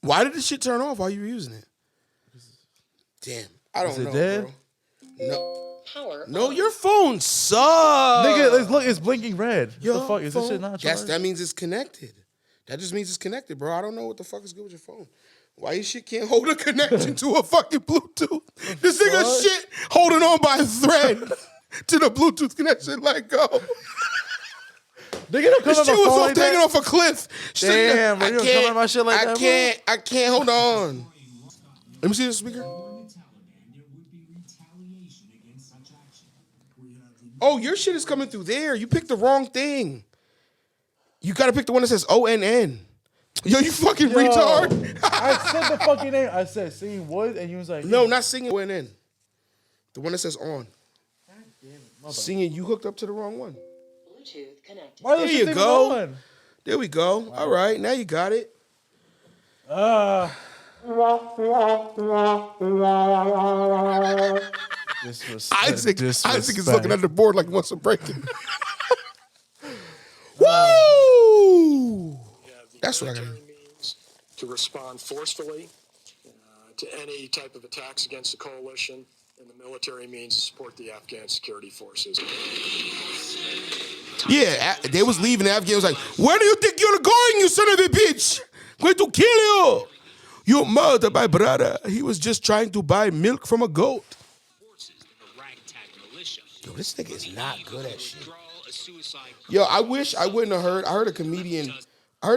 Why did this shit turn off while you were using it? Damn, I don't know, dead? bro. No. Power No, your phone sucks. Nigga, look, it's blinking red. What the fuck? Is this shit not charged? That means it's connected. That just means it's connected, bro. I don't know what the fuck is good with your phone. Why your shit can't hold a connection to a fucking Bluetooth? This nigga shit holding on by a thread to the Bluetooth connection. Let go. This shit was off taking off a cliff. Damn, bro, you don't come at my shit like that, I can't hold on. Let me see the speaker. Oh, your shit is coming through there. You picked the wrong thing. You gotta pick the one that says ONN. Yo, you fucking retard. I said the fucking name. I said singing wood, and you was like, no, not singing ONN. The one that says on. Singing, you hooked up to the wrong one. Bluetooth connected. There you go. There we go. Wow. All right, now you got it. Isaac is looking at the board like he wants to break it. Woo! That's what I got. To respond forcefully to any type of attacks against the coalition, and the military means to support the Afghan security forces. Yeah, they was leaving. The Afghan was like, "Where do you think you're going, you son of a bitch? Going to kill you. You murdered my brother. He was just trying to buy milk from a goat." Yo, this nigga is not good at shit. Yo, I wish I wouldn't have heard. I heard a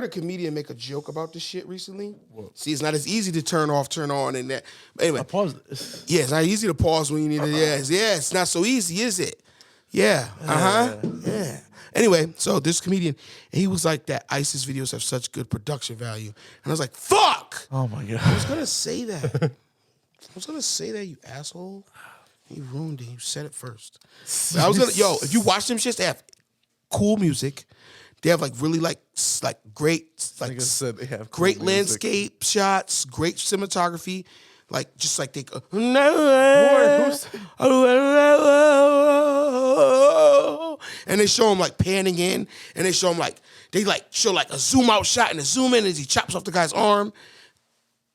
comedian make a joke about this shit recently. Whoa. See, it's not as easy to turn off, turn on, and that. Anyway, pause this. Yeah, it's not easy to pause when you need to. Yeah, it's not so easy, is it? Yeah. Yeah. Anyway, so this comedian, he was like that ISIS videos have such good production value. And I was like, fuck! Oh my God. I was gonna say that. You asshole. You ruined it. You said it first. But I was gonna, if you watch them shits, they have cool music. They have like really like great, like I said, they have great cool landscape shots, great cinematography. Like just like they go, and they show him like panning in, and they show him like they like show like a zoom out shot and a zoom in as he chops off the guy's arm.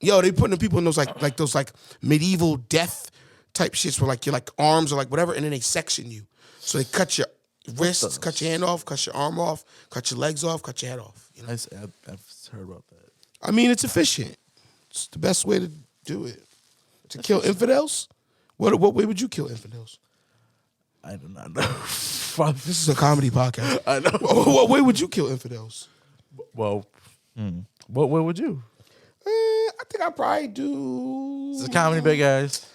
Yo, they putting the people in those like those like medieval death type shits where like your like arms or like whatever, and then they section you. So they cut your wrists, cut your hand off, cut your arm off, cut your legs off, cut your head off. You know? I've heard about that. I mean, it's efficient. It's the best way to do it. To kill infidels? What way would you kill infidels? I do not know. This is a comedy podcast. I know. What way would you kill infidels? Well, what way would you? I think I'd probably do... This is a comedy bit, guys.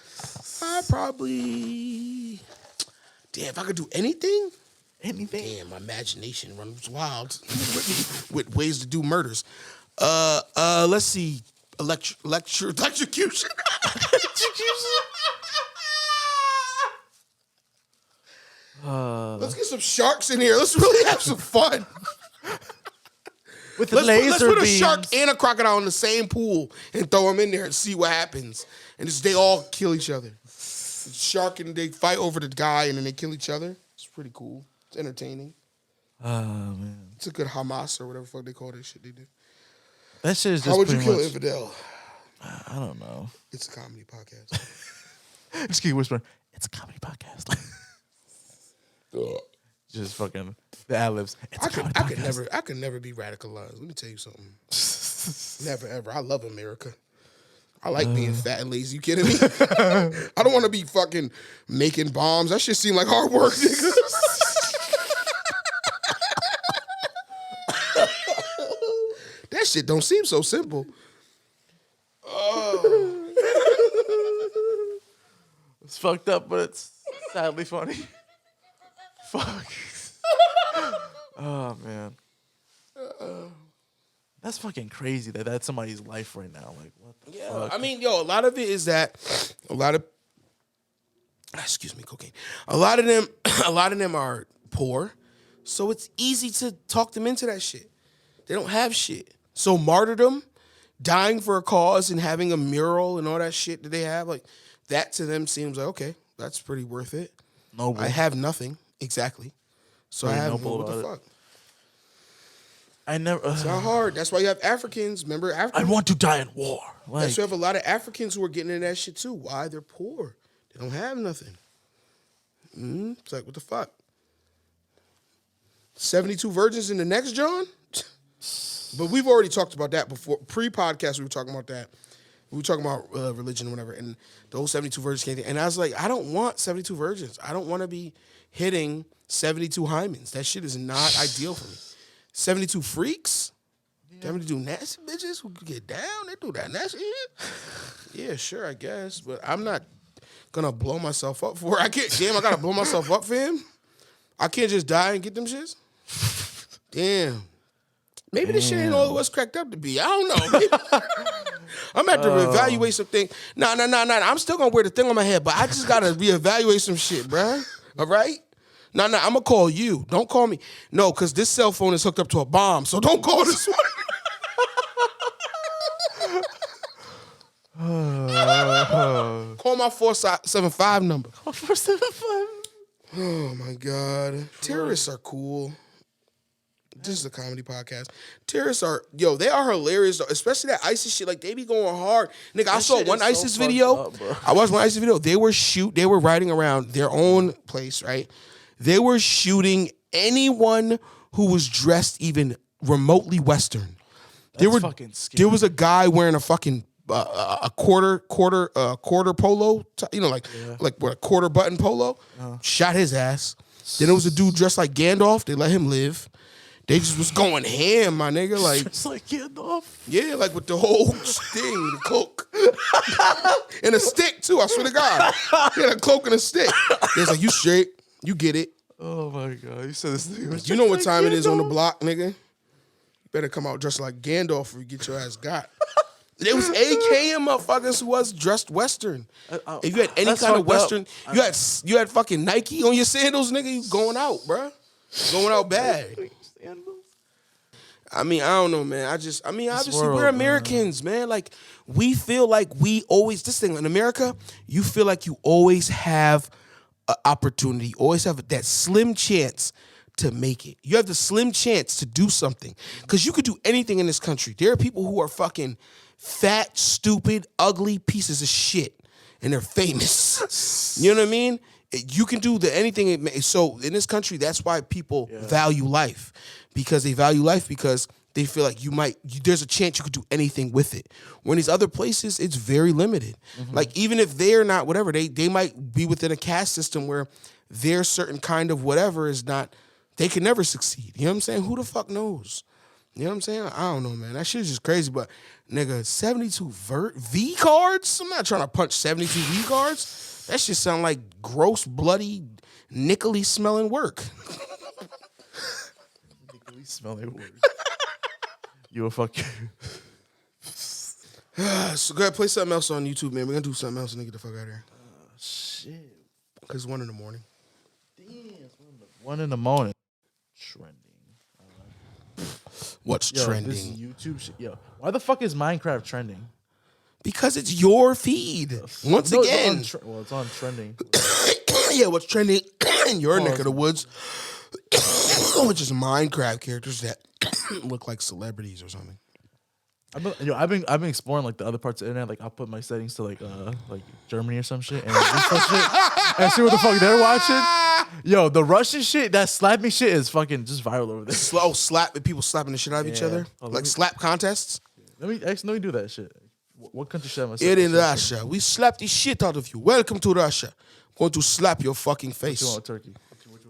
I'd probably... Damn, if I could do anything? Anything? Damn, my imagination runs wild with ways to do murders. Let's see. Electrocution. Let's get some sharks in here. Let's really have some fun. With the let's put a shark and a crocodile in the same pool and throw them in there and see what happens. And they all kill each other. The shark and they fight over the guy and then they kill each other. It's pretty cool. It's entertaining. Oh, man. It's a good Hamas or whatever the fuck they call that shit they do. That shit is just How would you kill much... infidel? I don't know. It's a comedy podcast. Just keep whispering. It's a comedy podcast. Just fucking the ad-libs. I could never be radicalized. Let me tell you something. Never ever. I love America. I like being fat and lazy. You kidding me? I don't want to be fucking making bombs. That shit seem like hard work, nigga. That shit don't seem so simple. It's fucked up, but it's sadly funny. Fuck. Oh, man. That's fucking crazy that that's somebody's life right now. Like, what the fuck? I mean, a lot of it is that cocaine. A lot of them are poor, so it's easy to talk them into that shit. They don't have shit. So martyrdom, dying for a cause and having a mural and all that shit that they have, like that to them seems like, okay, that's pretty worth it. Noble. I have nothing. Exactly. So Very I have noble what the about fuck? I never. It's not hard. That's why you have Africans. Remember Africans? I want to die in war. Like, That's why you have a lot of Africans who are getting into that shit too. Why? They're poor. They don't have nothing. It's like, what the fuck? 72 virgins in the next John? But we've already talked about that before. Pre-podcast, we were talking about that. We were talking about religion or whatever. And the whole 72 virgins came. And I was like, I don't want 72 virgins. I don't want to be hitting 72 hymens. That shit is not ideal for me. 72 freaks? Yeah. 72 nasty bitches who get down? They do that nasty shit? Yeah, sure, I guess. But I'm not going to blow myself up for it. I can't. Damn, I got to blow myself up for him? I can't just die and get them shits? Damn. Maybe this shit ain't all it was cracked up to be. I don't know. I'm gonna have to reevaluate some things. Nah. I'm still gonna wear the thing on my head, but I just gotta reevaluate some shit, bruh. All right? Nah. I'm gonna call you. Don't call me. No, because this cell phone is hooked up to a bomb, so don't call this one. Call my 475 number. 475. Oh my God. Terrorists are cool. This is a comedy podcast. Terrorists are, they are hilarious, especially that ISIS shit. Like, they be going hard. Nigga, I saw one ISIS video. I watched one ISIS video. They were riding around their own place, right? They were shooting anyone who was dressed even remotely Western. Fucking scary. There was a guy wearing a fucking a quarter polo, like what, a quarter button polo. Shot his ass. Then there was a dude dressed like Gandalf. They let him live. They just was going ham, my nigga. Like, it's like Gandalf. Yeah, like with the whole thing, the cloak. And a stick, too, I swear to God. He had a cloak and a stick. He was like, you straight. You get it. Oh, my God. You said this thing was You know what time it is on the block, nigga? You better come out dressed like Gandalf or you get your ass got. There was AKM motherfuckers who was dressed Western. If you had any kind of Western, you had fucking Nike on your sandals, nigga, you going out, bruh. Going out bad. I mean, I don't know, man. Obviously, we're Americans, man. Like, we feel like this thing in America, you feel like you always have an opportunity, always have that slim chance to make it. You have the slim chance to do something. Because you could do anything in this country. There are people who are fucking fat, stupid, ugly pieces of shit. And they're famous. You know what I mean? You can do anything. So in this country, that's why people value life. Because they value life because they feel like there's a chance you could do anything with it. When these other places, it's very limited. Mm-hmm. Like, even if they're not whatever, they might be within a caste system where their certain kind of whatever is not, they can never succeed. You know what I'm saying? Who the fuck knows? You know what I'm saying? I don't know, man. That shit is just crazy. But, nigga, 72 V cards? I'm not trying to punch 72 V cards. That shit sound like gross, bloody, nickely smelling work. Nickely smelling work. You a fucking... So go ahead, play something else on YouTube, man. We're going to do something else and then get the fuck out of here. Shit. Because it's 1 a.m. Damn, it's 1 a.m. Trending. What's trending? This YouTube shit. Yo, why the fuck is Minecraft trending? Because it's your feed. Once again. It's on trending. Yeah, what's trending in your neck of the woods, which is Minecraft characters that look like celebrities or something. I've been exploring like the other parts of the internet. Like, I'll put my settings to like Germany or some shit and and see what the fuck they're watching. Yo, the Russian shit, that slapping shit is fucking just viral over there. Slow people slapping the shit out of each other, like slap contests. Let me do that shit. What country should I slap? In Russia, we slap the shit out of you. Welcome to Russia. I'm going to slap your fucking face. What you want, Turkey?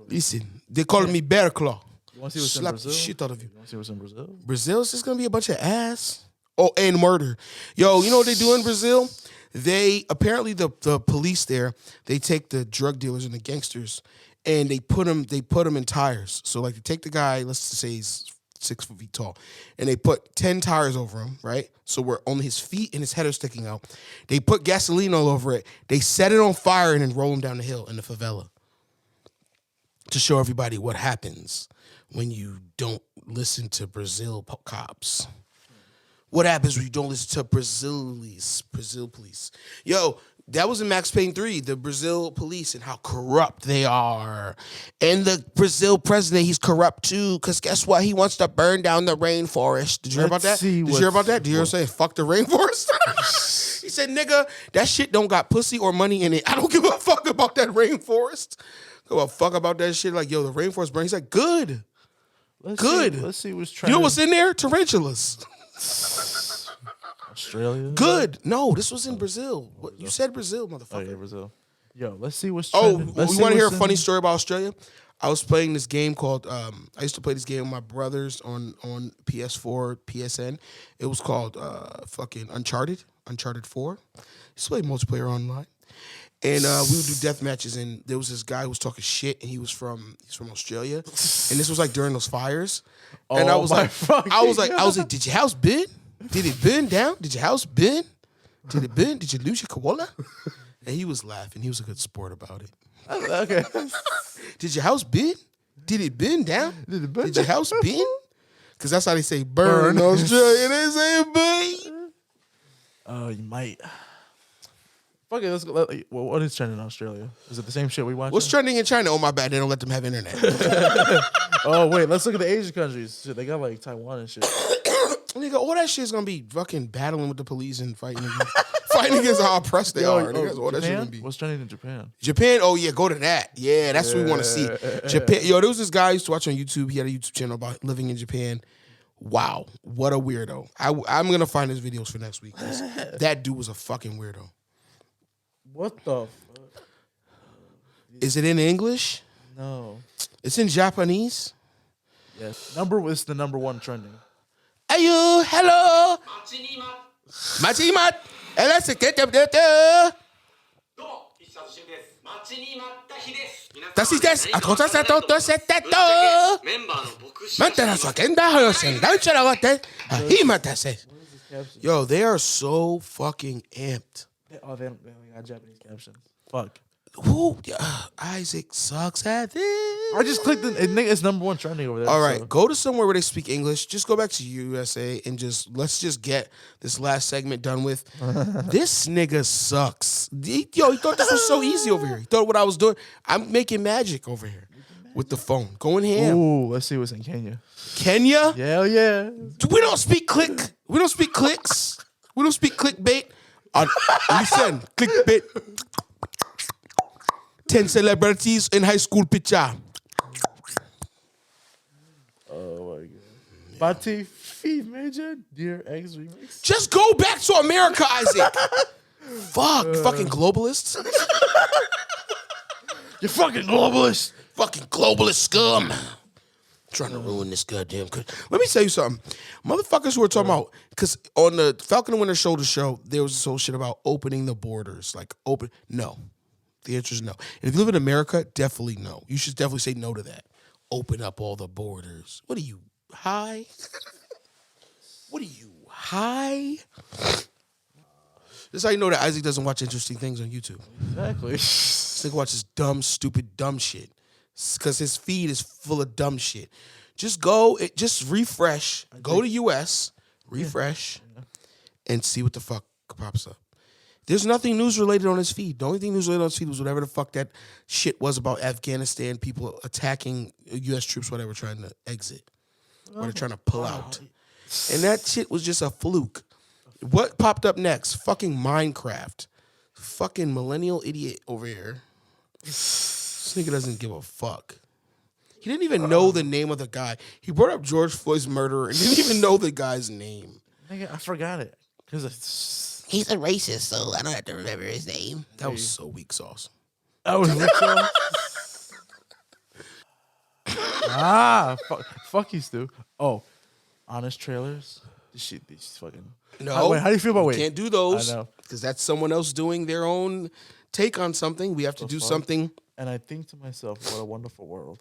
Listen, they call me Bear Claw. You want to see what's slap in Brazil? The shit out of you. You want to see what's in Brazil? Brazil's just gonna be a bunch of ass. Oh, and murder. Yo, you know what they do in Brazil? They apparently the police there, they take the drug dealers and the gangsters and they put them in tires. So like they take the guy, let's just say he's 6 feet tall, and they put 10 tires over him, right? So where only his feet and his head are sticking out. They put gasoline all over it. They set it on fire and then roll him down the hill in the favela to show everybody what happens when you don't listen to Brazil cops. What happens when you don't listen to Brazil police? Yo, that was in Max Payne 3, the Brazil police and how corrupt they are. And the Brazil president, he's corrupt too, because guess what? He wants to burn down the rainforest. Did you hear about that? Did you hear about that? Did you hear him say, fuck the rainforest? He said, nigga, that shit don't got pussy or money in it. I don't give a fuck about that rainforest. Give a fuck about that shit. Like, yo, the rainforest burn. He's like, good. Let's see what's trending. You know what's in there? Tarantulas. Australia? Good. No, this was in Brazil. You said Brazil, motherfucker. Oh, yeah, Brazil. Yo, let's see what's trending. Oh, you want to hear a funny story about Australia? I was playing this game called, I used to play this game with my brothers on PS4, PSN. It was called fucking Uncharted 4. Used to play multiplayer online. And we would do death matches, and there was this guy who was talking shit, and he's from Australia, and this was like during those fires. And I was like, did your house been? Did it burn down? Did your house burn? Did it burn? Did you lose your koala? And he was laughing. He was a good sport about it. Okay. Did your house burn? Did it burn down? Did it burn Did your house burn? Because that's how they say burn in Australia. They say burn. Oh, you might. Fuck it, let's go. Well, what is trending in Australia? Is it the same shit we watch? What's trending in China? Oh, my bad. They don't let them have internet. Oh, wait. Let's look at the Asian countries. Shit, they got like Taiwan and shit. Nigga, all that shit's gonna be fucking battling with the police and fighting against how oppressed they are. Nigga, that's all that shit gonna be. What's trending in Japan? Japan, oh yeah, go to that. Yeah, that's what we want to see. Japan, yo, there was this guy I used to watch on YouTube. He had a YouTube channel about living in Japan. Wow, what a weirdo. I'm gonna find his videos for next week. That dude was a fucking weirdo. What the fuck? Is it in English? No. It's in Japanese? Yes. It's the number one trending. Ayu, hello. Machimat. Yo, they are so fucking amped. Oh, they don't got Japanese captions. Fuck. Ooh, Isaac sucks at this. I just clicked it's number one trending over there. All right, go to somewhere where they speak English. Just go back to USA and let's just get this last segment done with. This nigga sucks. He thought this was so easy over here. He thought what I was doing. I'm making magic over here with the phone. Going ham. Ooh, let's see what's in Kenya. Kenya? Hell yeah. We don't speak click. We don't speak clicks. We don't speak clickbait. Listen, clickbait. 10 celebrities in high school picture. Oh my god. Bati Fee Major, Dear X remix. Just go back to America, Isaac. Fucking globalists. You fucking globalist. Fucking globalist scum. Trying to ruin this goddamn country. Let me tell you something. Motherfuckers who are talking about, because on the Falcon and Winter Shoulder show, there was this whole shit about opening the borders. Like, no. The answer is no. And if you live in America, definitely no. You should definitely say no to that. Open up all the borders. What are you, high? What are you, high? This is how you know that Isaac doesn't watch interesting things on YouTube. Exactly. This nigga watches dumb, stupid, dumb shit. Because his feed is full of dumb shit. Just refresh. Go to US, refresh, and see what the fuck pops up. There's nothing news related on his feed. The only thing news related on his feed was whatever the fuck that shit was about Afghanistan, people attacking U.S. troops, whatever, trying to exit. Or they're trying to pull out. And that shit was just a fluke. What popped up next? Fucking Minecraft. Fucking millennial idiot over here. This nigga doesn't give a fuck. He didn't even know the name of the guy. He brought up George Floyd's murderer and didn't even know the guy's name. Nigga, I forgot it. Because he's a racist, so I don't have to remember his name. That was so weak sauce. That was weak sauce? Fuck you, Stu. Oh, Honest Trailers. These fucking... No. Wait, how do you feel about Can't do those. I know. Because that's someone else doing their own take on something. We have to do something. And I think to myself, what a wonderful world.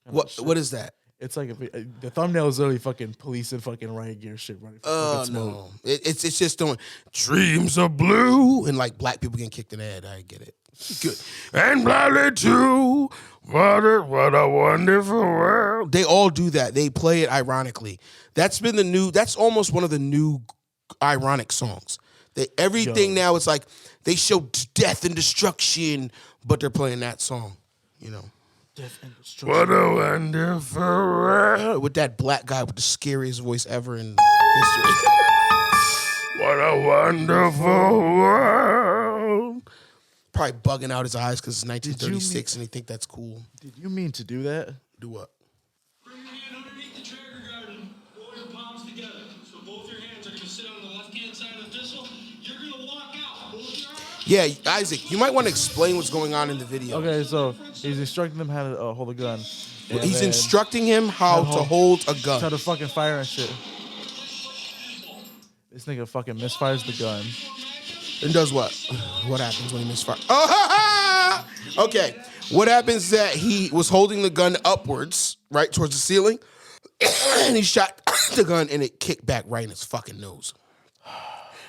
What is that? It's like the thumbnail is literally fucking police and fucking riot gear shit running. No, it's just doing dreams are blue and like black people getting kicked in the head. I get it. Good. And blindly too. What a wonderful world. They all do that. They play it ironically. That's almost one of the new ironic songs. Everything now it's like they show death and destruction, but they're playing that song, you know. Death and destruction. What a wonderful world. With that black guy with the scariest voice ever in history. What a wonderful world. Probably bugging out his eyes because it's 1936 and he think that's cool. Did you mean to do that? Do what? Bring your hand underneath the trigger guard. Roll your palms together. So both your hands are going to sit on the left-hand side of the pistol. You're going to walk out. Both your arms. Yeah, Isaac, you might want to explain what's going on in the video. Okay, so he's instructing them how to hold a gun. He's instructing him how to hold a gun. How to fucking fire and shit. This nigga fucking misfires the gun. And does what? What happens when he misfires? Oh, okay. What happens is that he was holding the gun upwards, right, towards the ceiling, and he shot the gun and it kicked back right in his fucking nose.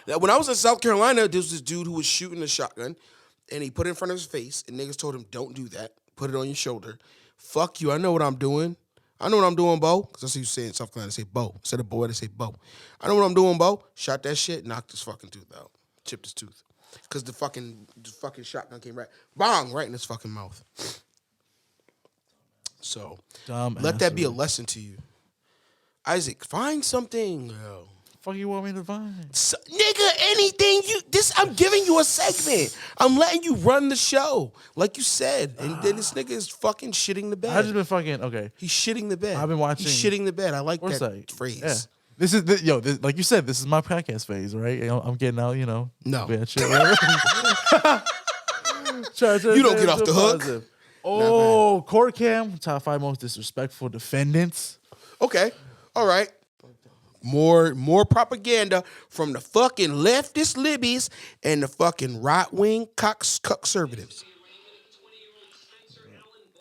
Now, when I was in South Carolina, there was this dude who was shooting a shotgun and he put it in front of his face and niggas told him, don't do that. Put it on your shoulder. Fuck you. I know what I'm doing. I know what I'm doing, Bo. Because that's what you say in South Carolina. They say Bo. Instead of boy, they say Bo. I know what I'm doing, Bo. Shot that shit, knocked his fucking tooth out. Chipped his tooth. Because the fucking shotgun came right, bang, right in his fucking mouth. So, let that be a lesson to you. Isaac, find something. Yo. Fuck you want me to find? So, nigga, anything I'm giving you a segment. I'm letting you run the show. Like you said. And then this nigga is fucking shitting the bed. I just been fucking, okay. He's shitting the bed. I've been watching. He's shitting the bed. I like that Foresight. phrase. Yeah. This is, like you said, this is my podcast phase, right? I'm getting out, No. bad shit. You don't get off the hook. Positive. Oh, court cam, top 5 most disrespectful defendants. Okay. All right. More propaganda from the fucking leftist libbies and the fucking right-wing conservatives.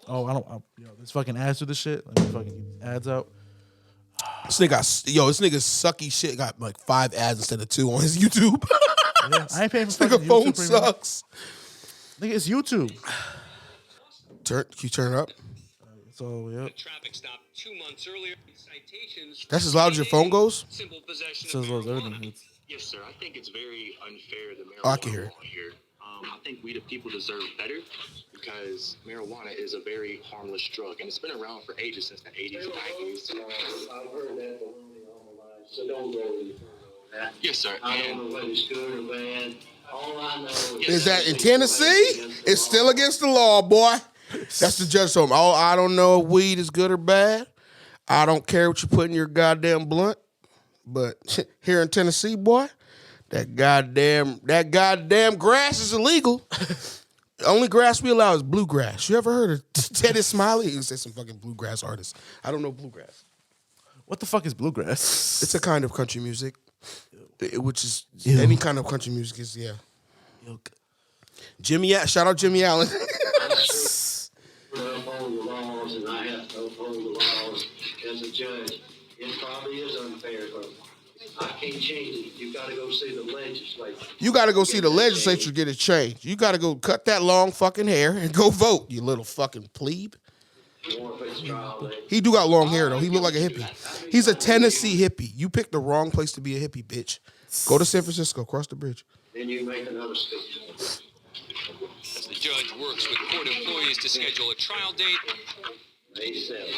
Oh, this fucking ads to the shit. Let me fucking ads out. This nigga sucky shit got like 5 ads instead of 2 on his YouTube. Yeah, I ain't paying for this nigga fucking phone YouTube premium. sucks. Nigga, it's YouTube. Can you turn it up? So, yep. Traffic stop 2 months earlier. Citations. That's as loud as your phone goes? Simple possession It's as loud as everything. Yes, sir. I think it's very unfair that marijuana Oh, I can hear it. law here. I think we the people deserve better because marijuana is a very harmless drug and it's been around for ages since the 80s and 90s. I've heard that baloney all my life, so don't go any further on that. Yes, sir. I don't know whether it's good or bad. All I know Is that in Tennessee? It's still against the law, boy. That's the judge told him. Oh, I don't know if weed is good or bad. I don't care what you put in your goddamn blunt. But here in Tennessee, boy, that goddamn grass is illegal. The only grass we allow is bluegrass. You ever heard of Teddy Smiley? He said some fucking bluegrass artist. I don't know bluegrass. What the fuck is bluegrass? It's a kind of country music, which is any kind of country music is, yeah. Shout out Jimmy Allen. uphold the laws, and I have to uphold the laws as a judge. It probably is unfair, but I can't change it. You got to go see the legislature. You got to go see the legislature get it changed. You got to go cut that long fucking hair and go vote, you little fucking plebe. He do got long hair, though. He look like a hippie. He's a Tennessee hippie. You picked the wrong place to be a hippie, bitch. Go to San Francisco, cross the bridge. Then you make another speech. As the judge works with court employees to schedule a trial date, May 7th.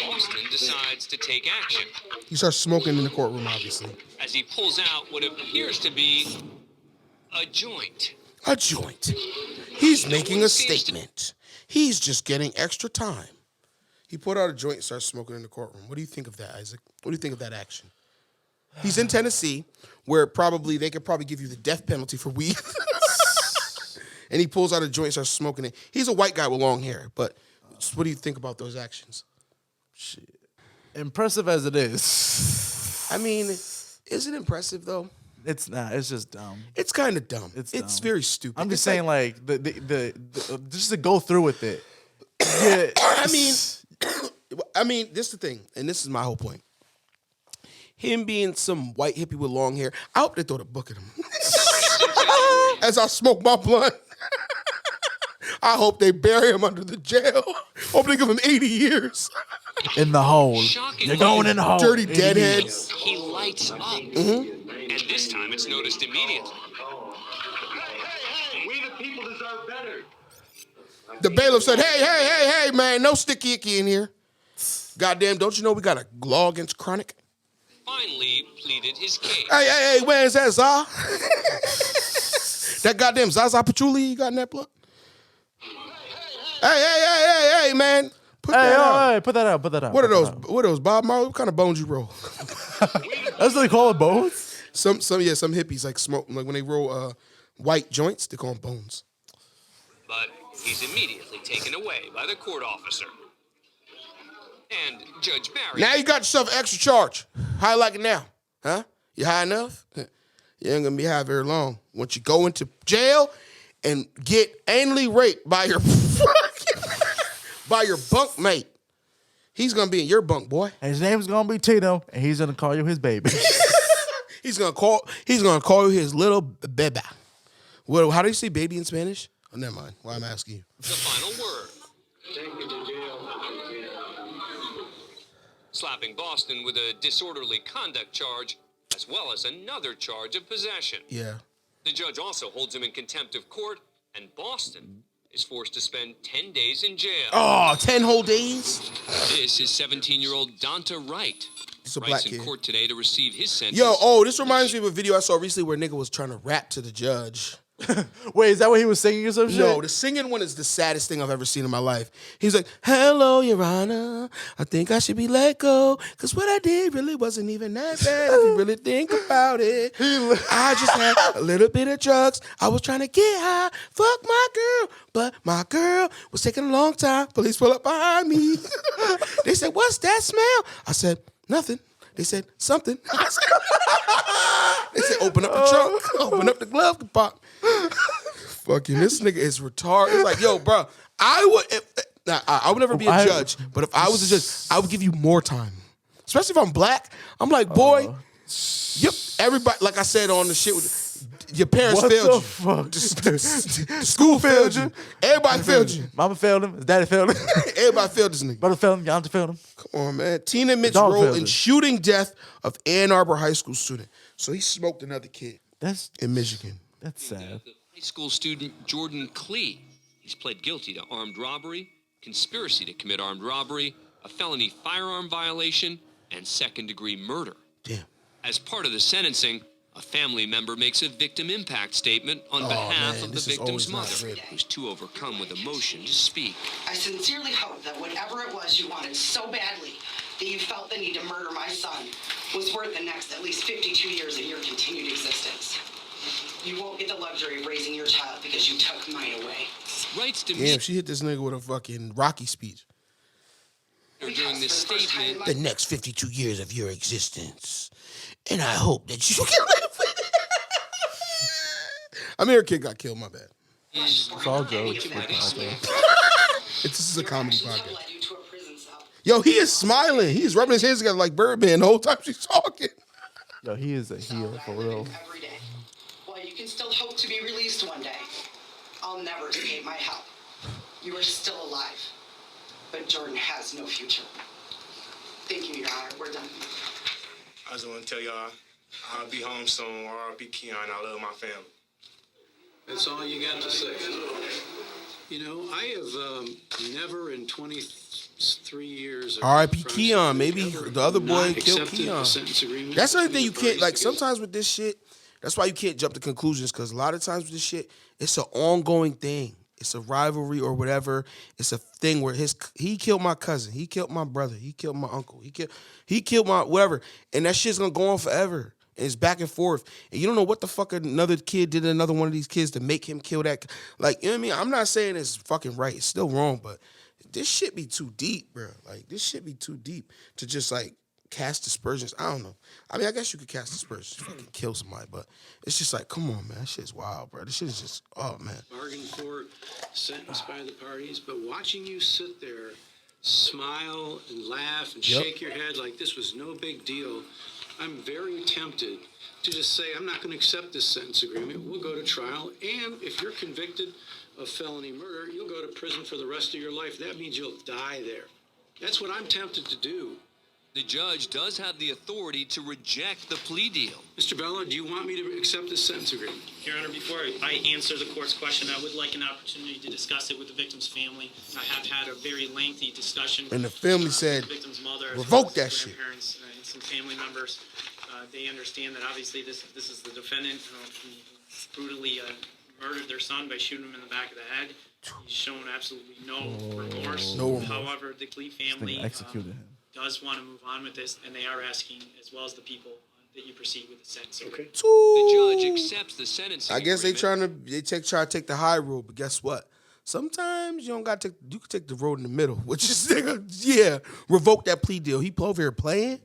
Boston decides to take action He starts smoking in the courtroom, obviously. as he pulls out what appears to be a joint. A joint. He's making a statement. He's just getting extra time. He put out a joint and starts smoking in the courtroom. What do you think of that, Isaac? What do you think of that action? He's in Tennessee, where they could probably give you the death penalty for weed. And he pulls out a joint and starts smoking it. He's a white guy with long hair, but what do you think about those actions? Shit. Impressive as it is. I mean, is it impressive, though? It's not. It's just dumb. It's kind of dumb. It's dumb. very stupid. I'm just saying, like the just to go through with it. Yeah. I mean, this is the thing, and this is my whole point. Him being some white hippie with long hair, I hope they throw the book at him. As I smoke my blunt. I hope they bury him under the jail. Hope they give him 80 years. In the hole. You're going in the hole. Dirty deadhead. He lights up. Mm-hmm. And this time it's noticed immediately. Hey, we the people deserve better. The bailiff said, hey, man, no sticky icky in here. Goddamn, don't you know we got a law against chronic? Finally pleaded his case. Hey, where's that Za? That goddamn Zaza Patchouli you got in that blunt? Hey, man. Put that out. Put that out. What are those, Bob Marley? What kind of bones you roll? That's what they call it, bones? Some hippies like smoke, like when they roll white joints, they call them bones. But he's immediately taken away by the court officer. And Judge Barry. Now you got yourself an extra charge. How you like it now? Huh? You high enough? You ain't gonna be high very long. Once you go into jail and get anally raped by your bunkmate. He's gonna be in your bunk, boy. And his name's gonna be Tito, and he's gonna call you his baby. He's gonna call you his little beba. Well, how do you say baby in Spanish? Oh, never mind. Why I'm asking you. The final word. Take me to jail. Slapping Boston with a disorderly conduct charge, as well as another charge of possession. Yeah. The judge also holds him in contempt of court, and Boston is forced to spend 10 days in jail. Oh, 10 whole days? This is 17-year-old Donta Wright. He's a Wright's black in kid. court today to receive his sentence. This reminds me of a video I saw recently where a nigga was trying to rap to the judge. Wait, is that what he was singing or some shit? No, the singing one is the saddest thing I've ever seen in my life. He's like, hello, Your Honor. I think I should be let go. Because what I did really wasn't even that bad if you really think about it. I just had a little bit of drugs. I was trying to get high. Fuck my girl. But my girl was taking a long time. Police pull up behind me. They said, what's that smell? I said, nothing. They said, something. They said, open up the trunk. Open up the glove compartment. Fucking this nigga is retarded. It's like, yo, bro, I would never be a judge, but if I was a judge, I would give you more time. Especially if I'm black. I'm like, boy, yep, everybody, like I said on the shit with your parents failed you. The school failed you. Everybody failed you. Mama failed him. His daddy failed him. Everybody failed this nigga. Brother failed him. Yonta failed him. Come on, man. Teen admits role in shooting death of Ann Arbor high school student. So he smoked another kid. That's in Michigan. That's sad. High school student Jordan Klee. He's pled guilty to armed robbery, conspiracy to commit armed robbery, a felony firearm violation, and second-degree murder. Damn. As part of the sentencing, a family member makes a victim impact statement on behalf of the victim's mother, who's too overcome with emotion to speak. I sincerely hope that whatever it was you wanted so badly that you felt the need to murder my son was worth the next at least 52 years of your continued existence. You won't get the luxury of raising your child because you took mine away. Damn, she hit this nigga with a fucking Rocky speech. During this statement, the next 52 years of your existence. And I hope that you can live with it. I mean, her kid got killed, my bad. It's all jokes. This is a comedy podcast. Yo, he is smiling. He's rubbing his hands together like Birdman the whole time she's talking. Yo, he is a heel for real. Every day. Well, you can still hope to be released one day. I'll never escape my help. You are still alive. But Jordan has no future. Thank you, Your Honor. We're done. I just want to tell y'all, I'll be home soon. R.I.P. Keon. I love my family. That's all you got to say. You know, I have never in 23 years. R.I.P. Keon. Maybe the other boy killed Keon. That's the other thing you can't, like, sometimes with this shit, that's why you can't jump to conclusions, because a lot of times with this shit, it's an ongoing thing. It's a rivalry or whatever. It's a thing where he killed my cousin. He killed my brother. He killed my uncle. He killed my whatever. And that shit's going to go on forever. And it's back and forth. And you don't know what the fuck another kid did to another one of these kids to make him kill that. Like, you know what I mean? I'm not saying it's fucking right. It's still wrong, but this shit be too deep, bro. Like, this shit be too deep to just, like, cast aspersions. I don't know. I mean, I guess you could cast aspersions, fucking kill somebody, but it's just like, come on, man. That shit's wild, bro. This shit is just, oh, man. Bargained for, sentenced by the parties, but watching you sit there, smile and laugh and shake your head like this was no big deal, I'm very tempted to just say, I'm not going to accept this sentence agreement. We'll go to trial, and if you're convicted of felony murder, you'll go to prison for the rest of your life. That means you'll die there. That's what I'm tempted to do. the judge does have the authority to reject the plea deal. Mr. Bella, do you want me to accept this sentence agreement? Your Honor, before I answer the court's question, I would like an opportunity to discuss it with the victim's family. I have had a very lengthy discussion. And the family said, with the victim's mother, revoke that shit. Grandparents and some family members. They understand that obviously this is the defendant who brutally murdered their son by shooting him in the back of the head. He's shown absolutely no remorse. No remorse. However, the Glee family executed him. does want to move on with this, and they are asking, as well as the people, that you proceed with the sentence. Okay. The judge accepts the sentencing. I guess agreement. they try to take the high road, but guess what? Sometimes you don't got to. You can take the road in the middle, which is revoke that plea deal. He over here playing.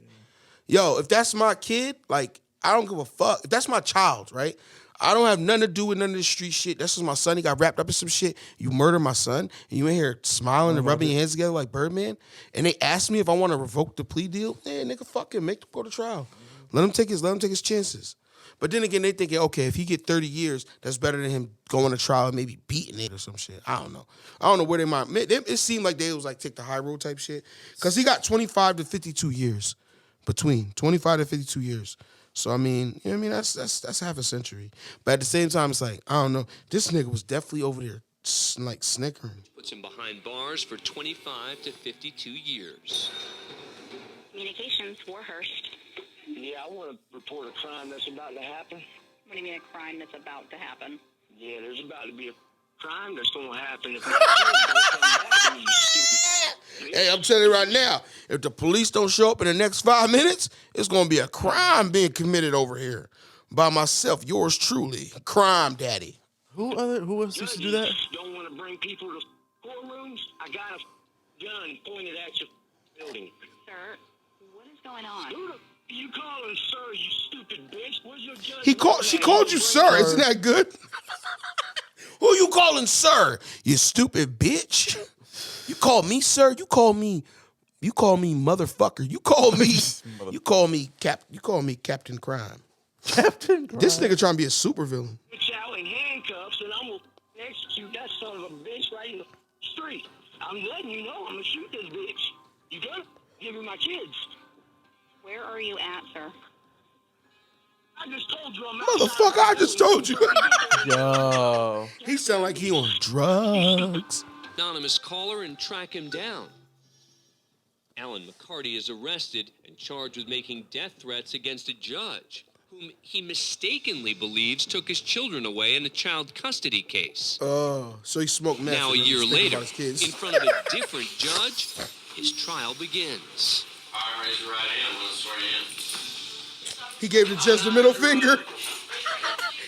Yo, if that's my kid, like I don't give a fuck. If that's my child, right? I don't have nothing to do with none of this street shit. That's just my son. He got wrapped up in some shit. You murdered my son, and you in here smiling and rubbing your hands together like Birdman. And they asked me if I want to revoke the plea deal. Yeah, nigga, fuck him. Make him go to trial. Let him take his chances. But then again, they thinking, okay, if he get 30 years, that's better than him going to trial and maybe beating it or some shit. I don't know where they might. It seemed like they was like take the high road type shit. Because he got 25 to 52 years between 25 to 52 years. So I mean, you know what I mean, that's half a century. But at the same time, it's like, I don't know. This nigga was definitely over there like snickering. Puts him behind bars for 25 to 52 years. Communications, Warhurst. Yeah, I want to report a crime that's about to happen. What do you mean a crime that's about to happen? Yeah, there's about to be a crime that's going to happen if my kids don't come back, you stupid. Hey, I'm telling you right now, if the police don't show up in the next 5 minutes, it's going to be a crime being committed over here by myself, yours truly, Crime Daddy. Who else used to do that? Don't want to bring people to courtrooms. I got a gun pointed at your building. Sir, what is going on? Who the you call him sir, you stupid bitch? Where's your judge? She called you sir. Isn't that good? Who you calling sir? You stupid bitch. You call me sir? You call me motherfucker. You call me Captain Crime. Captain Crime. This nigga trying to be a supervillain. Put you out in handcuffs and I'm going to execute that son of a bitch right in the street. I'm letting you know I'm going to shoot this bitch. You gonna give me my kids. Where are you at, sir? I just told you I'm Motherfucker, I just told you. Yo. He sound like he on drugs. Anonymous caller and track him down. Alan McCarty is arrested and charged with making death threats against a judge whom he mistakenly believes took his children away in a child custody case. Oh, so he smoked meth. Now, a year later, in front of a different judge, his trial begins. All right, raise your right hand. I'm going to swear you in. He gave the judge the middle finger.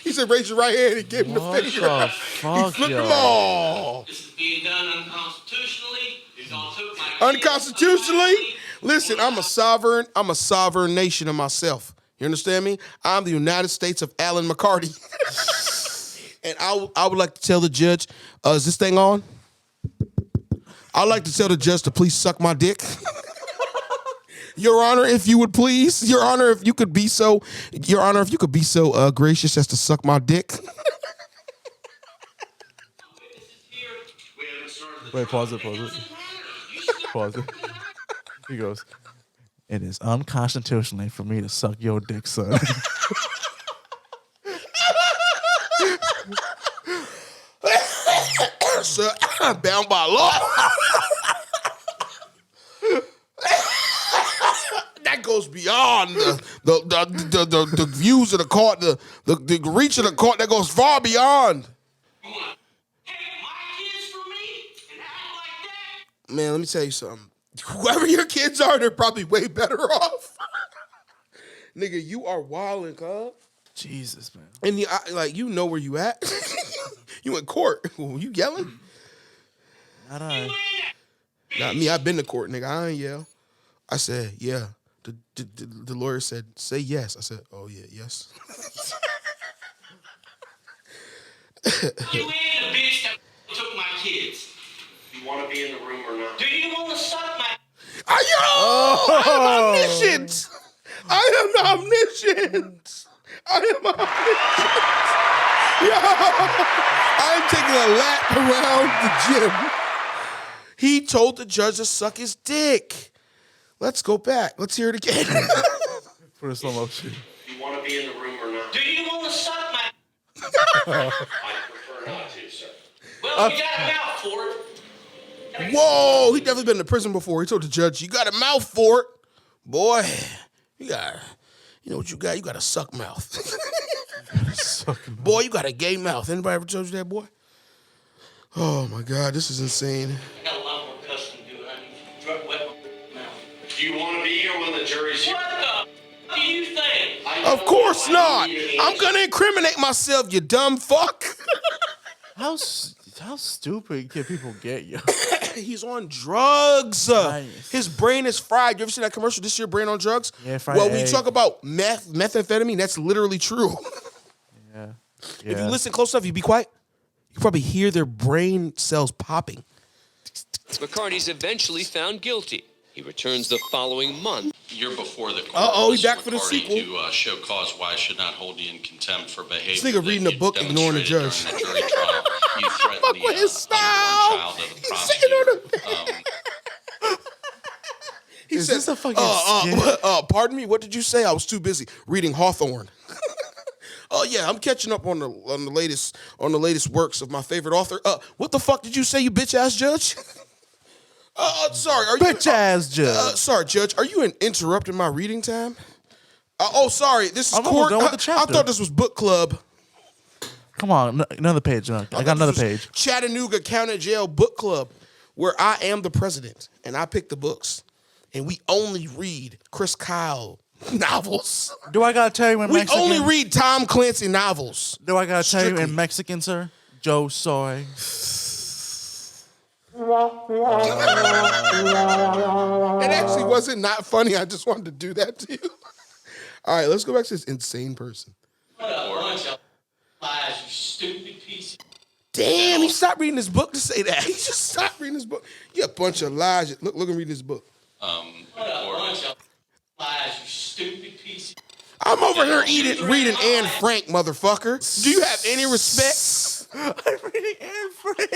He said, raise your right hand. He gave him the finger. The fuck, he flipped them all. This is being done unconstitutionally. Y'all took my Unconstitutionally? Listen, I'm a sovereign nation of myself. You understand me? I'm the United States of Alan McCarty. And I would like to tell the judge, is this thing on? I'd like to tell the judge to please suck my dick. Your Honor, if you would please. Your Honor, if you could be so gracious as to suck my dick. Wait, pause it. Pause it. He goes, it is unconstitutionally for me to suck your dick, son. Sir, I'm bound by law. That goes beyond the views of the court, the reach of the court. That goes far beyond. Man, let me tell you something. Whoever your kids are, they're probably way better off. Nigga, you are wildin', cuz. Jesus, man. And you know where you at. You in court. You yelling? Not I. Not me. I've been to court, nigga. I ain't yell. I said, yeah. The lawyer said, say yes. I said, oh, yeah, yes. You ain't a bitch that took my kids. You want to be in the room or not? Do you want to suck my... I'm omniscient. I am omniscient. I'm taking a lap around the gym. He told the judge to suck his dick. Let's go back. Let's hear it again. For the slow motion. You want to be in the room or not? Do you want to suck my... I prefer not to, sir. Well, you got a mouth for it. Whoa, he definitely been to prison before. He told the judge, you got a mouth for it. Boy, you know what you got? You got a suck mouth. Boy, you got a gay mouth. Anybody ever told you that, boy? Oh, my God, this is insane. I got a lot more custom to do. I need to wet my mouth. Do you want to be here when the jury's here? What the do you think? Of course not. I'm going to incriminate myself, you dumb fuck. How stupid can people get, yo? He's on drugs. Nice. His brain is fried. You ever seen that commercial, This Your Brain on Drugs? Yeah, fried Well, when you egg. talk about methamphetamine, that's literally true. Yeah. If you listen close enough, you be quiet, you probably hear their brain cells popping. McCarty's eventually found guilty. He returns the following month. Year before the court, He's back for the sequel. To show cause why I should not hold you in contempt for behavior. This nigga reading a book, ignoring the judge. During the jury trial, you threatened the his style. child of the prosecutor. He Is said, this a fucking skit? pardon me, what did you say? I was too busy reading Hawthorne. Oh yeah, I'm catching up on the latest works of my favorite author. What the fuck did you say, you bitch ass judge? Sorry, are you bitch ass judge? Sorry, judge, are you interrupting my reading time? Sorry, this is I'm almost court. done with the I chapter. thought this was book club. Come on, another page. I got another page. Chattanooga County Jail Book Club, where I am the president and I pick the books, and we only read Chris Kyle novels. Do I gotta tell you in Mexican? We only read Tom Clancy novels. Do I gotta tell you in Mexican, sir? Joe Soy. It actually wasn't not funny. I just wanted to do that to you. All right, let's go back to this insane person. What a bunch of lies, you stupid piece. Damn, he stopped reading his book to say that. He just stopped reading his book. You a bunch of lies. Look and read his book. What a bunch of lies, you stupid piece. I'm over here reading Anne Frank, motherfucker. Do you have any respect? I'm reading Anne Frank.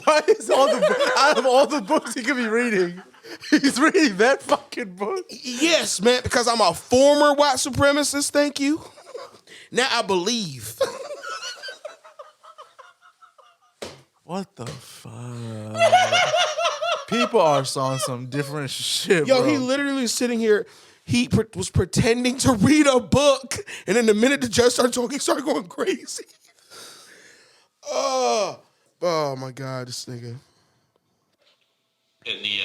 Why is out of all the books he could be reading, he's reading that fucking book? Yes, man, because I'm a former white supremacist, thank you. Now I believe. What the fuck? People are on some different shit, Yo, bro. he literally is sitting here. He was pretending to read a book, and then the minute the judge started talking, he started going crazy. Oh my God, this nigga. In the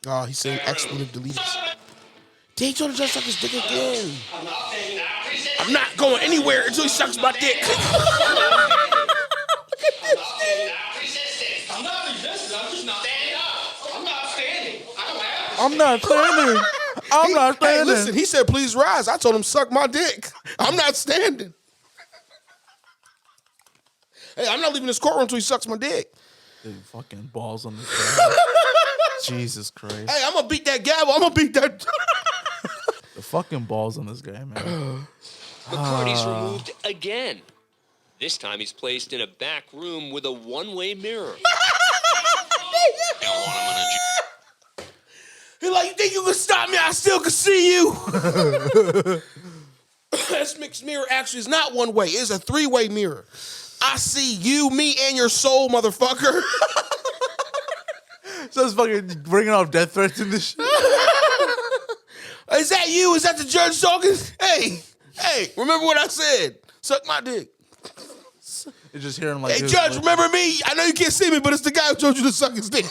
Oh, he's saying expletive deleted. He told the judge to suck his dick again. I'm not going anywhere until he sucks my dick. I'm not resisting. I'm just not standing up. I'm not standing. I don't have to I'm not standing. I'm not standing. Hey, listen, he said, please rise. I told him, suck my dick. I'm not standing. Hey, I'm not leaving this courtroom until he sucks my dick. Dude, fucking balls on the ground. Jesus Christ. Hey, I'm going to beat that gavel. I'm going to beat that. The fucking balls on this guy, man. McCarty's removed again. This time he's placed in a back room with a one-way mirror. He's like, you think you can stop me? I still can see you. This mixed mirror actually is not one way. It's a three-way mirror. I see you, me, and your soul, motherfucker. So it's fucking bringing off death threats in this shit. Is that you? Is that the judge talking? Hey, remember what I said? Suck my dick. You just hear him like, hey, judge, remember me? I know you can't see me, but it's the guy who told you to suck his dick.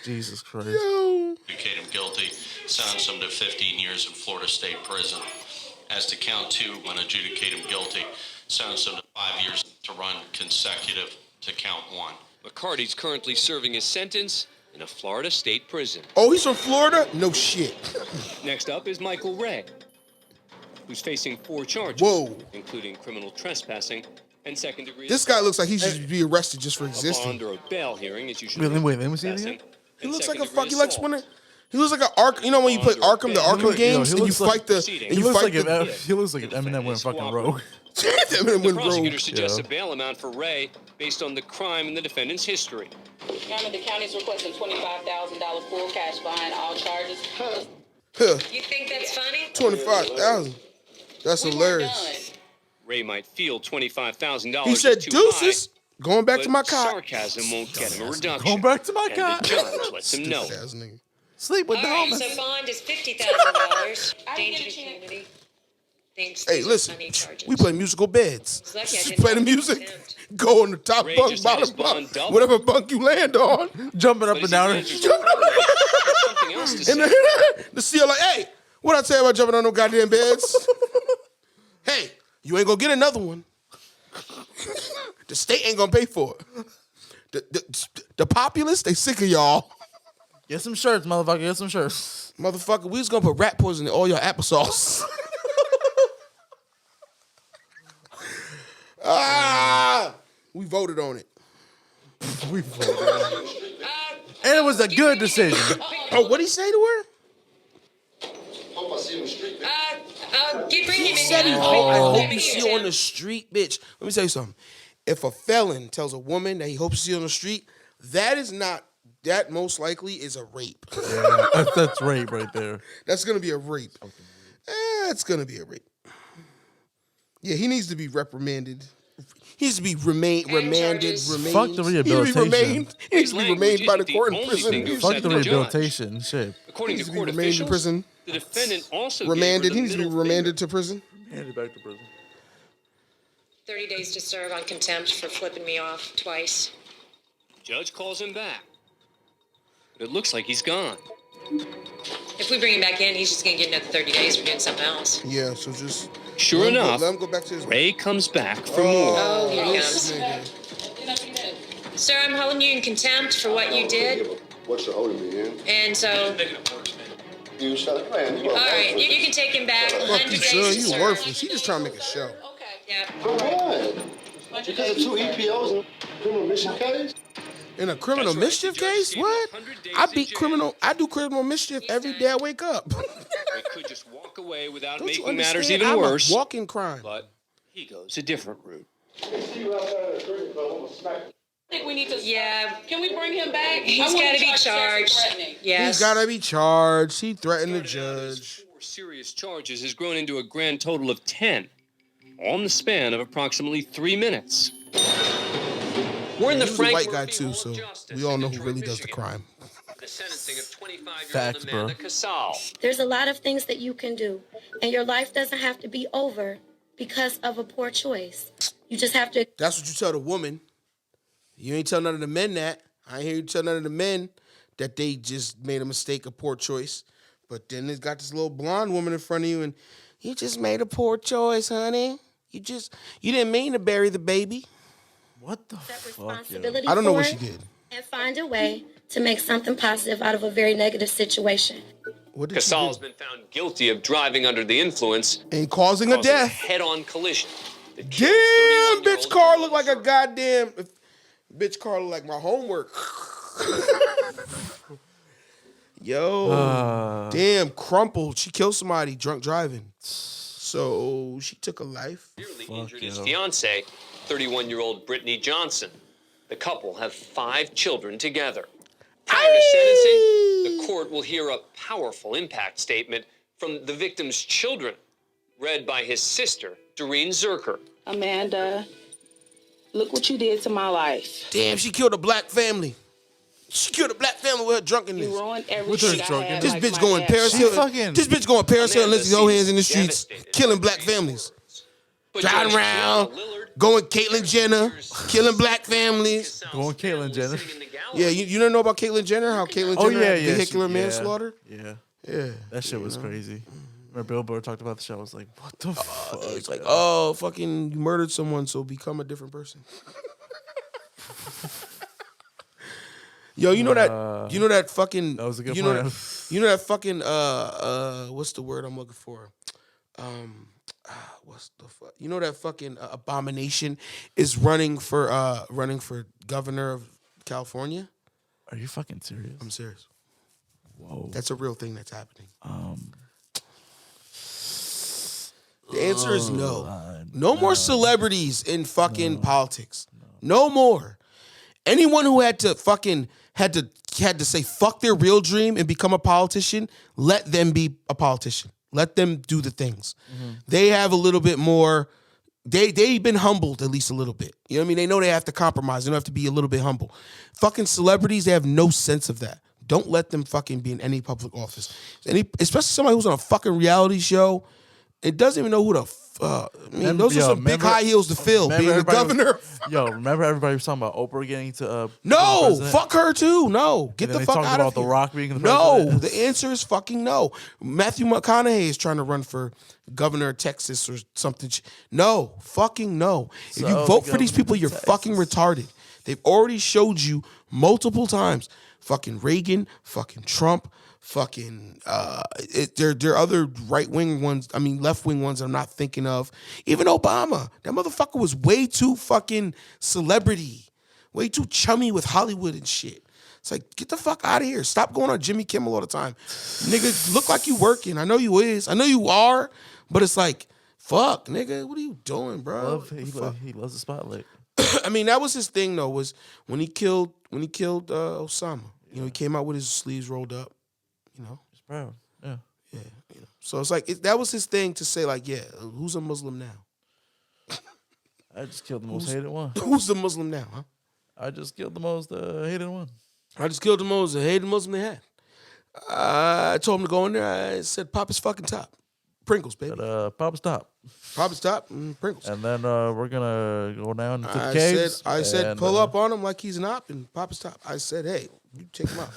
Jesus Christ. adjudicate him guilty, sentenced him to 15 years in Florida State Prison. As to count 2, when adjudicate him guilty, sentenced him to 5 years to run consecutive to count 1. McCarty's currently serving his sentence in a Florida state prison. Oh, he's from Florida? No shit. Next up is Michael Ray, who's facing 4 charges, including criminal trespassing and second-degree. This guy looks like he should be arrested just for existing. Under a bail hearing is usually. Wait, let me see it again. He looks like a fuck. He likes winning. He looks like an Ark. You know when you play Arkham, the Arkham games, and you fight the. He looks like Eminem went fucking rogue. The prosecutor suggests a bail amount for Ray based on the crime and the defendant's history. Your Honor, the county's requesting $25,000 full cash behind all charges. You think that's funny? 25,000. That's hilarious. Ray might feel $25,000. He said, too "Deuces, high, going back to my but cot." Sarcasm won't get him a reduction. Going back to my And cot. the judge lets him know. Sleep with the All right, homies. so bond is $50,000. Danger to community. Hey, listen, we play musical beds. It's lucky I Just didn't play the have music, go on the top Ray bunk, just had his bottom bond bunk, doubled. whatever bunk you land on. Jumping up and down. Something else to say. And the seal like, hey, what I tell you about jumping on no goddamn beds? Hey, you ain't gonna get another one. The state ain't gonna pay for it. The populace, they sick of y'all. Get some shirts, motherfucker. Get some shirts. Motherfucker, we was gonna put rat poison in all your applesauce. We voted on it. We voted on it. And it was a good decision. Oh, what'd he say to her? Bring him in. Said I hope you see you on the street, bitch. Let me tell you something. If a felon tells a woman that he hopes to see her on the street, that most likely is a rape. Yeah, that's rape right there. That's gonna be a rape. It's gonna be a rape. Yeah, he needs to be reprimanded. He needs to be remanded. Fuck the rehabilitation. He needs to be remained by the court in prison. Fuck the rehabilitation. Shit. According to He court needs to be remained in officials, prison. the defendant also Remanded. He gave needs her to the be middle remanded to prison. Handed back to prison. 30 days to serve on contempt for flipping me off twice. Judge calls him back. But it looks like he's gone. If we bring him back in, he's just gonna get another 30 days for doing something else. Yeah, so just Sure enough, let him go back to his Ray comes back for more. Oh, here he this comes. nigga. Sir, I'm holding you in contempt for what you did. What's the holding me in? And so, You shut man. all right, you can take him back. Fuck 100 you, days son. to You serve. worthless. He just trying to make a show. Yeah. For what? Because of 2 EPOs and criminal mission case? In a criminal mischief case? What? I do criminal mischief every day I wake up. He could just walk away without Don't you making matters understand? even I'm worse. a walking crime. But he goes a different route. I think we need to. Yeah. Can we bring him back? He's got to be charged. Yes. He's got to be charged. He threatened the judge. 4 serious charges has grown into a grand total of 10, all in the span of approximately 3 minutes. We're in the He was a Frank white guy Murphy too, Hall so of Justice we all in know who Detroit, really does the Michigan. crime. The sentencing of 25-year-old Facts, bro. Amanda Casal. There's a lot of things that you can do, and your life doesn't have to be over because of a poor choice. You just have to. That's what you tell the woman. You ain't tell none of the men that. I ain't hear you tell none of the men that they just made a mistake, a poor choice. But then there's got this little blonde woman in front of you, and you just made a poor choice, honey. You didn't mean to bury the baby. What the fuck? Responsibility I don't know for what she it did. And find a way to make something positive out of a very negative situation. What did Casal has she do? been found guilty of driving under the influence And causing a death. head-on collision. Damn, bitch car look like a goddamn. Bitch car look like my homework. Yo, damn, crumpled. She killed somebody drunk driving. So she took a life. Severely injured his fiancée, 31-year-old Brittany Johnson. The couple have 5 children together. Prior to sentencing, the court will hear a powerful impact statement from the victim's children, read by his sister, Doreen Zerker. Amanda, look what you did to my life. Damn, she killed a black family. She killed a black family with her drunkenness. You ruined everything With her I had. drunkenness? This like bitch my going dad. Paris Hilton. fucking- This bitch going Paris Hilton, Amanda Lindsay Lohan's seems in the streets, devastated. killing black families. But Driving Judge around, Fiona Lillard, going Caitlyn Jenner, killing black families. Going Caitlyn Jenner. sitting in the gallery. Yeah, you don't know about Caitlyn Jenner? How Caitlyn Oh Jenner yeah, had yeah. vehicular she- manslaughter? Yeah. Yeah. That shit was crazy. Remember Billboard talked about the show. I was like, what the fuck? It's like, oh, fucking, you murdered someone, so become a different person. Yo, you know that fucking. That was a good you know plan. that, you know that fucking. What's the word I'm looking for? What's the fuck? You know that fucking abomination is running for governor of California. Are you fucking serious? I'm serious. Whoa. That's a real thing that's happening. The answer is no. No more celebrities in fucking politics. No more. Anyone who had to say fuck their real dream and become a politician, let them be a politician. Let them do the things. They have a little bit more. They've been humbled at least a little bit. You know what I mean? They know they have to compromise. They don't have to be a little bit humble. Fucking celebrities, they have no sense of that. Don't let them fucking be in any public office. Especially somebody who's on a fucking reality show. It doesn't even know who the those are some big high heels to fill. Being the governor. Remember everybody was talking about Oprah getting to no, fuck her too. No, get the fuck out of here. The Rock being the president. No, the answer is fucking no. Matthew McConaughey is trying to run for governor of Texas or something. No, fucking no. If you vote for these people, you're fucking retarded. They've already showed you multiple times. Fucking Reagan, fucking Trump, fucking there are other right-wing ones, left-wing ones I'm not thinking of. Even Obama. That motherfucker was way too fucking celebrity. Way too chummy with Hollywood and shit. It's like, get the fuck out of here. Stop going on Jimmy Kimmel all the time. Nigga, look like you working. I know you is. I know you are. But it's like, fuck, nigga, what are you doing, bro? He loves the spotlight. That was his thing though, was when he killed Osama. He came out with his sleeves rolled up. He's proud. Yeah. Yeah. So it's like that was his thing to say, like, yeah, who's a Muslim now? I just killed the most hated one. Who's the Muslim now, huh? I just killed the most hated one. I just killed the most hated Muslim they had. I told him to go in there. I said, pop his fucking top. Pringles, baby. Pop his top. Pop his top, Pringles. And then we're going to go down into the caves. I said, pull up on him like he's an op and pop his top. I said, hey, you take him out.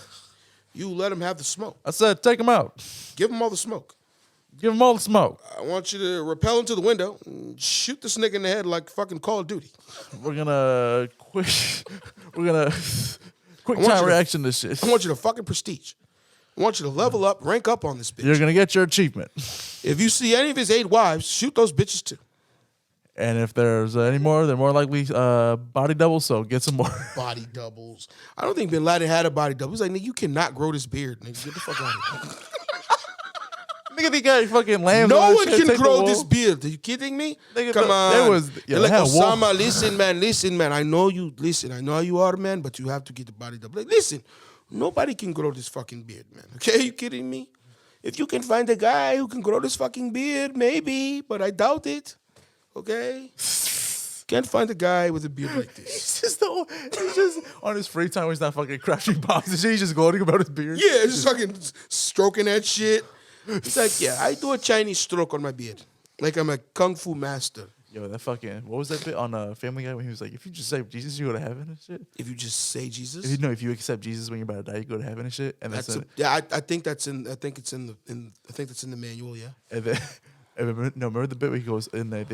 You let him have the smoke. I said, take him out. Give him all the smoke. Give him all the smoke. I want you to rappel into the window and shoot this nigga in the head like fucking Call of Duty. We're going to quick time reaction to this shit. I want you to fucking prestige. I want you to level up, rank up on this bitch. You're going to get your achievement. If you see any of his 8 wives, shoot those bitches too. And if there's any more, they're more likely body doubles, so get some more. Body doubles. I don't think Bin Laden had a body double. He's like, nigga, you cannot grow this beard. Nigga, get the fuck out of here. Nigga, they got fucking lambs. No one can grow this beard. Are you kidding me? Nigga, come on. You're like, Osama, listen, man. I know you. Listen, I know how you are, man, but you have to get the body double. Like, listen. Nobody can grow this fucking beard, man. Okay, are you kidding me? If you can find a guy who can grow this fucking beard, maybe, but I doubt it. Okay? Can't find a guy with a beard like this. He's just on his free time when he's not fucking crashing bombs and shit. He's just gloating about his beard. Yeah, just fucking stroking that shit. It's like, yeah, I do a Chinese stroke on my beard. Like I'm a kung fu master. Yo, that fucking, what was that bit on Family Guy when he was like, if you just say Jesus, you go to heaven and shit? If you just say Jesus? If you accept Jesus when you're about to die, you go to heaven and shit. And I think that's in the manual, yeah. And then, remember the bit where he goes in there,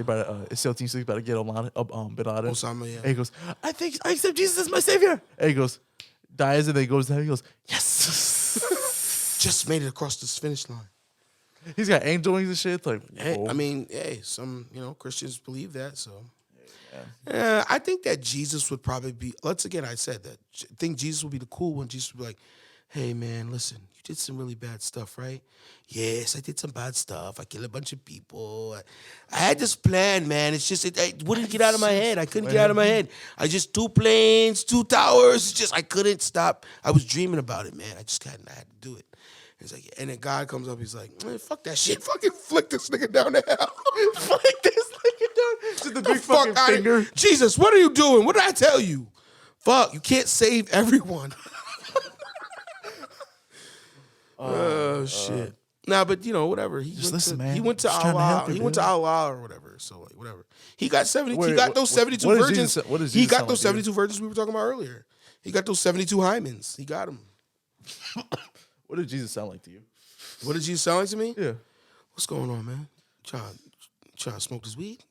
his SEAL team's about to get Bin Laden. Osama, yeah. And he goes, I accept Jesus as my savior. And he goes, dies, and then he goes down, he goes, yes. Just made it across this finish line. He's got angel wings and shit. Like, some Christians believe that. So, I think that Jesus would probably be. I said that. I think Jesus would be the cool one. Jesus would be like, "Hey, man, listen, you did some really bad stuff, right? Yes, I did some bad stuff. I killed a bunch of people. I had this plan, man. It's just it wouldn't get out of my head. I couldn't get out of my head. I just 2 planes, 2 towers. It's just I couldn't stop. I was dreaming about it, man. I just had to do it." He's like, and then God comes up. He's like, man, fuck that shit. Fucking flick this nigga down the hell. Flick this nigga down. Just the big fucking finger. Jesus, what are you doing? What did I tell you? Fuck, you can't save everyone. Shit. Nah, but whatever. He went to Allah. He went to Allah or whatever. So like, whatever. He got 70. He got those 72 virgins. He got those 72 virgins we were talking about earlier. He got those 72 hymens. He got them. What did Jesus sound like to you? What did Jesus sound like to me? Yeah. What's going on, man? Trying to smoke this weed?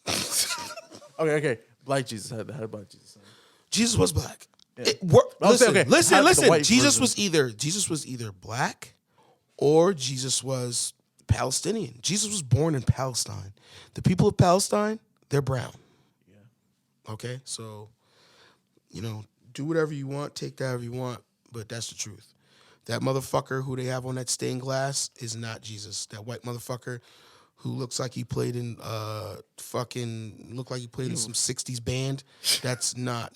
Okay. Black Jesus. How about Jesus? Jesus was black. Yeah. Listen. Jesus was either black or Jesus was Palestinian. Jesus was born in Palestine. The people of Palestine, they're brown. Yeah. Okay? So, do whatever you want, take that however you want, but that's the truth. That motherfucker who they have on that stained glass is not Jesus. That white motherfucker who looks like he played in some 60s band. That's not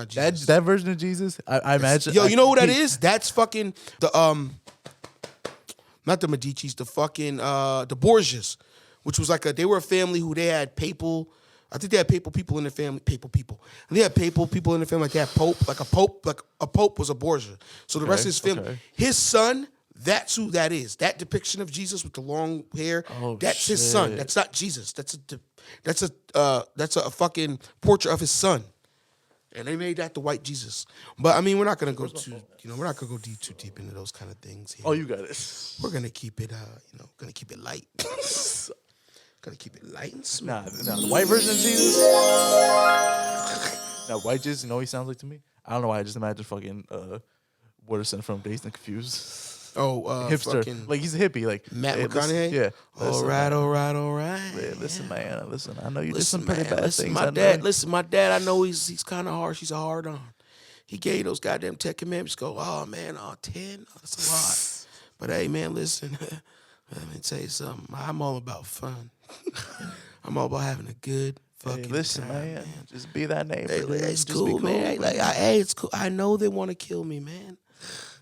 Jesus. That version of Jesus, I imagine. Yo, you know who that is? That's fucking the not the Medicis, the fucking the Borgias, which was like they were a family who they had papal. I think they had papal people in their family. Papal people. And they had papal people in their family. Like they had pope. Like a pope was a Borgia. So the rest of his family. Okay. His son, That's who that is. That depiction of Jesus with the long hair. Oh, that's his son. That's not Jesus. That's a fucking portrait of his son. And they made that the white Jesus. But I mean, we're not gonna go we're not gonna go too deep into those kind of things here. Oh, you got it. We're gonna keep it gonna keep it light. Gonna keep it light and smooth. Nah, the white version of Jesus. Now, white Jesus, you know what he sounds like to me? I don't know why. I just imagine fucking Wooderson from Dazed and Confused. Oh, hipster. fucking Like he's a hippie. Like Matt hey, McConaughey. Yeah. All right. Yeah, listen, man. Listen, I know you did some pretty bad things. My dad. I know he's kind of harsh. He's a hard on. He gave those goddamn 10 commandments. Go, oh man, 10. Oh, that's a lot. But hey, man, listen. Let me tell you something. I'm all about fun. I'm all about having a good fucking listen, time, man. Just be that neighbor. Hey, it's cool, man. Hey, it's cool. I know they want to kill me, man.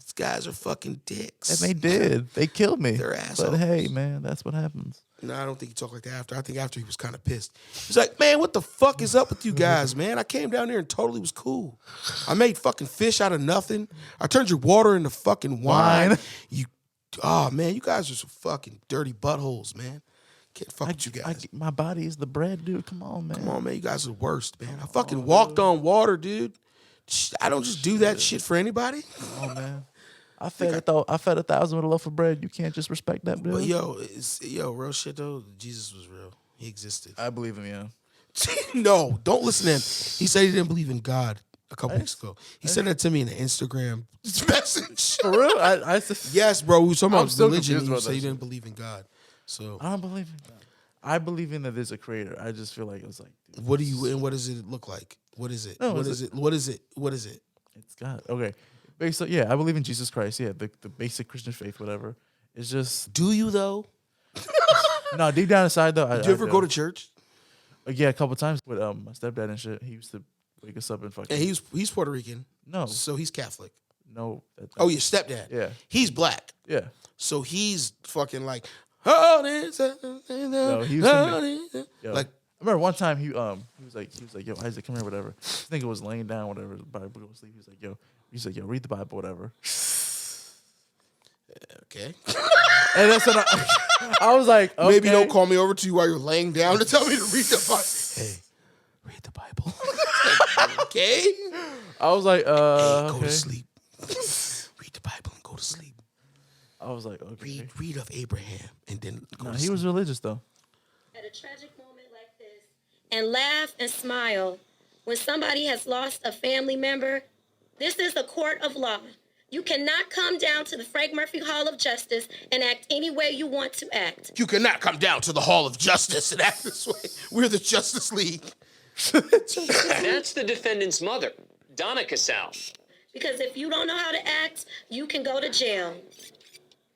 These guys are fucking dicks. And they did. They killed me. They're assholes. But hey, man, that's what happens. No, I don't think he talked like that after. I think after he was kind of pissed. He's like, man, what the fuck is up with you guys, man? I came down there and totally was cool. I made fucking fish out of nothing. I turned your water into fucking wine. Man, you guys are some fucking dirty buttholes, man. Can't fuck with you guys. My body is the bread, dude. Come on, man. Come on, man. You guys are the worst, man. I fucking walked on water, dude. I don't just do that shit for anybody. Come on, man. I fed 1,000 with a loaf of bread. You can't just respect that, dude. But real shit though. Jesus was real. He existed. I believe him, yeah. No, don't listen to him. He said he didn't believe in God a couple weeks ago. He said that to me in an Instagram message. For real? Yes, bro. We were talking about religion. About You said he didn't believe in God. So I don't believe in God. I believe in that there's a creator. I just feel like it was like. Dude, what does it look like? What is it? What is it? It's God. Okay. Basically, yeah, I believe in Jesus Christ. Yeah, the basic Christian faith, whatever. It's just. Do you though? No, deep down inside though. Did you ever go to church? Yeah, a couple times with my stepdad and shit. He used to wake us up and fucking. And he's Puerto Rican. No. So he's Catholic. No. Oh, your stepdad. Yeah. He's black. Yeah. So he's fucking like. No, he used to like. I remember one time he was like, yo, Isaac, come here, whatever. This nigga was laying down, whatever, Bible go to sleep. He was like, yo, read the Bible, whatever. Okay. And that's when I was like, okay. Maybe don't call me over to you while you're laying down to tell me to read the Bible. Hey, read the Bible. Okay. I was like, go to sleep. Read the Bible and go to sleep. I was like, okay. Read of Abraham and then go to he sleep. was religious though. At a tragic moment like this, and laugh and smile when somebody has lost a family member. This is a court of law. You cannot come down to the Frank Murphy Hall of Justice and act any way you want to act. You cannot come down to the Hall of Justice and act this way. We're the Justice League. That's the defendant's mother, Donna Casal. Because if you don't know how to act, you can go to jail.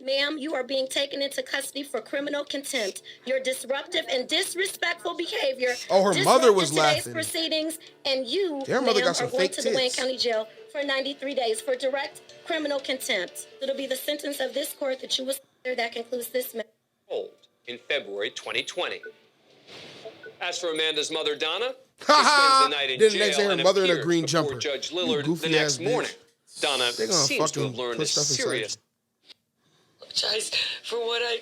Ma'am, you are being taken into custody for criminal contempt. Your disruptive and disrespectful behavior. Oh, her mother was today's laughing. Proceedings, and you, Their mother ma'am, got some are going fake to the Wayne tits. County Jail for 93 days for direct criminal contempt. It'll be the sentence of this court that you will hear that concludes this matter. In February 2020. As for Amanda's mother, Donna, she Ha spends ha! the night in Then the jail next day, her and mother in a appeared green before jumper. Judge You Lillard the goofy next ass bitch. morning. Donna They're gonna seems to have fucking learned a put stuff inside serious. Apologize for what I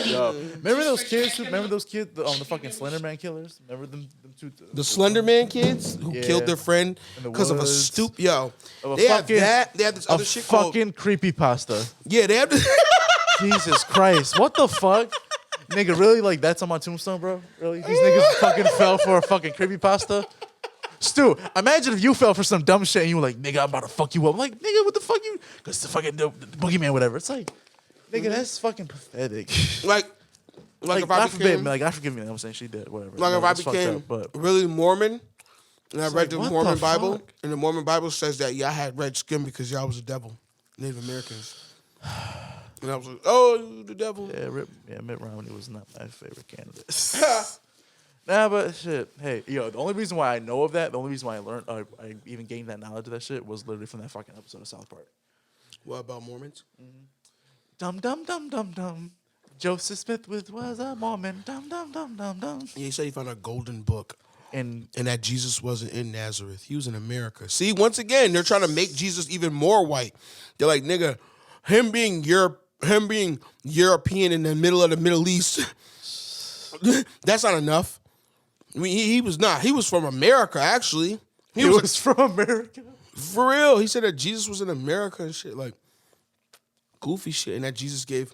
Yo, remember those kids? The fucking Slender Man killers. Remember them two? The Slender Man kids who killed their friend because of a stoop. Yo, they have that. They have this other shit called fucking creepypasta. Yeah, they have this. Jesus Christ, what the fuck? Nigga, really? Like, that's on my tombstone, bro? Really? These niggas fucking fell for a fucking creepypasta? Stu, imagine if you fell for some dumb shit and you were like, nigga, I'm about to fuck you up. I'm like, nigga, what the fuck you? Because the fucking the boogeyman, whatever. It's like, nigga, that's fucking pathetic. Like if I became, I forgive me. I'm saying she did, whatever. like if I became really Mormon, and I read the what Mormon the Bible, fuck? and the Mormon Bible says that I had red skin because y'all was the devil, Native Americans. And I was like, oh, the devil. Yeah, Mitt Romney was not my favorite candidate. Nah, but shit. Hey, yo, the only reason why I know of that, the only reason why I learned, I even gained that knowledge of that shit was literally from that fucking episode of South Park. What about Mormons? Dum dum dum dum dum. Joseph Smith was a Mormon. Dum dum dum dum dum. Yeah, he said he found a golden book. And that Jesus wasn't in Nazareth. He was in America. See, once again, they're trying to make Jesus even more white. They're like, nigga, him being European in the middle of the Middle East, that's not enough. I mean, he was not. He was from America, actually. He was from America? For real. He said that Jesus was in America and shit. Like, goofy shit. And that Jesus gave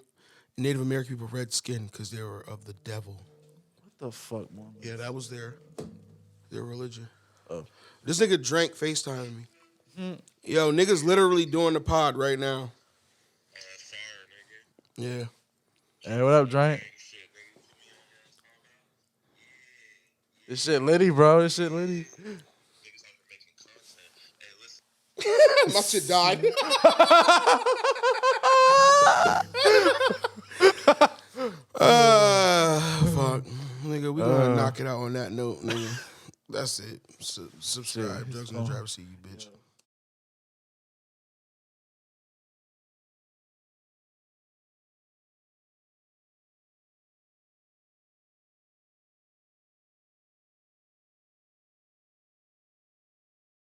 Native American people red skin because they were of the devil. What the fuck, man? Yeah, that was their religion. This nigga drank FaceTime me. Yo, niggas literally doing the pod right now. Yeah. Hey, what up, Drank? This shit litty, bro. This shit litty. My shit died. Fuck. Nigga, we gonna knock it out on that note, nigga. That's it. Subscribe. Drugs in the driver's seat, you bitch.